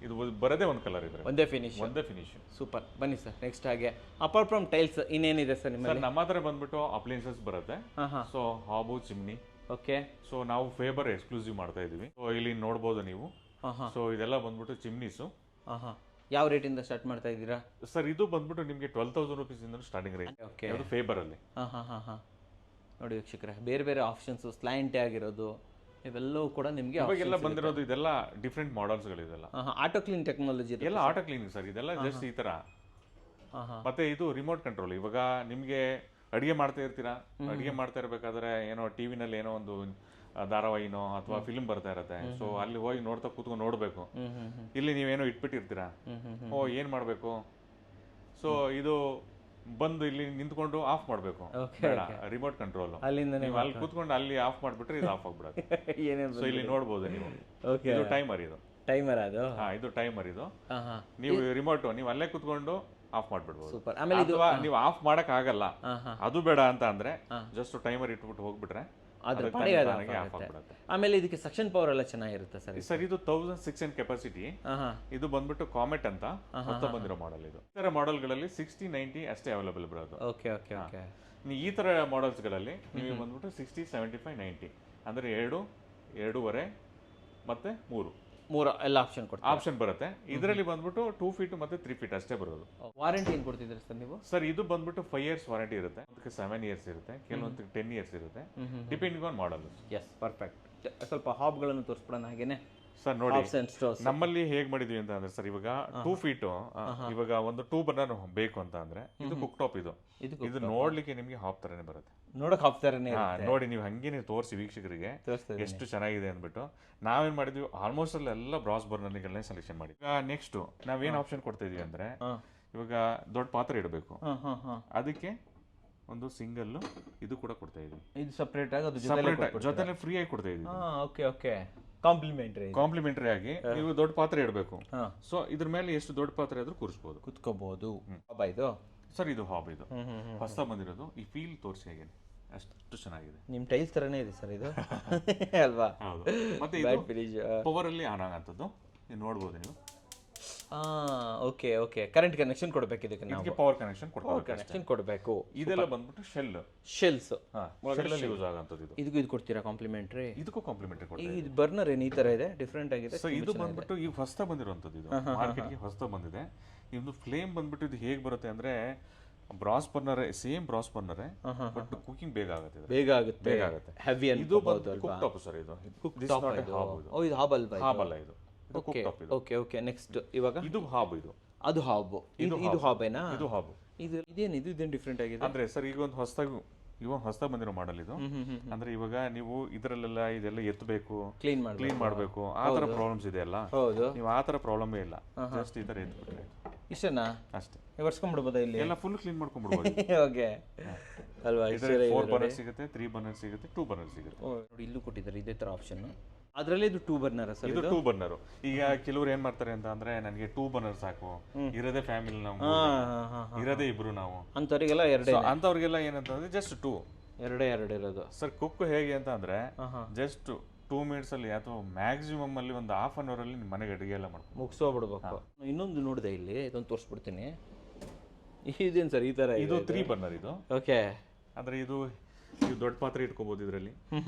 ಇದು ಬರದೇ ಒಂದು ಕಲರ್ ಇದ್ರೆ ಒಂದೇ ಫಿನಿಶ್. ಸೂಪರ್. ಬನ್ನಿ ಸರ್ ನೆಕ್ಸ್ಟ್. ಹಾಗೆ ಅಪಾರ್ಟ್ ಫ್ರಮ್ ಟೈಲ್ಸ್ ಇನ್ನೇನಿದೆ ಸರ್ ನಿಮ್ಮಲ್ಲಿ? ನಮ್ಮ ಹತ್ರ ಬಂದ್ಬಿಟ್ಟು ಅಪ್ಲೈನ್ಸಸ್ ಬರುತ್ತೆ. So hob, chimney. Okay. So ನಾವು ಫೇಬರ್ ಎಕ್ಸ್ಕ್ಲೂಸಿವ್ ಮಾಡ್ತಾ ಇದೀವಿ. ಸೊ ಇಲ್ಲಿ ನೋಡ್ಬೋದು ನೀವು. ಸೊ ಇದೆಲ್ಲ ಬಂದ್ಬಿಟ್ಟು ಚಿಮ್ನೀಸು. ಯಾವ ರೇಟಿಂದ ಸ್ಟಾರ್ಟ್ ಮಾಡ್ತಾ ಇದ್ದೀರಾ? ಸರ್ ಇದು ಬಂದ್ಬಿಟ್ಟು ನಿಮಗೆ 12,000 ರುಪೀಸಿಂದ ಸ್ಟಾರ್ಟಿಂಗ್ ರೇಂಜ್. ಓಕೆ. ಅದು ಫೇಬರಲ್ಲಿ. ಹಾಂ ನೋಡಿ ವೀಕ್ಷಕರೇ, ಬೇರೆ ಬೇರೆ ಆಪ್ಷನ್ಸು, ಸ್ಲ್ಯಾಂಟೇ ಆಗಿರೋದು ಇವೆಲ್ಲವೂ ಕೂಡ ನಿಮಗೆ ಇವಾಗೆಲ್ಲ ಬಂದಿರೋದು ಇದೆಲ್ಲ ಡಿಫ್ರೆಂಟ್ ಮಾಡಲ್ಸ್ಗಳಿದೆಲ್ಲ. ಆಟೋ ಕ್ಲೀನ್ ಟೆಕ್ನಾಲಜಿ ಎಲ್ಲ ಆಟೋ ಕ್ಲೀನಿಂಗ್ ಸರ್, ಇದೆಲ್ಲ ಜಸ್ಟ್ ಈ ಥರ. ಮತ್ತೆ ಇದು ರಿಮೋಟ್ ಕಂಟ್ರೋಲ್. ಇವಾಗ ನಿಮಗೆ ಅಡುಗೆ ಮಾಡ್ತಾ ಇರ್ತೀರಾ, ಅಡುಗೆ ಮಾಡ್ತಾ ಇರಬೇಕಾದ್ರೆ ಏನೋ ಟಿವಿನಲ್ಲಿ ಏನೋ ಒಂದು ಧಾರಾವಾಹಿನೋ ಅಥವಾ ಫಿಲ್ಮ್ ಬರ್ತಾ ಇರುತ್ತೆ. ಸೊ ಅಲ್ಲಿ ಹೋಗಿ ನೋಡ್ತಾ ಕೂತ್ಕೊಂಡು ನೋಡಬೇಕು. ಇಲ್ಲಿ ನೀವೇನೋ ಇಟ್ಬಿಟ್ಟಿರ್ತೀರಾ, ಓ ಏನು ಮಾಡಬೇಕು, ಸೊ ಇದು ಬಂದು ಇಲ್ಲಿ ನಿಂತ್ಕೊಂಡು ಆಫ್ ಮಾಡಬೇಕು. ರಿಮೋಟ್ ಕಂಟ್ರೋಲ್ ಅಲ್ಲಿಂದ ನೀವು ಅಲ್ಲಿ ಕೂತ್ಕೊಂಡು ಅಲ್ಲಿ ಆಫ್ ಮಾಡಿಬಿಟ್ರೆ ಇದು ಆಫ್ ಆಗ್ಬಿಡುತ್ತೆ. ಏನೇನು ಸೊ ಇಲ್ಲಿ ನೋಡ್ಬೋದು ನೀವು. ಓಕೆ. ಇದು ಟೈಮರ್. ಇದು ಟೈಮರ್ ಅದು. ಇದು ಟೈಮರ್. ಇದು ನೀವು ರಿಮೋಟ್ ನೀವು ಅಲ್ಲೇ ಕೂತ್ಕೊಂಡು ಆಫ್ ಮಾಡ್ಬಿಡ್ಬೋದು. ಸೂಪರ್. ಆಮೇಲೆ ಇದು ನೀವು ಆಫ್ ಮಾಡಕ್ ಆಗಲ್ಲ, ಅದು ಬೇಡ ಅಂತ ಅಂದ್ರೆ ಜಸ್ಟ್ ಟೈಮರ್ ಇಟ್ಬಿಟ್ಟು ಹೋಗ್ಬಿಟ್ರೆ ಅದ್ರ ಆಫ್ ಆಗ್ಬಿಡುತ್ತೆ. ಆಮೇಲೆ ಇದಕ್ಕೆ ಸೆಕ್ಷನ್ ಪವರ್ ಎಲ್ಲ ಚೆನ್ನಾಗಿರುತ್ತೆ ಸರ್. ಸರ್ ಇದು 1600 ಕೆಪಾಸಿಟಿ. ಇದು ಬಂದ್ಬಿಟ್ಟು ಕಾಮೆಟ್ ಅಂತ ಹೊಸ ಬಂದಿರೋ ಮಾಡೆಲ್. ಇದು ಈ ತರ ಮಾಡೆಲ್ಗಳಲ್ಲಿ 60, 90 ಅಷ್ಟೇ ಅವೈಲೇಬಲ್ ಬರೋದು. Okay okay okay. ಈ ತರ ಮಾಡೆಲ್ಸ್ಗಳಲ್ಲಿ ನೀವು ಬಂದ್ಬಿಟ್ಟು 60, 75, 90 ಅಂದ್ರೆ 2, 2.5 ಮತ್ತೆ 3 ಎಲ್ಲ ಆಪ್ಷನ್ ಬರುತ್ತೆ. ಇದರಲ್ಲಿ ಬಂದ್ಬಿಟ್ಟು 2 ಫೀಟ್ ಮತ್ತೆ 3 ಫೀಟ್ ಅಷ್ಟೇ ಬರೋದು. ವಾರಂಟಿ ಏನು ಕೊಡ್ತಿದ್ದೀರಿ ಸರ್ ನೀವು? ಸರ್ ಇದು ಬಂದ್ಬಿಟ್ಟು 5 ಇಯರ್ಸ್ ವಾರಂಟಿ ಇರುತ್ತೆ, ಅದಕ್ಕೆ 7 ಇಯರ್ಸ್ ಇರುತ್ತೆ, ಕೆಲವೊಂದು 10 ಇಯರ್ಸ್ ಇರುತ್ತೆ, depending on model. Yes, perfect. ಸ್ವಲ್ಪ ಹಾಬ್ಗಳನ್ನು ತೋರಿಸ್ಬಿಡೋಣ ಹಾಗೇನೆ ಸರ್. ನೋಡಿ ನಮ್ಮಲ್ಲಿ ಹೇಗ್ ಮಾಡಿದ್ವಿ ಅಂತ ಅಂದ್ರೆ ಸರ್, ಇವಾಗ 2 ಫೀಟ್ ಇವಾಗ ಒಂದು 2 ಬರ್ನರ್ ಬೇಕು ಅಂತ ಅಂದ್ರೆ ಇದು ಕುಕ್ ಟಾಪ್. ಇದು ನೋಡ್ಲಿಕ್ಕೆ ನಿಮ್ಗೆ ಹಾಪ್ ತರನೇ ಬರುತ್ತೆ, ನೋಡಕ್ ಹಾಕ್ತಾರನೇ. ನೋಡಿ ನೀವು ಹಂಗೇನೆ ತೋರಿಸಿ ವೀಕ್ಷಕರಿಗೆ ಎಷ್ಟು ಚೆನ್ನಾಗಿದೆ ಅಂದ್ಬಿಟ್ಟು ನಾವೇನ್ ಮಾಡಿದ್ವಿ, ಆಲ್ಮೋಸ್ಟ್ ಎಲ್ಲ ಬ್ರಾಸ್ ಬರ್ನರ್ಗಳನ್ನೇ ಸೆಲೆಕ್ಷನ್ ಮಾಡಿ. ನೆಕ್ಸ್ಟ್ ನಾವೇನ್ ಆಪ್ಷನ್ ಕೊಡ್ತಾ ಇದೀವಿ ಅಂದ್ರೆ, ಇವಾಗ ದೊಡ್ಡ ಪಾತ್ರೆ ಇಡಬೇಕು, ಅದಕ್ಕೆ ಒಂದು ಸಿಂಗಲ್ ಇದು ಕೂಡ ಕೊಡ್ತಾ ಇದೀವಿ. ಇದು ಸಪರೇಟ್ ಆಗಿ ಅದು ಜೊತೆಲೆ ಫ್ರೀ ಆಗಿ ಕೊಡ್ತಾ ಇದೀವಿ. Okay okay. ಕಾಂಪ್ಲಿಮೆಂಟರಿ ಆಗಿ ನೀವು ದೊಡ್ಡ ಪಾತ್ರೆ ಇಡಬೇಕು, ಸೊ ಇದ್ರ ಮೇಲೆ ಎಷ್ಟು ದೊಡ್ಡ ಪಾತ್ರೆ ಆದ್ರೂ ಕೂರಿಸಬಹುದು, ಕುತ್ಕೋಬಹುದು. ಇದು ಸರ್ ಇದು ಹಾಬ್. ಇದು ಹೊಸ ಬಂದಿರೋದು. ಈ ಫೀಲ್ ತೋರಿಸಿ ಹೇಗೆ, ಅಷ್ಟು ಚೆನ್ನಾಗಿದೆ. ನಿಮ್ ಟೈಲ್ಸ್ ತರನೇ ಇದೆ ಸರ್ ಇದು ಅಲ್ವಾ? ಹೌದು. ಮತ್ತೆ ಇದು ಪವರ್ ಅಲ್ಲಿ ಆನ್ ಆಗಂತದ್ದು ನೋಡ್ಬೋದು ನೀವು. Okay okay. ಕರೆಂಟ್ ಕನೆಕ್ಷನ್ ಕೊಡಬೇಕು ಇದಕ್ಕೆ ನಾವು. ಪವರ್ ಕನೆಕ್ಷನ್ ಕೊಡಬೇಕು. ಇದೆಲ್ಲ ಬಂದ್ಬಿಟ್ಟು ಶೆಲ್ಸ್ ಯೂಸ್ ಆಗಂತದ್ದು. ಇದಕ್ಕೂ ಇದು ಕೊಡ್ತೀರಾ ಕಾಂಪ್ಲಿಮೆಂಟರಿ? ಇದಕ್ಕೂ ಕಾಂಪ್ಲಿಮೆಂಟರಿ ಕೊಡ್ತೀವಿ. ಇದು ಬರ್ನರ್ ಏನು ಈ ತರ ಇದೆ, ಡಿಫ್ರೆಂಟ್ ಆಗಿದೆ. ಸೊ ಇದು ಬಂದ್ಬಿಟ್ಟು ಈಗ ಹೊಸ ಬಂದಿರುವಂತದ್ದು. ಇದು ಮಾರ್ಕೆಟ್ಗೆ ಹೊಸ ಬಂದಿದೆ. ಇದು ಫ್ಲೇಮ್ ಬಂದ್ಬಿಟ್ಟು ಇದು ಹೇಗೆ ಬರುತ್ತೆ ಅಂದ್ರೆ, brass burner, same brass burner, but cooking ಬೇಗ ಆಗುತ್ತೆ. ಹೆವಿ ಅಂತ ಇದು ಕುಕ್ ಟಾಪ್ ಸರ್. ಇದು ಕುಕ್ ಟಾಪ್. ಇದು ಹಾಬ್ ಅಲ್ವಾ? ಇದು ಓಕೆ ಓಕೆ. ನೆಕ್ಸ್ಟ್ ಇವಾಗ ಇದು ಹಾಬ್. ಅದು ಹಾಬ್. ಇದು ಹಾಬೇನಾ? ಇದು ಹಾಬ್. ಇದೇನು ಡಿಫ್ರೆಂಟ್ ಆಗಿದೆ ಅಂದ್ರೆ ಸರ್, ಈಗ ಒಂದು ಹೊಸದಾಗಿ ಬಂದಿರೋ ಮಾಡಲ್ ಇದು. ಅಂದ್ರೆ ಇವಾಗ ನೀವು ಇದರಲ್ಲೆಲ್ಲ ಇದೆಲ್ಲ ಎತ್ತಬೇಕು, ಕ್ಲೀನ್ ಮಾಡಬೇಕು, ಆ ತರ ಪ್ರಾಬ್ಲಮ್ಸ್ ಇದೆ ಅಲ್ಲ. ನೀವು ಆ ತರ ಪ್ರಾಬ್ಲಮ್ ಇಲ್ಲ, ಜಸ್ಟ್ ಈ ತರ ಎತ್ಬಿಟ್ರೆ ಇಷ್ಟನಾ? ಅಷ್ಟೇ. ಒರ್ಸ್ಕೊಂಡ್ಬಿಡ್ಬೋದಾ? ಇಲ್ಲಿ ಎಲ್ಲ ಫುಲ್ ಕ್ಲೀನ್ ಮಾಡ್ಕೊಂಡ್ಬಿಡ್ಬೋದು. ಓಕೆ ಅಲ್ವಾ? 4 ಬರ್ನರ್ ಸಿಗುತ್ತೆ, 3 ಬರ್ನರ್ ಸಿಗುತ್ತೆ, 2 ಬರ್ನರ್ ಸಿಗುತ್ತೆ. ನೋಡಿ ಇಲ್ಲೂ ಕೊಟ್ಟಿದ್ದಾರೆ ಇದೇ ತರ ಆಪ್ಷನ್. ಅದರಲ್ಲಿ ಇದು 2 ಬರ್ನರ್ ಸರ್. ಇದು 2 ಬರ್ನರ್. ಈಗ ಕೆಲವರು ಏನ್ ಮಾಡ್ತಾರೆ ಅಂತ ಅಂದ್ರೆ, ನನಗೆ 2 ಬರ್ನರ್ ಸಾಕು, ಇರೋದೇ ಫ್ಯಾಮಿಲಿ, ನಾವು ಇರೋದೇ ಇಬ್ರು, ನಾವು ಅಂತವರಿಗೆಲ್ಲ ಅಂತವ್ರಿಗೆಲ್ಲ ಏನಂತಂದ್ರೆ ಜಸ್ಟ್ 2 ಇರೋದು. ಸರ್ ಕುಕ್ ಹೇಗೆ ಅಂತ ಅಂದ್ರೆ, ಜಸ್ಟ್ 2 ಮಿನಿಟ್ಸ್ ಅಲ್ಲಿ ಅಥವಾ ಮ್ಯಾಕ್ಸಿಮಮ್ ಅಲ್ಲಿ ಒಂದು ಹಾಫ್ ಅನ್ ಅವರ್ ಅಲ್ಲಿ ನಿಮ್ಮ ಮನೆಗೆ ಅಡುಗೆ ಎಲ್ಲ ಮಾಡ್ಕೊಂಡು ಮುಗಿಸೋಗ್ಬಿಡ್ಬೇಕು. ಇನ್ನೊಂದು ನೋಡಿದೆ ಇಲ್ಲಿ, ಇದೊಂದು ತೋರಿಸ್ಬಿಡ್ತೀನಿ. ಇದೇನು ಸರ್ ಈ ತರ? ಇದು 3 ಬರ್ನರ್. ಇದು ಓಕೆ. ಅಂದ್ರೆ ಇದು ದೊಡ್ಡ ಪಾತ್ರೆ ಇಟ್ಕೋಬಹುದು ಇದರಲ್ಲಿ.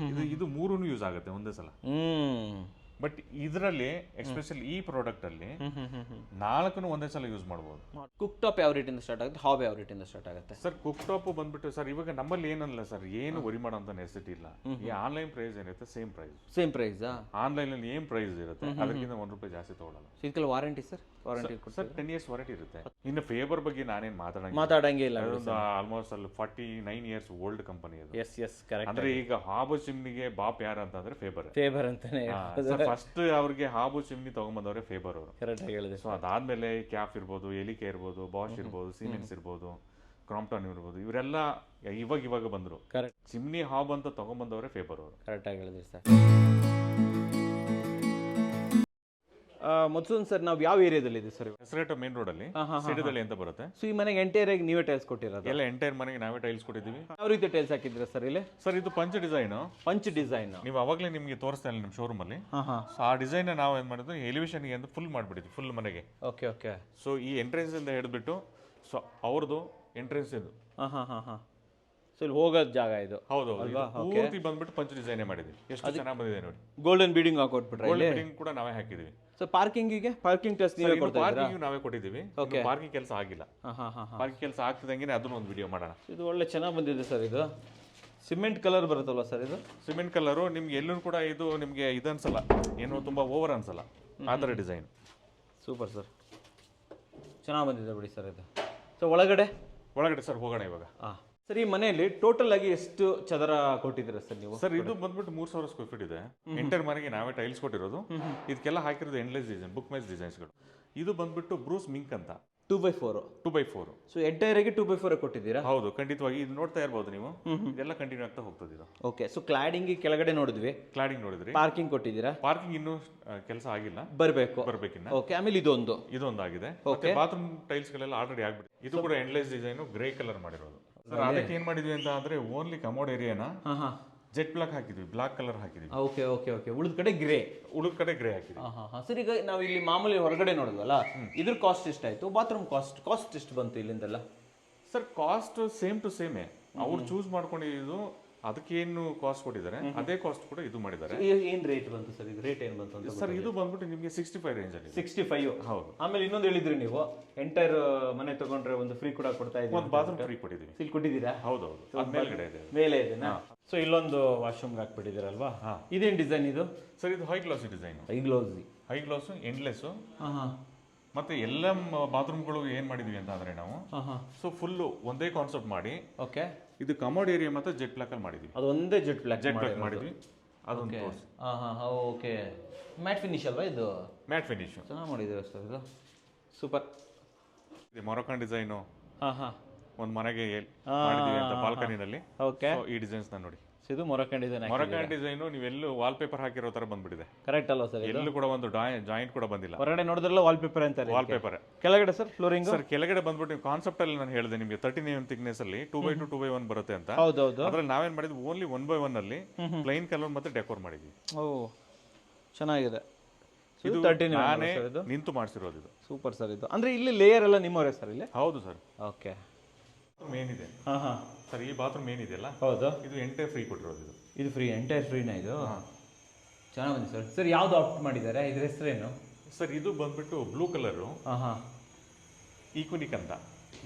ಇದು 3 ಯೂಸ್ ಆಗುತ್ತೆ ಒಂದೇ ಸಲ. ಬಟ್ ಇದರಲ್ಲಿ ಎಸ್ಪೆಷಲಿ ಈ ಪ್ರಾಡಕ್ಟ್ ಅಲ್ಲಿ 4 ಒಂದೇ ಸಲ ಯೂಸ್ ಮಾಡಬಹುದು. ಕುಕ್ ಟಾಪ್ ಯಾವ ರೇಟಿಂದ ಸ್ಟಾರ್ಟ್ ಆಗುತ್ತೆ, ಹಾಬ್ ಯಾವ ರೇಟಿಂದ ಸ್ಟಾರ್ಟ್ ಆಗುತ್ತೆ ಸರ್? ಕುಕ್ ಟಾಪ್ ಬಂದ್ಬಿಟ್ಟು ಸರ್, ಇವಾಗ ನಮ್ಮಲ್ಲಿ ಏನಲ್ಲ ಸರ್, ಏನು ವರಿ ಮಾಡೋಂತ ನೆಸೆಸಿಟಿ ಇಲ್ಲ. ಈ ಆನ್ಲೈನ್ ಪ್ರೈಸ್ ಏನಿರುತ್ತೆ ಸೇಮ್ ಪ್ರೈಸ್. ಆನ್ಲೈನ್ ಅಲ್ಲಿ ಏನ್ ಪ್ರೈಸ್ ಇರುತ್ತೆ ಅದಕ್ಕಿಂತ ₹1 ಜಾಸ್ತಿ ತಗೊಳ್ಳಲ್ಲ. ಇದಕ್ಕೆಲ್ಲ warranty sir? Sir 10 years warranty ಇರುತ್ತೆ. ಇನ್ನು ಫೇಬರ್ ಬಗ್ಗೆ ನಾನೇನ್ ಮಾತಾಡಂಗಿಲ್ಲ. ಆಲ್ಮೋಸ್ಟ್ ಅಲ್ಲಿ 49 ಇಯರ್ಸ್ ಓಲ್ಡ್ ಕಂಪನಿ ಅದು. Yes correct. ಅಂದ್ರೆ ಈಗ ಹಾಬು ಚಿಮ್ನಿಗೆ ಬಾಪ್ ಯಾರು ಅಂತಂದ್ರೆ ಫೇಬರ್ ಅಂತಾನೆ. ಫಸ್ಟ್ ಅವ್ರಿಗೆ ಹಾಬು ಚಿಮ್ನಿ ತಗೊಂಡ್ಬಂದವ್ರೆ ಫೇಬರ್ ಅವರು. ಕರೆಕ್ಟ್ ಆಗಿ ಹೇಳಿದೆ. ಸೊ ಅದಾದ್ಮೇಲೆ ಕ್ಯಾಫ್ ಇರ್ಬೋದು, ಎಲಿಕೆ ಇರ್ಬೋದು, ಬಾಷ್ ಇರ್ಬೋದು, ಸೀಮೆನ್ಸ್ ಇರ್ಬೋದು, ಕ್ರಾಂಪ್ಟನ್ ಇರ್ಬೋದು, ಇವರೆಲ್ಲ ಇವಾಗ ಬಂದ್ರು. ಕರೆಕ್ಟ್. ಚಿಮ್ನಿ ಹಾಬ್ ಅಂತ ತಗೊಂಡ್ಬಂದವ್ರೆ ಫೇಬರ್ ಅವರು. ಕರೆಕ್ಟ್ ಆಗಿ ಹೇಳಿದ್ರಿ ಸರ್. ಮತ್ಸೂನ್ ಸರ್, ನಾವು ಯಾವ ಏರಿಯಾದಲ್ಲಿ ಇದೆ ಸರ್? ಹೆಸರೇಟ ಮೇನ್ ರೋಡ್ ಅಲ್ಲಿ ಸಿಟಿದಲ್ಲಿ ಅಂತ ಬರುತ್ತೆ. ಸೊ ಈ ಮನೆಗೆ ಎಂಟೈರ್ ಆಗಿ ನೀವೇ ಟೈಲ್ಸ್ ಕೊಟ್ಟಿರೋದು? ಎಲ್ಲ ಎಂಟೈರ್ ಮನೆಗೆ ನಾವೇ ಟೈಲ್ಸ್ ಕೊಟ್ಟಿದ್ದೀವಿ. ಯಾವ ರೀತಿ ಟೈಲ್ಸ್ ಹಾಕಿದ್ರೆ ಸರ್ ಇಲ್ಲಿ? ಸರ್ ಇದು ಪಂಚ್ ಡಿಸೈನ್. ನೀವು ಅವಾಗಲೇ ನಿಮಗೆ ತೋರಿಸ್ತಾ ಇಲ್ಲ ನಿಮ್ಮ ಶೋರೂಮ್ ಅಲ್ಲಿ. ಸೊ ಆ ಡಿಸೈನ್ ನಾವು ಏನ್ ಮಾಡಿದ್ವಿ, ಎಲಿವೇಶನ್ ಅಂತ ಫುಲ್ ಮಾಡ್ಬಿಟ್ಟಿದ್ವಿ, ಫುಲ್ ಮನೆಗೆ. ಓಕೆ. ಸೊ ಈ ಎಂಟ್ರೆನ್ಸ್ ಇಂದ ಹಿಡಿದ್ಬಿಟ್ಟು ಸೊ ಅವ್ರದ್ದು ಎಂಟ್ರೆನ್ಸ್ ಇದು. ಸೊ ಇಲ್ಲಿ ಹೋಗೋದು ಜಾಗ ಇದು. ಹೌದು ಪೂರ್ತಿ ಬಂದ್ಬಿಟ್ಟು ಪಂಚ್ ಡಿಸೈನ್ ಮಾಡಿದ್ವಿ, ಎಷ್ಟು ಚೆನ್ನಾಗಿ ಬಂದಿದೆ ನೋಡಿ. ಗೋಲ್ಡನ್ ಬೀಡಿಂಗ್ ಹಾಕೊಟ್ಬಿಟ್ರೆ ಗೋಲ್ಡ್ ಬಿಲ್ಡಿಂಗ್ ಕೂಡ ನಾವೇ ಹಾಕಿದ್ವಿ. ಸೊ ಪಾರ್ಕಿಂಗ್ ಟೆಸ್ಟ್ ನೀವೇ ಕೊಡ್ತಾ ಇದ್ದೀರಾ? ಪಾರ್ಕಿಂಗ್ ನಾವೇ ಕೊಟ್ಟಿದ್ದೀವಿ, ಪಾರ್ಕಿಂಗ್ ಕೆಲಸ ಆಗಿಲ್ಲ. ಪಾರ್ಕಿಂಗ್ ಕೆಲಸ ಆಗ್ತಿದಂಗೆ ಅದನ್ನ ಒಂದು ವಿಡಿಯೋ ಮಾಡೋಣ. ಇದು ಒಳ್ಳೆ ಚೆನ್ನಾಗಿ ಬಂದಿದೆ ಸರ್. ಇದು ಸಿಮೆಂಟ್ ಕಲರ್ ಬರುತ್ತಲ್ವ ಸರ್? ಇದು ಸಿಮೆಂಟ್ ಕಲರು ನಿಮ್ಗೆ ಎಲ್ಲೂ ಕೂಡ ಇದು ನಿಮಗೆ ಇದು ಅನ್ಸಲ್ಲ, ಏನು ತುಂಬಾ ಓವರ್ ಅನ್ಸಲ್ಲ, ಆ ಥರ ಡಿಸೈನ್. ಸೂಪರ್ ಸರ್, ಚೆನ್ನಾಗಿ ಬಂದಿದೆ ಬಿಡಿ ಸರ್ ಇದು. ಸೊ ಒಳಗಡೆ ಸರ್ ಹೋಗೋಣ ಇವಾಗ. ಸರ್ ಈ ಮನೆಯಲ್ಲಿ ಟೋಟಲ್ ಆಗಿ ಎಷ್ಟು ಚದರ ಕೊಟ್ಟಿದ್ದೀರಾ ಸರ್ ನೀವು? ಸರ್ ಇದು ಬಂದ್ಬಿಟ್ಟು 3,000 ಸ್ಕ್ವೇರ್ ಫೀಟ್ ಇದೆ. ಎಂಟರ್ ಮನೆಗೆ ನಾವೇ ಟೈಲ್ಸ್ ಕೊಟ್ಟಿರೋದು. ಇದಕ್ಕೆಲ್ಲ ಹಾಕಿರೋದು ಎಂಡ್ಲೆಸ್ ಡಿಸೈನ್, ಬುಕ್ ಮೈಸ್ ಡಿಸೈನ್ಸ್ಗಳು. ಇದು ಬಂದ್ಬಿಟ್ಟು ಬ್ರೂಸ್ ಮಿಂಕ್ ಅಂತ 2x4. ಸೊ ಎಂಟೈರ್ ಆಗಿ 2x4 ಕೊಟ್ಟಿದ್ದೀರಾ? ಹೌದು, ಖಂಡಿತವಾಗಿ ಇದು ನೋಡ್ತಾ ಇರ್ಬೋದು ನೀವು, ಇದೆಲ್ಲ ಕಂಟಿನ್ಯೂ ಆಗ್ತಾ ಹೋಗ್ತದೆ ಇದು. ಓಕೆ, ಸೊ ಕ್ಲಾಡಿಂಗ್ ಕೆಳಗಡೆ ನೋಡಿದ್ವಿ, ಕ್ಲಾಡಿಂಗ್ ನೋಡಿದ್ರಿ. ಪಾರ್ಕಿಂಗ್ ಕೊಟ್ಟಿದ್ದೀರಾ? ಪಾರ್ಕಿಂಗ್ ಇನ್ನೂ ಕೆಲಸ ಆಗಿಲ್ಲ, ಬರ್ಬೇಕಿನ್ನ. ಓಕೆ, ಆಮೇಲೆ ಇದೊಂದು ಆಗಿದೆ. ಮತ್ತೆ ಬಾತ್ರೂಮ್ ಟೈಲ್ಸ್ ಗಳೆಲ್ಲ ಆಲ್ರೆಡಿ ಆಗ್ಬಿಟ್ಟು, ಇದು ಕೂಡ ಎಂಡ್ಲೆಸ್ ಡಿಸೈನ್, ಗ್ರೇ ಕಲರ್ ಮಾಡಿರೋದು. ಸರ್ ಅದಕ್ಕೆ ಏನ್ ಮಾಡಿದ್ವಿ ಅಂತ ಅಂದ್ರೆ ಓನ್ಲಿ ಕಮೋಡ್ ಏರಿಯಾನ ಜೆಟ್ ಬ್ಲಾಕ್ ಹಾಕಿದ್ವಿ, ಬ್ಲಾಕ್ ಕಲರ್ ಹಾಕಿದ್ವಿ. ಓಕೆ. ಉಳಿದ ಕಡೆ ಗ್ರೇ ಹಾಕಿದ್ವಿ. ಸರ್ ಈಗ ನಾವು ಇಲ್ಲಿ ಮಾಮೂಲಿ ಹೊರಗಡೆ ನೋಡಿದ್ವಲ್ಲ, ಇದ್ರ ಕಾಸ್ಟ್ ಎಷ್ಟಾಯ್ತು? ಬಾತ್ರೂಮ್ ಕಾಸ್ಟ್ ಎಷ್ಟು ಬಂತು ಇಲ್ಲಿಂದೆಲ್ಲ? ಸರ್ ಕಾಸ್ಟ್ ಸೇಮ್ ಟು ಸೇಮೇ, ಅವ್ರು ಚೂಸ್ ಮಾಡ್ಕೊಂಡಿದ್ದು ಅದಕ್ಕೇನು ಕಾಸ್ಟ್ ಕೊಟ್ಟಿದ್ದಾರೆ ಅದೇ ಕಾಸ್ಟ್ ಕೂಡ ಇದು ಮಾಡಿದ್ದಾರೆ. ಏನ್ ರೇಟ್ ಬಂತು ಸರ್? ಇದು ರೇಟ್ ಏನ್ ಬಂತು ಸರ್? ಇದು ಬಂದ್ಬಿಟ್ಟು ನಿಮಗೆ 65 ರೇಂಜ್ ಅಲ್ಲಿ. 65. ಹೌದು. ಆಮೇಲೆ ಇನ್ನೊಂದು ಹೇಳಿದ್ರಿ ನೀವು, ಎಂಟೈರ್ ಮನೆ ತಗೊಂಡ್ರೆ ಒಂದು ಫ್ರೀ ಕೂಡ ಕೊಡ್ತಾ ಇದ್ದೀವಿ. ಒಂದು ಬಾತ್ರೂಮ್ ಫ್ರೀ ಕೊಟ್ಟಿದ್ದೀವಿ. ಇಲ್ಲಿ ಕೊಟ್ಟಿದ್ದೀರಾ? ಹೌದು, ಮೇಲ್ಗಡೆ ಇದೆ, ಮೇಲೆ ಇದೆನಾ? ಸೊ ಇಲ್ಲೊಂದು ವಾಶ್ರೂಮ್ ಹಾಕ್ಬಿಟ್ಟಿದ್ದೀರಲ್ವಾ? ಇದೇನ್ ಡಿಸೈನ್ ಇದು? ಸರ್ ಇದು high glass design. High glass endless. ಮತ್ತೆ ಎಲ್ಲ ಬಾತ್ರೂಮ್ಗಳು ಏನ್ ಮಾಡಿದ್ವಿ ಅಂತ ಅಂದ್ರೆ ನಾವು ಸೊ ಫುಲ್ ಒಂದೇ ಕಾನ್ಸೆಪ್ಟ್ ಮಾಡಿ, ಓಕೆ, ಇದು ಕಮೋಡ್ ಏರಿಯಾ ಮತ್ತೆ ಜೆಟ್ ಬ್ಲಾಕ್ ಅಲ್ಲಿ ಮಾಡಿದ್ವಿ. ಅದು ಒಂದೇ ಜೆಟ್ ಬ್ಲಾಕ್ ಮಾಡಿದ್ವಿ. ಅದೊಂದು ಓಕೆ. ಮ್ಯಾಟ್ ಫಿನಿಶ್ ಅಲ್ವಾ ಇದು? ಮ್ಯಾಟ್ ಫಿನಿಶ್ ಚೆನ್ನಾಗಿ ಮಾಡಿದ್ದೀರಾ ಸರ್, ಇದು ಸೂಪರ್. ಇದು ಮೊರಕಾನ್ ಡಿಸೈನು ಒಂದು ಮನೆಗೆ ಮಾಡಿದ್ವಿ ಅಂತ ಬಾಲ್ಕನಿನಲ್ಲಿ. ಓಕೆ, ಈ ಡಿಸೈನ್ಸ್ ನೋಡಿ. ಇದು ಮೊರಕಾನ್ ಡಿಸೈನು ನೀವೆಲ್ಲೂ ವಾಲ್ ಪೇಪರ್ ಹಾಕಿರೋ ತರ ಬಂದ್ಬಿಟ್ಟಿದೆ. ಕರೆಕ್ಟ್ ಅಲ್ವಾ ಸರ್? ಎಲ್ಲೂ ಕೂಡ ಒಂದು ಜಾಯಿಂಟ್ ಕೂಡ ಬಂದಿಲ್ಲ. ಹೊರಗಡೆ ನೋಡಿದ್ರಲ್ಲ ವಾಲ್ ಪೇಪರ್ ಅಂತಾರೆ. ವಾಲ್ ಪೇಪರ್ ಕೆಳಗಡೆ ಸರ್ ಫ್ಲೋರಿಂಗ್? ಸರ್ ಕೆಳಗಡೆ ಬಂದ್ಬಿಟ್ಟು ನೀವು ಕಾನ್ಸೆಪ್ಟ್ ಅಲ್ಲಿ ನಾನು ಹೇಳಿದೆ ನಿಮಗೆ 13 mm ಥಿಕ್ನೆಸ್ ಅಲ್ಲಿ 2x2 2x1 ಬರುತ್ತೆ ಅಂತ. ಹೌದೌದು. ಅದ್ರಲ್ಲಿ ನಾವೇನ್ ಮಾಡಿದ್ವಿ ಓನ್ಲಿ 1x1 ಅಲ್ಲಿ ಪ್ಲೈನ್ ಕಲರ್ ಮತ್ತೆ ಡೆಕೋರ್ ಮಾಡಿದ್ವಿ. ಓ, ಚೆನ್ನಾಗಿದೆ. ಇದು ನಾನೇ ನಿಂತು ಮಾಡಿಸಿರೋದು. ಇದು ಸೂಪರ್ ಸರ್. ಇದು ಅಂದ್ರೆ ಇಲ್ಲಿ ಲೇಯರ್ ಎಲ್ಲ ನಿಮ್ಮವರೇ ಸರ್ ಇಲ್ಲಿ? ಹೌದು ಸರ್. ಓಕೆ, ಮೇನ್ ಇದೆ ಸರ್. ಈ ಬಾತ್ರೂಮ್ ಏನಿದೆಯಲ್ಲ, ಹೌದು, ಇದು ಎಂಟೈರ್ ಫ್ರೀ ಕೊಟ್ಟಿರೋದು. ಇದು ಫ್ರೀ, ಎಂಟೈರ್ ಫ್ರೀನಾ ಇದು? ಚೆನ್ನಾಗಿ ಬಂದಿದೆ ಸರ್. ಸರ್ ಯಾವ್ದು ಆಪ್ಟ್ ಮಾಡಿದ್ದಾರೆ? ಇದ್ರ ಹೆಸರೇನು ಸರ್? ಇದು ಬಂದ್ಬಿಟ್ಟು ಬ್ಲೂ ಕಲರ್ ಈಕ್ವಿನಿಕ್ ಅಂತ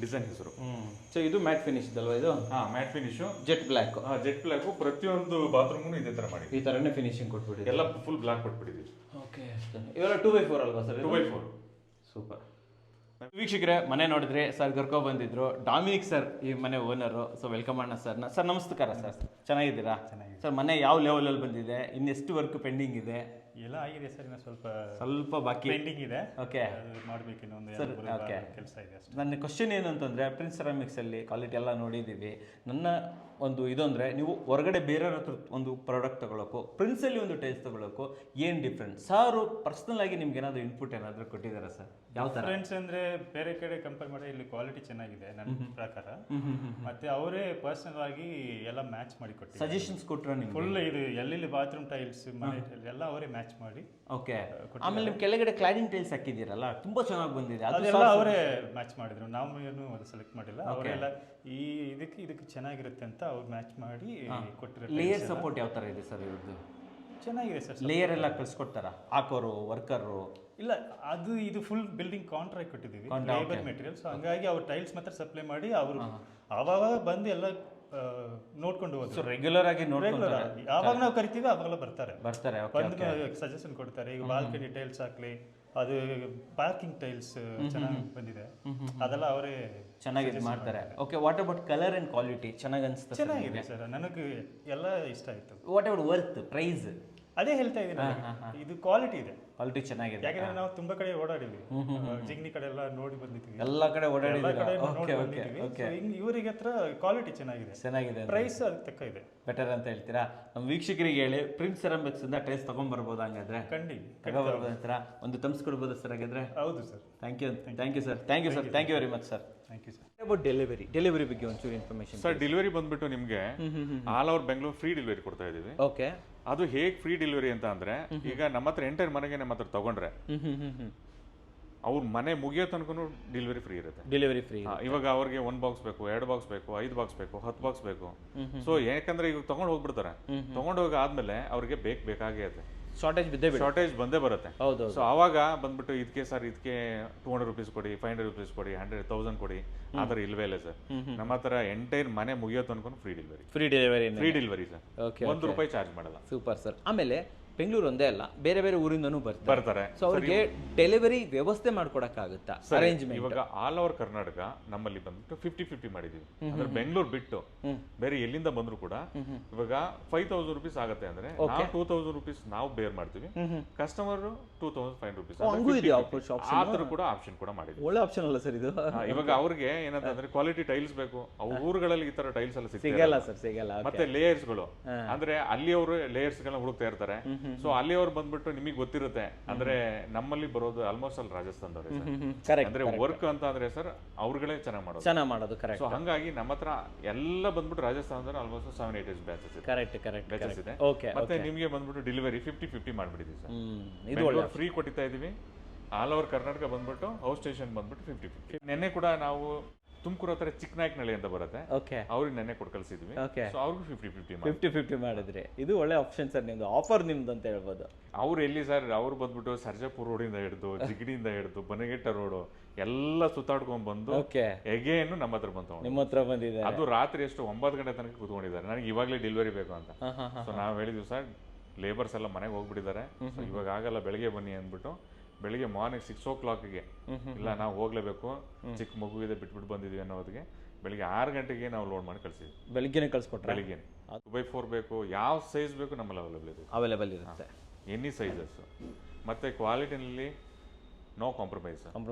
ಡಿಸೈನ್ ಹೆಸರು. ಸೊ ಇದು ಮ್ಯಾಟ್ ಫಿನಿಶ್ ಅಲ್ವಾ ಇದು? Mat finish, jet black. ಪ್ರತಿಯೊಂದು ಬಾತ್ರೂಮ್ ಇದೇ ತರ ಮಾಡಿ, ಈ ತರನೇ ಫಿನಿಶಿಂಗ್ ಕೊಟ್ಬಿಟ್ಟಿದೆ. ಎಲ್ಲ ಫುಲ್ ಬ್ಲಾಕ್ ಕೊಟ್ಬಿಟ್ಟಿದ್ವಿ. ಓಕೆ, ಇವೆಲ್ಲ 2x4 ಅಲ್ವಾ ಸರ್? 2x4. ಸೂಪರ್. ವೀಕ್ಷಕರೇ, ಮನೆ ನೋಡಿದ್ರೆ ಸರ್ ಕರ್ಕೊ ಬಂದಿದ್ರು ಡಾಮಿನಿಕ್ ಸರ್, ಈ ಮನೆ ಓನರು. ಸೊ ವೆಲ್ಕಮ್ ಅಣ್ಣ ಸರ್ನ. ಸರ್ ನಮಸ್ಕಾರ ಸರ್, ಚೆನ್ನಾಗಿದ್ದೀರಾ? ಸರ್ ಮನೆ ಯಾವ ಲೆವೆಲಲ್ಲಿ ಬಂದಿದೆ? ಇನ್ನೆಷ್ಟು ವರ್ಕ್ ಪೆಂಡಿಂಗ್ ಇದೆ? ಎಲ್ಲ ಆಗಿದೆ ಸರ್, ಇನ್ನು ಸ್ವಲ್ಪ ಬಾಕಿ ಪೆಂಡಿಂಗ್ ಇದೆ. ಓಕೆ, ಮಾಡಬೇಕು, ಇನ್ನೊಂದು ಕೆಲಸ ಇದೆ ಅಷ್ಟೇ. ನನ್ನ ಕ್ವಶನ್ ಏನು ಅಂತಂದರೆ, ಪ್ರಿನ್ಸ್ ಸೆರಾಮಿಕ್ಸ್ ಅಲ್ಲಿ ಕ್ವಾಲಿಟಿ ಎಲ್ಲ ನೋಡಿದ್ದೀವಿ. ನನ್ನ ಒಂದು ಇದು ಅಂದರೆ, ನೀವು ಹೊರಗಡೆ ಬೇರೆಯವ್ರ ಹತ್ರ ಒಂದು ಪ್ರಾಡಕ್ಟ್ ತೊಗೊಳಕ್ಕೂ ಪ್ರಿನ್ಸಲ್ಲಿ ಒಂದು ಟೈಲ್ಸ್ ತೊಗೊಳಕ್ಕೂ ಏನು ಡಿಫ್ರೆನ್ಸ್? ಸಾರು ಪರ್ಸ್ನಲ್ ಆಗಿ ನಿಮ್ಗೆ ಏನಾದರೂ ಇನ್ಪುಟ್ ಏನಾದರೂ ಕೊಟ್ಟಿದ್ದಾರಾ ಸರ್? ಯಾವ ಥರ ಫ್ರೆಂಡ್ಸ್ ಅಂದರೆ ಬೇರೆ ಕಡೆ ಕಂಪೇರ್ ಮಾಡಿ ಇಲ್ಲಿ ಕ್ವಾಲಿಟಿ ಚೆನ್ನಾಗಿದೆ ನನ್ನ ಪ್ರಕಾರ. ಮತ್ತೆ ಅವರೇ ಪರ್ಸನಲ್ ಆಗಿ ಎಲ್ಲ ಮ್ಯಾಚ್ ಮಾಡಿ ಕೊಟ್ಟಿದ್ದಾರೆ. ಸಜೆಷನ್ಸ್ ಕೊಟ್ಟರು ನಿಮ್ಗೆ? ಫುಲ್ ಇದು ಎಲ್ಲೆಲ್ಲಿ ಬಾತ್ರೂಮ್ ಟೈಲ್ಸ್, ಮನೆ ಟೈಲ್ಸ್ ಎಲ್ಲ ಅವರೇ ಮ್ಯಾಚ್ ಮಾಡಿ. ಓಕೆ, ಆಮೇಲೆ ನಿಮ್ಮ ಕೆಳಗಡೆ ಕ್ಲಾಡಿಂಗ್ ಟೈಲ್ಸ್ ಹಾಕಿದ್ದೀರಲ್ಲ, ತುಂಬಾ ಚೆನ್ನಾಗಿ ಬಂದಿದೆ. ಅದೆಲ್ಲ ಅವರೇ ಮ್ಯಾಚ್ ಮಾಡಿದ್ರು, ನಾವು ಏನು ಅದು ಸೆಲೆಕ್ಟ್ ಮಾಡಿಲ್ಲ. ಅವರೆಲ್ಲ ಈ ಇದಕ್ಕೆ ಚೆನ್ನಾಗಿರುತ್ತೆ ಅಂತ ಅವ್ರು ಮ್ಯಾಚ್ ಮಾಡಿ ಕೊಟ್ಟಿರೋ. ಲೇಯರ್ ಸಪೋರ್ಟ್ ಯಾವ ಥರ ಇದೆ ಸರ್ ಇವ್ರದ್ದು? ಚೆನ್ನಾಗಿದೆ ಸರ್. ಲೇಯರ್ ಎಲ್ಲ ಕಳ್ಸಿಕೊಡ್ತಾರ ಹಾಕೋರು, ವರ್ಕರು? ಇಲ್ಲ, ಅದು ಇದು ಫುಲ್ ಬಿಲ್ಡಿಂಗ್ ಕಾಂಟ್ರಾಕ್ಟ್ ಕೊಟ್ಟಿದ್ದೀವಿ, ಲೇಬರ್ ಮೆಟೀರಿಯಲ್ಸ್. ಹಂಗಾಗಿ ಅವ್ರು ಟೈಲ್ಸ್ ಮಾತ್ರ ಸಪ್ಲೈ ಮಾಡಿ ಅವರು ಆವಾಗ ಬಂದು ಎಲ್ಲ ನೋಡ್ಕೊಂಡು ಹೋದ್ರು. ರೆಗ್ಯುಲರ್ ಆಗಿ ಯಾವಾಗ ನಾವು ಕರಿತೀವಿ ಅವಾಗೆಲ್ಲ ಬರ್ತಾರೆ. ಬಂದು ಸಜೆಷನ್ ಕೊಡ್ತಾರೆ. ಈಗ ಬಾಲ್ಕನಿ ಟೈಲ್ಸ್ ಹಾಕ್ಲಿ, ಅದು ಪಾರ್ಕಿಂಗ್ ಟೈಲ್ಸ್ ಚೆನ್ನಾಗಿ ಬಂದಿದೆ, ಅದೆಲ್ಲ ಅವರೇ ಚೆನ್ನಾಗಿ ಮಾಡ್ತಾರೆ. Okay, what about colour and quality? ಚೆನ್ನಾಗಿ ಅನಿಸ್ತಾ? ಚೆನ್ನಾಗಿದೆ ಸರ್, ನನಗೆ ಎಲ್ಲ ಇಷ್ಟ ಆಯ್ತು. What about worth, price? ಅದೇ ಹೇಳ್ತಾ ಇದ್ದೀನಿ, ಇದು ಕ್ವಾಲಿಟಿ ಇದೆ, ಕ್ವಾಲಿಟಿ ಚೆನ್ನಾಗಿದೆ. ಯಾಕಂದ್ರೆ ನಾವು ತುಂಬಾ ಕಡೆ ಓಡಾಡಿದ್ವಿ, ಜಿಗ್ನಿ ಕಡೆ ಎಲ್ಲ ನೋಡಿ ಬಂದಿದ್ವಿ, ಎಲ್ಲ ಕಡೆ ಓಡಾಡಿದ್ವಿ. ಇವರಿಗೆ ಹತ್ರ ಕ್ವಾಲಿಟಿ ಚೆನ್ನಾಗಿದೆ, ಪ್ರೈಸ್ ಅದಕ್ಕೆ ತಕ್ಕ ಇದೆ, ಬೆಟರ್ ಅಂತ ಹೇಳ್ತೀರಾ? ನಮ್ಮ ವೀಕ್ಷಕರಿಗೆ ಹೇಳಿ, ಪ್ರಿನ್ಸ್ ಸೆರಾಮಿಕ್ಸ್ ಇಂದ ಟೈಲ್ಸ್ ತಗೊಂಡ್ಬರ್ಬೋದು. ಹಂಗಾದ್ರೆ ತಗೊಂಡ್ಬರ್ಬೋದು ಅಂತೀರಾ? ಒಂದು ತಮ್ಸ್ ಕೊಡ್ಬೋದು ಸರ್ ಹಾಗಾದ್ರೆ? ಹೌದು sir. Thank you sir, thank you very much sir. Thank you sir. About delivery ಬಗ್ಗೆ ಒಂಚೂರು ಇನ್ಫಾರ್ಮೇಶನ್ ಸರ್. ಡೆಲಿವರಿ ಬಂದ್ಬಿಟ್ಟು ನಿಮಗೆ all over Bengaluru free delivery ಕೊಡ್ತಾ ಇದೀವಿ. ಓಕೆ, ಅದು ಹೇಗೆ ಫ್ರೀ ಡೆಲಿವರಿ ಅಂತ ಅಂದ್ರೆ, ಈಗ ನಮ್ಮ ಹತ್ರ ಎಂಟೈರ್ ಮನೆಗೆ ನಮ್ಮ ಹತ್ರ ತಗೊಂಡ್ರೆ ಅವ್ರ ಮನೆ ಮುಗಿಯೋ ತನಕ ಡೆಲಿವರಿ ಫ್ರೀ ಇರುತ್ತೆ. Delivery free. ಇವಾಗ ಅವ್ರಿಗೆ 1 ಬಾಕ್ಸ್ ಬೇಕು, 2 ಬಾಕ್ಸ್ ಬೇಕು, 5 ಬಾಕ್ಸ್ ಬೇಕು, 10 ಬಾಕ್ಸ್ ಬೇಕು. ಸೊ ಯಾಕಂದ್ರೆ ಈಗ ತಗೊಂಡು ಹೋಗ್ಬಿಡ್ತಾರೆ. ತಗೊಂಡು ಹೋಗಿ ಆದ್ಮೇಲೆ ಅವ್ರಿಗೆ ಬೇಕಾಗೇ ಇದೆ, ಶಾರ್ಟೇಜ್ ಬಂದೇ ಬರುತ್ತೆ. ಸೊ ಅವಾಗ ಬಂದ್ಬಿಟ್ಟು ಇದಕ್ಕೆ ಸರ್ ಇದಕ್ಕೆ 200 ರೂಪೀಸ್ ಕೊಡಿ, 500 ರೂಪೀಸ್ ಕೊಡಿ, 100,000 ಕೊಡಿ, ಆ ಥರ ಇಲ್ವೇ ಇಲ್ಲ ಸರ್. ನಮ್ಮ ಹತ್ರ ಎಂಟೈರ್ ಮನೆ ಮುಗಿಯೋ ತನಕ ಫ್ರೀ ಡೆಲಿವರಿ ಸರ್. ₹1 ಚಾರ್ಜ್ ಮಾಡಲ್ಲ. Super sir. ಆಮೇಲೆ ಬೆಂಗಳೂರು ಒಂದೇ ಅಲ್ಲ, ಬೇರೆ ಬೇರೆ ಊರಿಂದನೂ ಬರ್ತಾರೆ. ಸೊ ಅವ್ರಿಗೆ ಡೆಲಿವರಿ ವ್ಯವಸ್ಥೆ ಮಾಡ್ಕೊಡಕ್ಕಾಗುತ್ತಾ? ಅರೇಂಜ್ಮೆಂಟ್ ಇವಾಗ ಆಲ್ ಓವರ್ ಕರ್ನಾಟಕ ನಮ್ಮಲ್ಲಿ ಬಂದ್ಬಿಟ್ಟು 50-50 ಮಾಡಿದೀವಿ. ಅಂದ್ರೆ ಬೆಂಗಳೂರು ಬಿಟ್ಟು ಬೇರೆ ಎಲ್ಲಿಂದ ಬಂದ್ರು ಕೂಡ ಇವಾಗ 5,000 ರೂಪೀಸ್ ಆಗುತ್ತೆ ಅಂದ್ರೆ ನಾವು 2,000 ರೂಪೀಸ್ ನಾವು ಬೇರ್ ಮಾಡ್ತೀವಿ, ಕಸ್ಟಮರ್ 2,500 ರೂಪೀಸ್ ಆ ಥರ ಕೂಡ ಆಪ್ಷನ್ ಕೂಡ ಮಾಡಿದ್ವಿ. ಒಳ್ಳೆ ಆಪ್ಷನ್ ಅಲ್ಲ ಸರ್ ಇದು. ಇವಾಗ ಅವ್ರಿಗೆ ಏನಂತಂದ್ರೆ ಕ್ವಾಲಿಟಿ ಟೈಲ್ಸ್ ಬೇಕು, ಅವ್ರ ಊರುಗಳಲ್ಲಿ ಈ ತರ ಟೈಲ್ಸ್ ಎಲ್ಲ ಸಿಗಲ್ಲ ಸರ್, ಸಿಗಲ್ಲ. ಮತ್ತೆ ಲೇಯರ್ಸ್ ಗಳು ಅಂದ್ರೆ ಅಲ್ಲಿ ಅವರು ಲೇಯರ್ಸ್ ಗಳನ್ನ ಹುಡುಕ್ತಾ ಇರ್ತಾರೆ. ಸೊ ಅಲ್ಲಿ ಅವ್ರು ಬಂದ್ಬಿಟ್ಟು ನಿಮಗೆ ಗೊತ್ತಿರುತ್ತೆ, ಅಂದ್ರೆ ನಮ್ಮಲ್ಲಿ ಬರೋದು ಆಲ್ಮೋಸ್ಟ್ ಅಲ್ಲಿ ರಾಜಸ್ಥಾನದವ್ರೆ. ಅಂದ್ರೆ ವರ್ಕ್ ಅಂತ ಅಂದ್ರೆ ಸರ್ ಅವ್ರುಗಳೇ ಚೆನ್ನಾಗಿ ಮಾಡೋದು. ಸೊ ಹಂಗಾಗಿ ನಮ್ಮ ಹತ್ರ ಎಲ್ಲ ಬಂದ್ಬಿಟ್ಟು ರಾಜಸ್ಥಾನದವ್ರು ಆಲ್ಮೋಸ್ಟ್ 7-8 ಬ್ಯಾಚಸ್ ಇದೆ. ಮತ್ತೆ ನಿಮ್ಗೆ ಬಂದ್ಬಿಟ್ಟು ಡೆಲಿವರಿ 50-50 ಮಾಡ್ಬಿಟ್ಟಿದ್ವಿ ಸರ್. ಫ್ರೀ ಕೊಟ್ಟಿತಾ ಇದೀವಿ. ಆಲ್ ಓವರ್ ಕರ್ನಾಟಕ ಬಂದ್ಬಿಟ್ಟು ಹೌಸ್ ಸ್ಟೇಷನ್ ಬಂದ್ಬಿಟ್ಟು 50-50. ನೆನ್ನೆ ಕೂಡ ನಾವು ತುಮಕೂರು ಹತ್ರ ಚಿಕ್ಕನಾಯಕನಹಳ್ಳಿ ಅಂತ ಬರುತ್ತೆ, ಅವ್ರಿಗೆ ನೆನ್ನೆ ಕೊಟ್ಟು ಕಳಿಸಿದ್ವಿ. ಸೊ ಅವ್ರಿಗೂ 50-50 ಮಾಡಿದ್ರಿ. ಇದು ಒಳ್ಳೆ ಆಪ್ಷನ್ ಸರ್, ನಿಮ್ದು ಆಫರ್ ನಿಮ್ದು ಅಂತ ಹೇಳ್ಬೋದು. ಅವ್ರು ಎಲ್ಲಿ ಸರ್, ಅವ್ರು ಬಂದ್ಬಿಟ್ಟು ಸರ್ಜಾಪುರ ರೋಡಿಂದ ಹಿಡಿದು ಜಿಗಡಿಯಿಂದ ಹಿಡಿದು ಬನಗೆಟ್ಟ ರೋಡು ಎಲ್ಲ ಸುತ್ತಾಡ್ಕೊಂಡ್ ಬಂದು ಎಗೇನು ನಮ್ಮ ಹತ್ರ ಬಂದಿದ್ದಾರೆ. ಅದು ರಾತ್ರಿ ಎಷ್ಟು 9 ಗಂಟೆ ತನಕ ಕೂತ್ಕೊಂಡಿದ್ದಾರೆ, ನನಗೆ ಇವಾಗಲೇ ಡೆಲಿವರಿ ಬೇಕು ಅಂತ. ಸೊ ನಾವು ಹೇಳಿದ್ವಿ ಸರ್, ಲೇಬರ್ಸ್ ಎಲ್ಲ ಮನೆಗೆ ಹೋಗ್ಬಿಟ್ಟಿದ್ದಾರೆ, ಇವಾಗ ಆಗಲ್ಲ, ಬೆಳಗ್ಗೆ ಬನ್ನಿ ಅಂದ್ಬಿಟ್ಟು ಬೆಳಿಗ್ಗೆ ಮಾರ್ನಿಂಗ್ 6 o'clock ಇಲ್ಲ ನಾವು ಹೋಗ್ಲೇಬೇಕು, ಚಿಕ್ಕ ಮಗು ಇದೆ ಬಿಟ್ಬಿಟ್ಟು ಬಂದಿದ್ವಿ ಅನ್ನೋದಕ್ಕೆ ಬೆಳಿಗ್ಗೆ 6 ಗಂಟೆಗೆ ನಾವು ಲೋಡ್ ಮಾಡಿ ಕಳಿಸಿದ್ವಿ. ಬೆಳಿಗ್ಗೆ ಕಳಿಸ್ಕೊಟ್ರೆ ಬೆಳಿಗ್ಗೆ 2x4 ಬೇಕು, ಯಾವ ಸೈಜ್ ಬೇಕು ನಮ್ಮಲ್ಲಿ ಅವೈಲೇಬಲ್ ಇರುತ್ತೆ, ಎನಿ ಸೈಜಸ್. ಮತ್ತೆ ಕ್ವಾಲಿಟಿನಲ್ಲಿ ನೋ ಕಾಂಪ್ರಮೈಸ್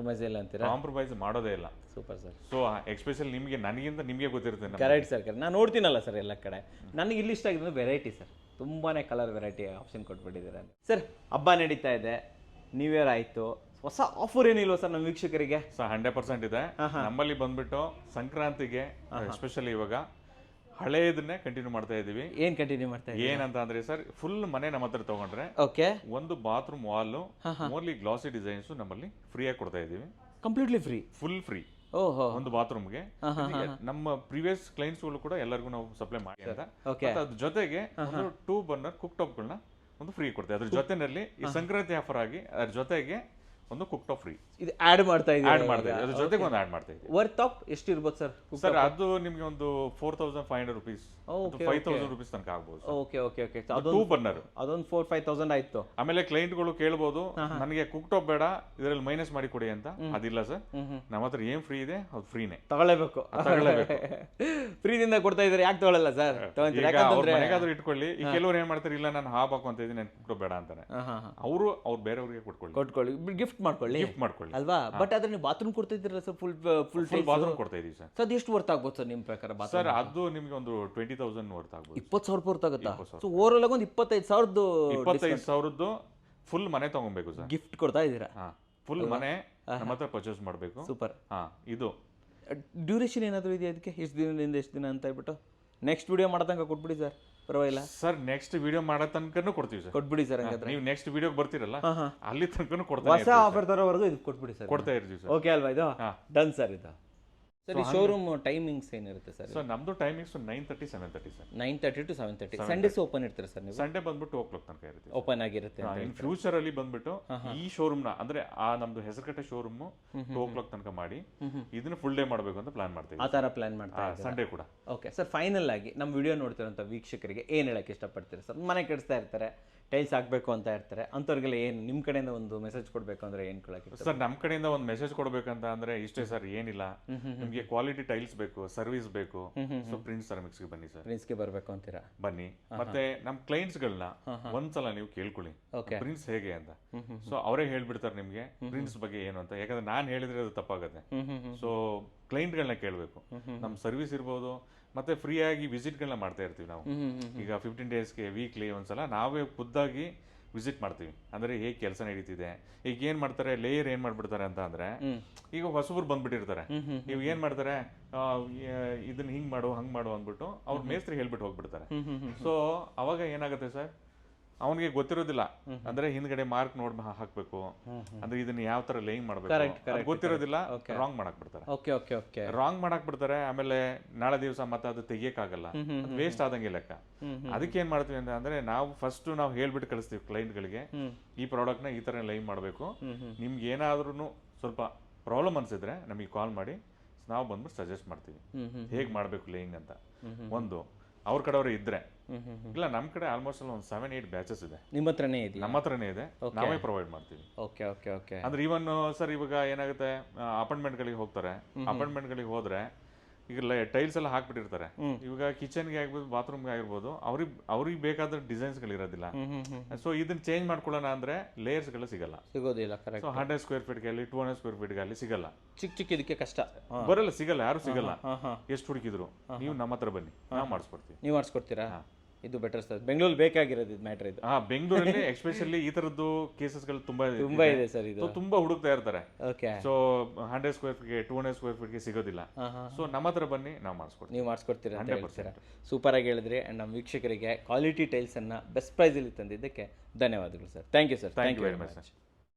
ಇಲ್ಲ ಅಂತೀರಾ? ಕಾಂಪ್ರಮೈಸ್ ಮಾಡೋದೇ ಇಲ್ಲ. Super sir. ಸೊ ಎಕ್ಸ್ಪೆಷಲ್ ನನಗಿಂತ ನಿಮಗೆ ಗೊತ್ತಿರುತ್ತೆ. ಕರೆಕ್ಟ್ ಸರ್, ನಾನು ನೋಡ್ತೀನಲ್ಲ ಸರ್ ಎಲ್ಲ ಕಡೆ. ನನಗೆ ಇಲ್ಲಿ ಇಷ್ಟ ಆಗಿದ್ದು ವೆರೈಟಿ ಸರ್, ತುಂಬಾನೇ ಕಲರ್ ವೆರೈಟಿ ಆಪ್ಷನ್ ಕೊಟ್ಬಿಟ್ಟಿದ್ದೀರಾ ಸರ್. ಹಬ್ಬ ನಡೀತಾ ಇದೆ, ನ್ಯೂ ಇಯರ್ ಆಯ್ತು, ಹೊಸ ಆಫರ್ ಏನಿಲ್ವಾ ಸರ್ ನಮ್ಮ ವೀಕ್ಷಕರಿಗೆ? 100% ಇದೆ. ನಮ್ಮಲ್ಲಿ ಬಂದ್ಬಿಟ್ಟು ಸಂಕ್ರಾಂತಿಗೆ ಎಸ್ಪೆಷಲಿ ಇವಾಗ ಹಳೆಯದನ್ನೇ ಕಂಟಿನ್ಯೂ ಮಾಡ್ತಾ ಇದೀವಿ. ಏನ್ ಕಂಟಿನ್ಯೂ ಮಾಡ್ತಾ ಇದೀವಿ ಏನಂತ ಅಂದ್ರೆ ಸರ್, ಫುಲ್ ಮನೆ ನಮ್ಮ ಹತ್ರ ತಗೊಂಡ್ರೆ ಒಂದು ಬಾತ್ರೂಮ್ ವಾಲ್ ಮೋರ್ಲಿ ಗ್ಲಾಸಿ ಡಿಸೈನ್ಸ್ ನಮ್ಮಲ್ಲಿ ಫ್ರೀ ಆಗಿ ಕೊಡ್ತಾ ಇದೀವಿ. Completely free? ಫುಲ್ ಫ್ರೀ ಒಂದು ಬಾತ್ರೂಮ್ಗೆ. ನಮ್ಮ ಪ್ರೀವಿಯಸ್ ಕ್ಲೈಂಟ್ಸ್ ಗಳು ಕೂಡ ಎಲ್ಲರಿಗೂ ನಾವು ಸಪ್ಲೈ ಮಾಡಿ ಅಂತ. ಅದ್ರ ಜೊತೆಗೆ ಒಂದು 2 ಬರ್ನರ್ ಕುಕ್ ಟಾಪ್ ಗಳನ್ನ ಒಂದು ಫ್ರೀ ಕೊಡ್ತೇವೆ. ಅದ್ರ ಜೊತೆನಲ್ಲಿ ಈ ಸಂಕ್ರಾಂತಿ ಆಫರ್ ಆಗಿ ಅದ್ರ ಜೊತೆಗೆ ಒಂದು ಕುಕ್ ಟಾಪ್ ಫ್ರೀ ಇದು ಆಡ್ ಮಾಡ್ತಾ ಇದ್ದೀವಿ. ಅದ್ರ ಜೊತೆಗೆ ಒಂದು ಆಡ್ ಮಾಡ್ತಾ ಇದ್ದೀವಿ. ವರ್ತ್ ಆಫ್ ಎಷ್ಟು ಇರ್ಬೋದು ಸರ್? ಸರ್ ಅದು ನಿಮಗೆ ಒಂದು 4,500 ರೂಪೀಸ್, 5,000 ರೂಪೀಸ್ ತನಕ ಆಗ್ಬೋದು. ಓಕೆ. ಅದು 2 ಬರ್ನರ್, ಅದೊಂದು 4,000-5,000 ಆಯ್ತು. ಆಮೇಲೆ ಕ್ಲೈಂಟ್ಗಳು ಕೇಳ್ಬೋದು, ನನಗೆ ಕುಕ್ ಟಾಪ್ ಬೇಡ, ಇದರಲ್ಲಿ ಮೈನಸ್ ಮಾಡಿ ಕೊಡಿ ಅಂತ. ಅದಿಲ್ಲ ಸರ್, ನಮ್ಮ ಹತ್ರ ಏನ್ ಫ್ರೀ ಇದೆ ಅದು ಫ್ರೀನೇ, ತಗೊಳ್ಳೇಬೇಕು. ಫ್ರೀದಿಂದ ಕೊಡ್ತಾ ಇದ್ದಾರೆ, ಯಾಕೆ ತಗೊಳ್ಳಲ್ಲ ಸರ್? ಮನೆಗಾದ್ರೂ ಇಟ್ಕೊಳ್ಳಿ. ಈ ಕೆಲವರು ಏನ್ ಮಾಡ್ತಾರೆ, ಇಲ್ಲ ನಾನು ಹಾಬ್ ಹಾಕೊಂತ ಇದ್ದೀನಿ, ಕುಕ್ ಟಾಪ್ ಬೇಡ ಅಂತಾರೆ. ಅವ್ರು ಬೇರೆಯವ್ರಿಗೆ ಕೊಟ್ಕೊಳ್ಳಿ, ಗಿಫ್ಟ್ ಮಾಡ್ಕೊಳ್ಳಿ ಅಲ್ವಾ? ಬಟ್ ಆದ್ರೆ ನೀವು ಬಾತ್ರೂಮ್ ಕೊಡ್ತಾ ಇದ್ದೀರಾ ಸರ್? ಫುಲ್ ಬಾತ್ರೂಮ್ ಕೊಡ್ತಾ ಇದೀವಿ ಸರ್. ಅದು ಎಷ್ಟು ವರ್ತ್ ಆಗ್ಬೋದು ಸರ್ ನಿಮ್ಮ ಪ್ರಕಾರ? ಸರ್ ಅದು ನಿಮ್ಗೆ ಒಂದು 20,000 ವರ್ತ್ ಆಗ್ಬೋದು. 20,000 ವರ್ತ್ ಆಗುತ್ತಾ? ಸೊ ಓವರ್ ಆಲ್ ಒಂದು 25,000 ಫುಲ್ ಮನೆ ತಗೊಬೇಕು ಸರ್. ಗಿಫ್ಟ್ ಕೊಡ್ತಾ ಇದ್ದೀರಾ? ಫುಲ್ ಮನೆ ನಮ್ಮ ಹತ್ರ ಪರ್ಚೇಸ್ ಮಾಡಬೇಕು. ಸೂಪರ್. ಇದು ಡ್ಯೂರೇಷನ್ ಏನಾದರೂ ಇದೆಯಾ ಅದಕ್ಕೆ? ಎಷ್ಟು ದಿನದಿಂದ ಎಷ್ಟು ದಿನ ಅಂತ ಹೇಳ್ಬಿಟ್ಟು ನೆಕ್ಸ್ಟ್ ವಿಡಿಯೋ ಮಾಡೋ ತನಕ ಕೊಟ್ಬಿಡಿ ಸರ್, ಪರವಾಗಿಲ್ಲ ಸರ್. ನೆಕ್ಸ್ಟ್ ವಿಡಿಯೋ ಮಾಡೋ ತನಕನೂ ಕೊಡ್ತೀವಿ ಸರ್. ಕೊಟ್ಬಿಡಿ ಸರ್. ಹಂಗಾದ್ರೆ ನೀವು ನೆಕ್ಸ್ಟ್ ವಿಡಿಯೋಗೆ ಬರ್ತೀರಲ್ಲ, ಅಲ್ಲಿ ತನಕನೂ ಕೊಡ್ತಾ ಹೊಸ ಆಫರ್ ತರೋವರೆಗೂ ಇದು ಕೊಟ್ಬಿಡಿ ಸರ್. ಕೊಡ್ತಾ ಇರ್ತೀವಿ ಸರ್. ಓಕೆ ಅಲ್ವಾ? ಇದು ಡನ್ ಸರ್. ಇದು ಸರ್ ಈ ಶೋರೂಮ್ ಟೈಮಿಂಗ್ಸ್ ಏನಿರುತ್ತೆ ಸರ್? ಸರ್ ನಮ್ದು timings 9:30 7:30 sir. 9:30 to 7:30. Sundays open ಇರ್ತೀರಾ ಸರ್ ನೀವು? ಸಂಡೇ ಬಂದ್ಬಿಟ್ಟು 2 o'clock ತನಕ ಇರುತ್ತೆ, ಓಪನ್ ಆಗಿರುತ್ತೆ. ಇನ್ ಫ್ಯೂಚರ್ ಅಲ್ಲಿ ಬಂದ್ಬಿಟ್ಟು ಈ ಶೋರೂಮ್ ನ ಅಂದ್ರೆ ಆ ನಮ್ದು ಹೆಸರುಕಟ್ಟೆ ಶೋರೂಮ್ 2 o'clock ತನಕ ಮಾಡಿ ಇದನ್ನ ಫುಲ್ ಡೇ ಮಾಡಬೇಕು ಅಂತ ಪ್ಲಾನ್ ಮಾಡ್ತೀವಿ. ಆ ತರ ಪ್ಲಾನ್ ಮಾಡ್ತಾ ಸಂಡೇ ಕೂಡ. ಓಕೆ ಸರ್, ಫೈನಲ್ ಆಗಿ ನಮ್ಮ ವಿಡಿಯೋ ನೋಡ್ತಿರೋಂಥ ವೀಕ್ಷಕರಿಗೆ ಏನು ಹೇಳಕ್ಕೆ ಇಷ್ಟಪಡ್ತೀರಾ ಸರ್? ಮನೆ ಕೆಡಿಸ್ತಾ ಇರ್ತಾರೆ, ಟೈಲ್ಸ್ ಹಾಕಬೇಕು ಅಂತ ಇರ್ತಾರೆ, ಅಂಥವ್ರಿಗೆಲ್ಲ ಏನು ನಿಮ್ಮ ಕಡೆಯಿಂದ ಒಂದು ಮೆಸೇಜ್ ಕೊಡಬೇಕು ಅಂದ್ರೆ ಏನು ಕೊಡಕ್ಕೆ ಸರ್? ನಮ್ಮ ಕಡೆಯಿಂದ ಒಂದು ಮೆಸೇಜ್ ಕೊಡಬೇಕಂತ ಅಂದ್ರೆ ಇಷ್ಟೇ ಸರ್, ಏನಿಲ್ಲ, ನಿಮಗೆ ಕ್ವಾಲಿಟಿ ಟೈಲ್ಸ್ ಬೇಕು, ಸರ್ವಿಸ್ ಬೇಕು, ಸೊ ಪ್ರಿನ್ಸ್ ಸೆರಾಮಿಕ್ಸ್ಗೆ ಬನ್ನಿ ಸರ್. ಪ್ರಿನ್ಸ್ಗೆ ಬರಬೇಕು ಅಂತೀರಾ? ಬನ್ನಿ. ಮತ್ತೆ ನಮ್ಮ ಕ್ಲೈಂಟ್ಸ್ಗಳನ್ನ ಒಂದ್ಸಲ ನೀವು ಕೇಳ್ಕೊಳ್ಳಿ ಪ್ರಿನ್ಸ್ ಹೇಗೆ ಅಂತ. ಸೊ ಅವರೇ ಹೇಳ್ಬಿಡ್ತಾರೆ ನಿಮ್ಗೆ ಪ್ರಿನ್ಸ್ ಬಗ್ಗೆ ಏನು ಅಂತ. ಯಾಕಂದ್ರೆ ನಾನು ಹೇಳಿದ್ರೆ ಅದು ತಪ್ಪಾಗುತ್ತೆ. ಸೊ ಕ್ಲೈಂಟ್ಗಳನ್ನ ಕೇಳಬೇಕು. ನಮ್ಮ ಸರ್ವಿಸ್ ಇರ್ಬೋದು, ಮತ್ತೆ ಫ್ರೀ ಆಗಿ ವಿಸಿಟ್ಗಳನ್ನ ಮಾಡ್ತಾ ಇರ್ತೀವಿ ನಾವು. ಈಗ 15 ಡೇಸ್ಗೆ ವೀಕ್ಲಿ ಒಂದ್ಸಲ ನಾವೇ ಖುದ್ದಾಗಿ ವಿಸಿಟ್ ಮಾಡ್ತೀವಿ. ಅಂದ್ರೆ ಹೇಗೆ ಕೆಲಸ ನಡೀತಿದೆ. ಈಗ ಏನ್ ಮಾಡ್ತಾರೆ, ಲೇಯರ್ ಏನ್ ಮಾಡ್ಬಿಡ್ತಾರೆ ಅಂತ ಅಂದ್ರೆ, ಈಗ ಹೊಸಬ್ರು ಬಂದ್ಬಿಟ್ಟಿರ್ತಾರೆ, ನೀವು ಏನ್ ಮಾಡ್ತಾರೆ, ಇದನ್ನ ಹಿಂಗ್ ಮಾಡು ಹಂಗ್ ಮಾಡು ಅಂದ್ಬಿಟ್ಟು ಅವ್ರ ಮೇಸ್ತ್ರಿ ಹೇಳ್ಬಿಟ್ಟು ಹೋಗ್ಬಿಡ್ತಾರೆ. ಸೊ ಅವಾಗ ಏನಾಗುತ್ತೆ ಸರ್, ಅವನಿಗೆ ಗೊತ್ತಿರೋದಿಲ್ಲ ಅಂದ್ರೆ ಹಿಂದ್ಗಡೆ ಮಾರ್ಕ್ ಹಾಕ್ಬೇಕು ಅಂದ್ರೆ ಇದನ್ನ ಯಾವ ತರ ಲೇಯಿಂಗ್ ಮಾಡ್ಬೇಕು ಅದು ಗೊತ್ತಿರೋದಿಲ್ಲ, ರಾಂಗ್ ಮಾಡಕ್ ಬಿಡ್ತಾರೆ. ಓಕೆ ಓಕೆ ಓಕೆ ರಾಂಗ್ ಮಾಡಕ್ ಬಿಡ್ತಾರೆ. ಆಮೇಲೆ ನಾಳೆ ದಿವಸ ಮತ್ತೆ ಅದು ತೆಗಿಯಕ್ಕಾಗಲ್ಲ, ವೇಸ್ಟ್ ಆದಂಗೆ ಲೆಕ್ಕ. ಅದಕ್ಕೆ ಏನ್ ಮಾಡ್ತೀವಿ ಅಂತ ಅಂದ್ರೆ ನಾವು ಫಸ್ಟ್ ನಾವು ಹೇಳ್ಬಿಟ್ಟು ಕಳಿಸ್ತೀವಿ ಕ್ಲೈಂಟ್ಗಳಿಗೆ, ಈ ಪ್ರಾಡಕ್ಟ್ ನ ಈ ತರ ಲೈನ್ ಮಾಡಬೇಕು, ನಿಮ್ಗೆ ಏನಾದ್ರೂ ಸ್ವಲ್ಪ ಪ್ರಾಬ್ಲಮ್ ಅನ್ಸಿದ್ರೆ ನಮಗೆ ಕಾಲ್ ಮಾಡಿ, ನಾವು ಬಂದ್ಬಿಟ್ಟು ಸಜೆಸ್ಟ್ ಮಾಡ್ತೀವಿ ಹೇಗ್ ಮಾಡ್ಬೇಕು ಲೇಯಿಂಗ್ ಅಂತ. ಒಂದು ಅವ್ರ ಕಡೆಯವರು ಇದ್ರೆ, ಇಲ್ಲ ನಮ್ಮ ಕಡೆ ಆಲ್ಮೋಸ್ಟ್ ಒಂದು 7-8 ಬ್ಯಾಚಸ್ ಇದೆ, ನಿಮ್ಮ ಹತ್ರನೇ ಇದೆ. ನಮ್ಮ ಹತ್ರನೇ ಇದೆ, ನಾವೇ ಪ್ರೊವೈಡ್ ಮಾಡ್ತೀವಿ. ಓಕೆ ಓಕೆ ಓಕೆ ಅಂದ್ರೆ ಇವನ್ ಸರ್ ಇವಾಗ ಏನಾಗುತ್ತೆ, ಅಪಾರ್ಟ್ಮೆಂಟ್ಗಳಿಗೆ ಹೋಗ್ತಾರೆ, ಅಪಾರ್ಟ್ಮೆಂಟ್ಗಳಿಗೆ ಹೋದ್ರೆ ಈಗ ಟೈಲ್ಸ್ ಎಲ್ಲ ಹಾಕ್ಬಿಟ್ಟಿರ್ತಾರೆ. ಇವಾಗ ಕಿಚನ್ಗೆ ಆಗಿರ್ಬೋದು, ಬಾತ್ರೂಮ್ಗೆ ಆಗಿರ್ಬೋದು, ಅವ್ರಿಗೆ ಬೇಕಾದ ಡಿಸೈನ್ಸ್ಗಳು ಇರೋದಿಲ್ಲ. ಸೊ ಇದನ್ನ ಚೇಂಜ್ ಮಾಡ್ಕೊಳ್ಳೋಣ ಅಂದ್ರೆ ಲೇಯರ್ಸ್ಗಳು ಸಿಗಲ್ಲ, ಸಿಗೋದಿಲ್ಲ. ಕರೆಕ್ಟ್. ಸೊ 100 ಸ್ಕ್ವೇರ್ ಫೀಟ್ಗೆ ಅಲ್ಲಿ 200 ಸ್ಕ್ವೇರ್ ಫೀಟ್ಗೆ ಅಲ್ಲಿ ಸಿಗಲ್ಲ, ಚಿಕ್ಕ ಚಿಕ್ಕ ಇದಕ್ಕೆ ಕಷ್ಟ ಬರಲ್ಲ, ಸಿಗಲ್ಲ, ಯಾರು ಸಿಗಲ್ಲ. ಎಷ್ಟು ಹುಡುಕಿದ್ರು ನೀವು ನಮ್ಮ ಹತ್ರ ಬನ್ನಿ, ನಾವು ಮಾಡಿಸ್ಕೊಡ್ತೀವಿ. ನೀವು ಮಾಡಿಸ್ಕೊಡ್ತೀರಾ? ಇದು ಬೆಟರ್ ಸರ್. ಬೆಂಗಳೂರು ಬೇಕಾಗಿರೋದು ಇದು ಮ್ಯಾಟ್ರ್ ಇದು. ಬೆಂಗಳೂರಲ್ಲಿ ಎಸ್ಪೆಷಲಿ ಈ ತರದ್ದು ಕೇಸಸ್ಗಳು ತುಂಬಾ ಇದೆ ಸರ್. ಇದು ತುಂಬಾ ಹುಡುಕ್ತಾ ಇರ್ತಾರೆ. ಓಕೆ. ಸೊ 100 ಸ್ಕ್ವೇರ್ ಫೀಟ್ಗೆ 200 ಸ್ಕ್ವೇರ್ ಫೀಟ್ಗೆ ಸಿಗೋದಿಲ್ಲ. ಸೊ ನಮ್ಮ ಹತ್ರ ಬನ್ನಿ, ನಾವು ಮಾಡಿಸ್ಕೊಡ್ತೀವಿ. ನೀವು ಮಾಡಿಸ್ಕೊಡ್ತೀರಾ ಅಂತ ಹೇಳ್ತೀರಾ. ಸೂಪರ್ ಆಗಿ ಹೇಳಿದ್ರಿ. ಅಂಡ್ ನಮ್ಮ ವೀಕ್ಷಕರಿಗೆ ಕ್ವಾಲಿಟಿ ಟೈಲ್ಸ್ ಅನ್ನ ಬೆಸ್ಟ್ ಪ್ರೈಸ್ ಅಲ್ಲಿ ತಂದಿದ್ದಕ್ಕೆ ಧನ್ಯವಾದಗಳು sir. Thank you sir. Thank you very much.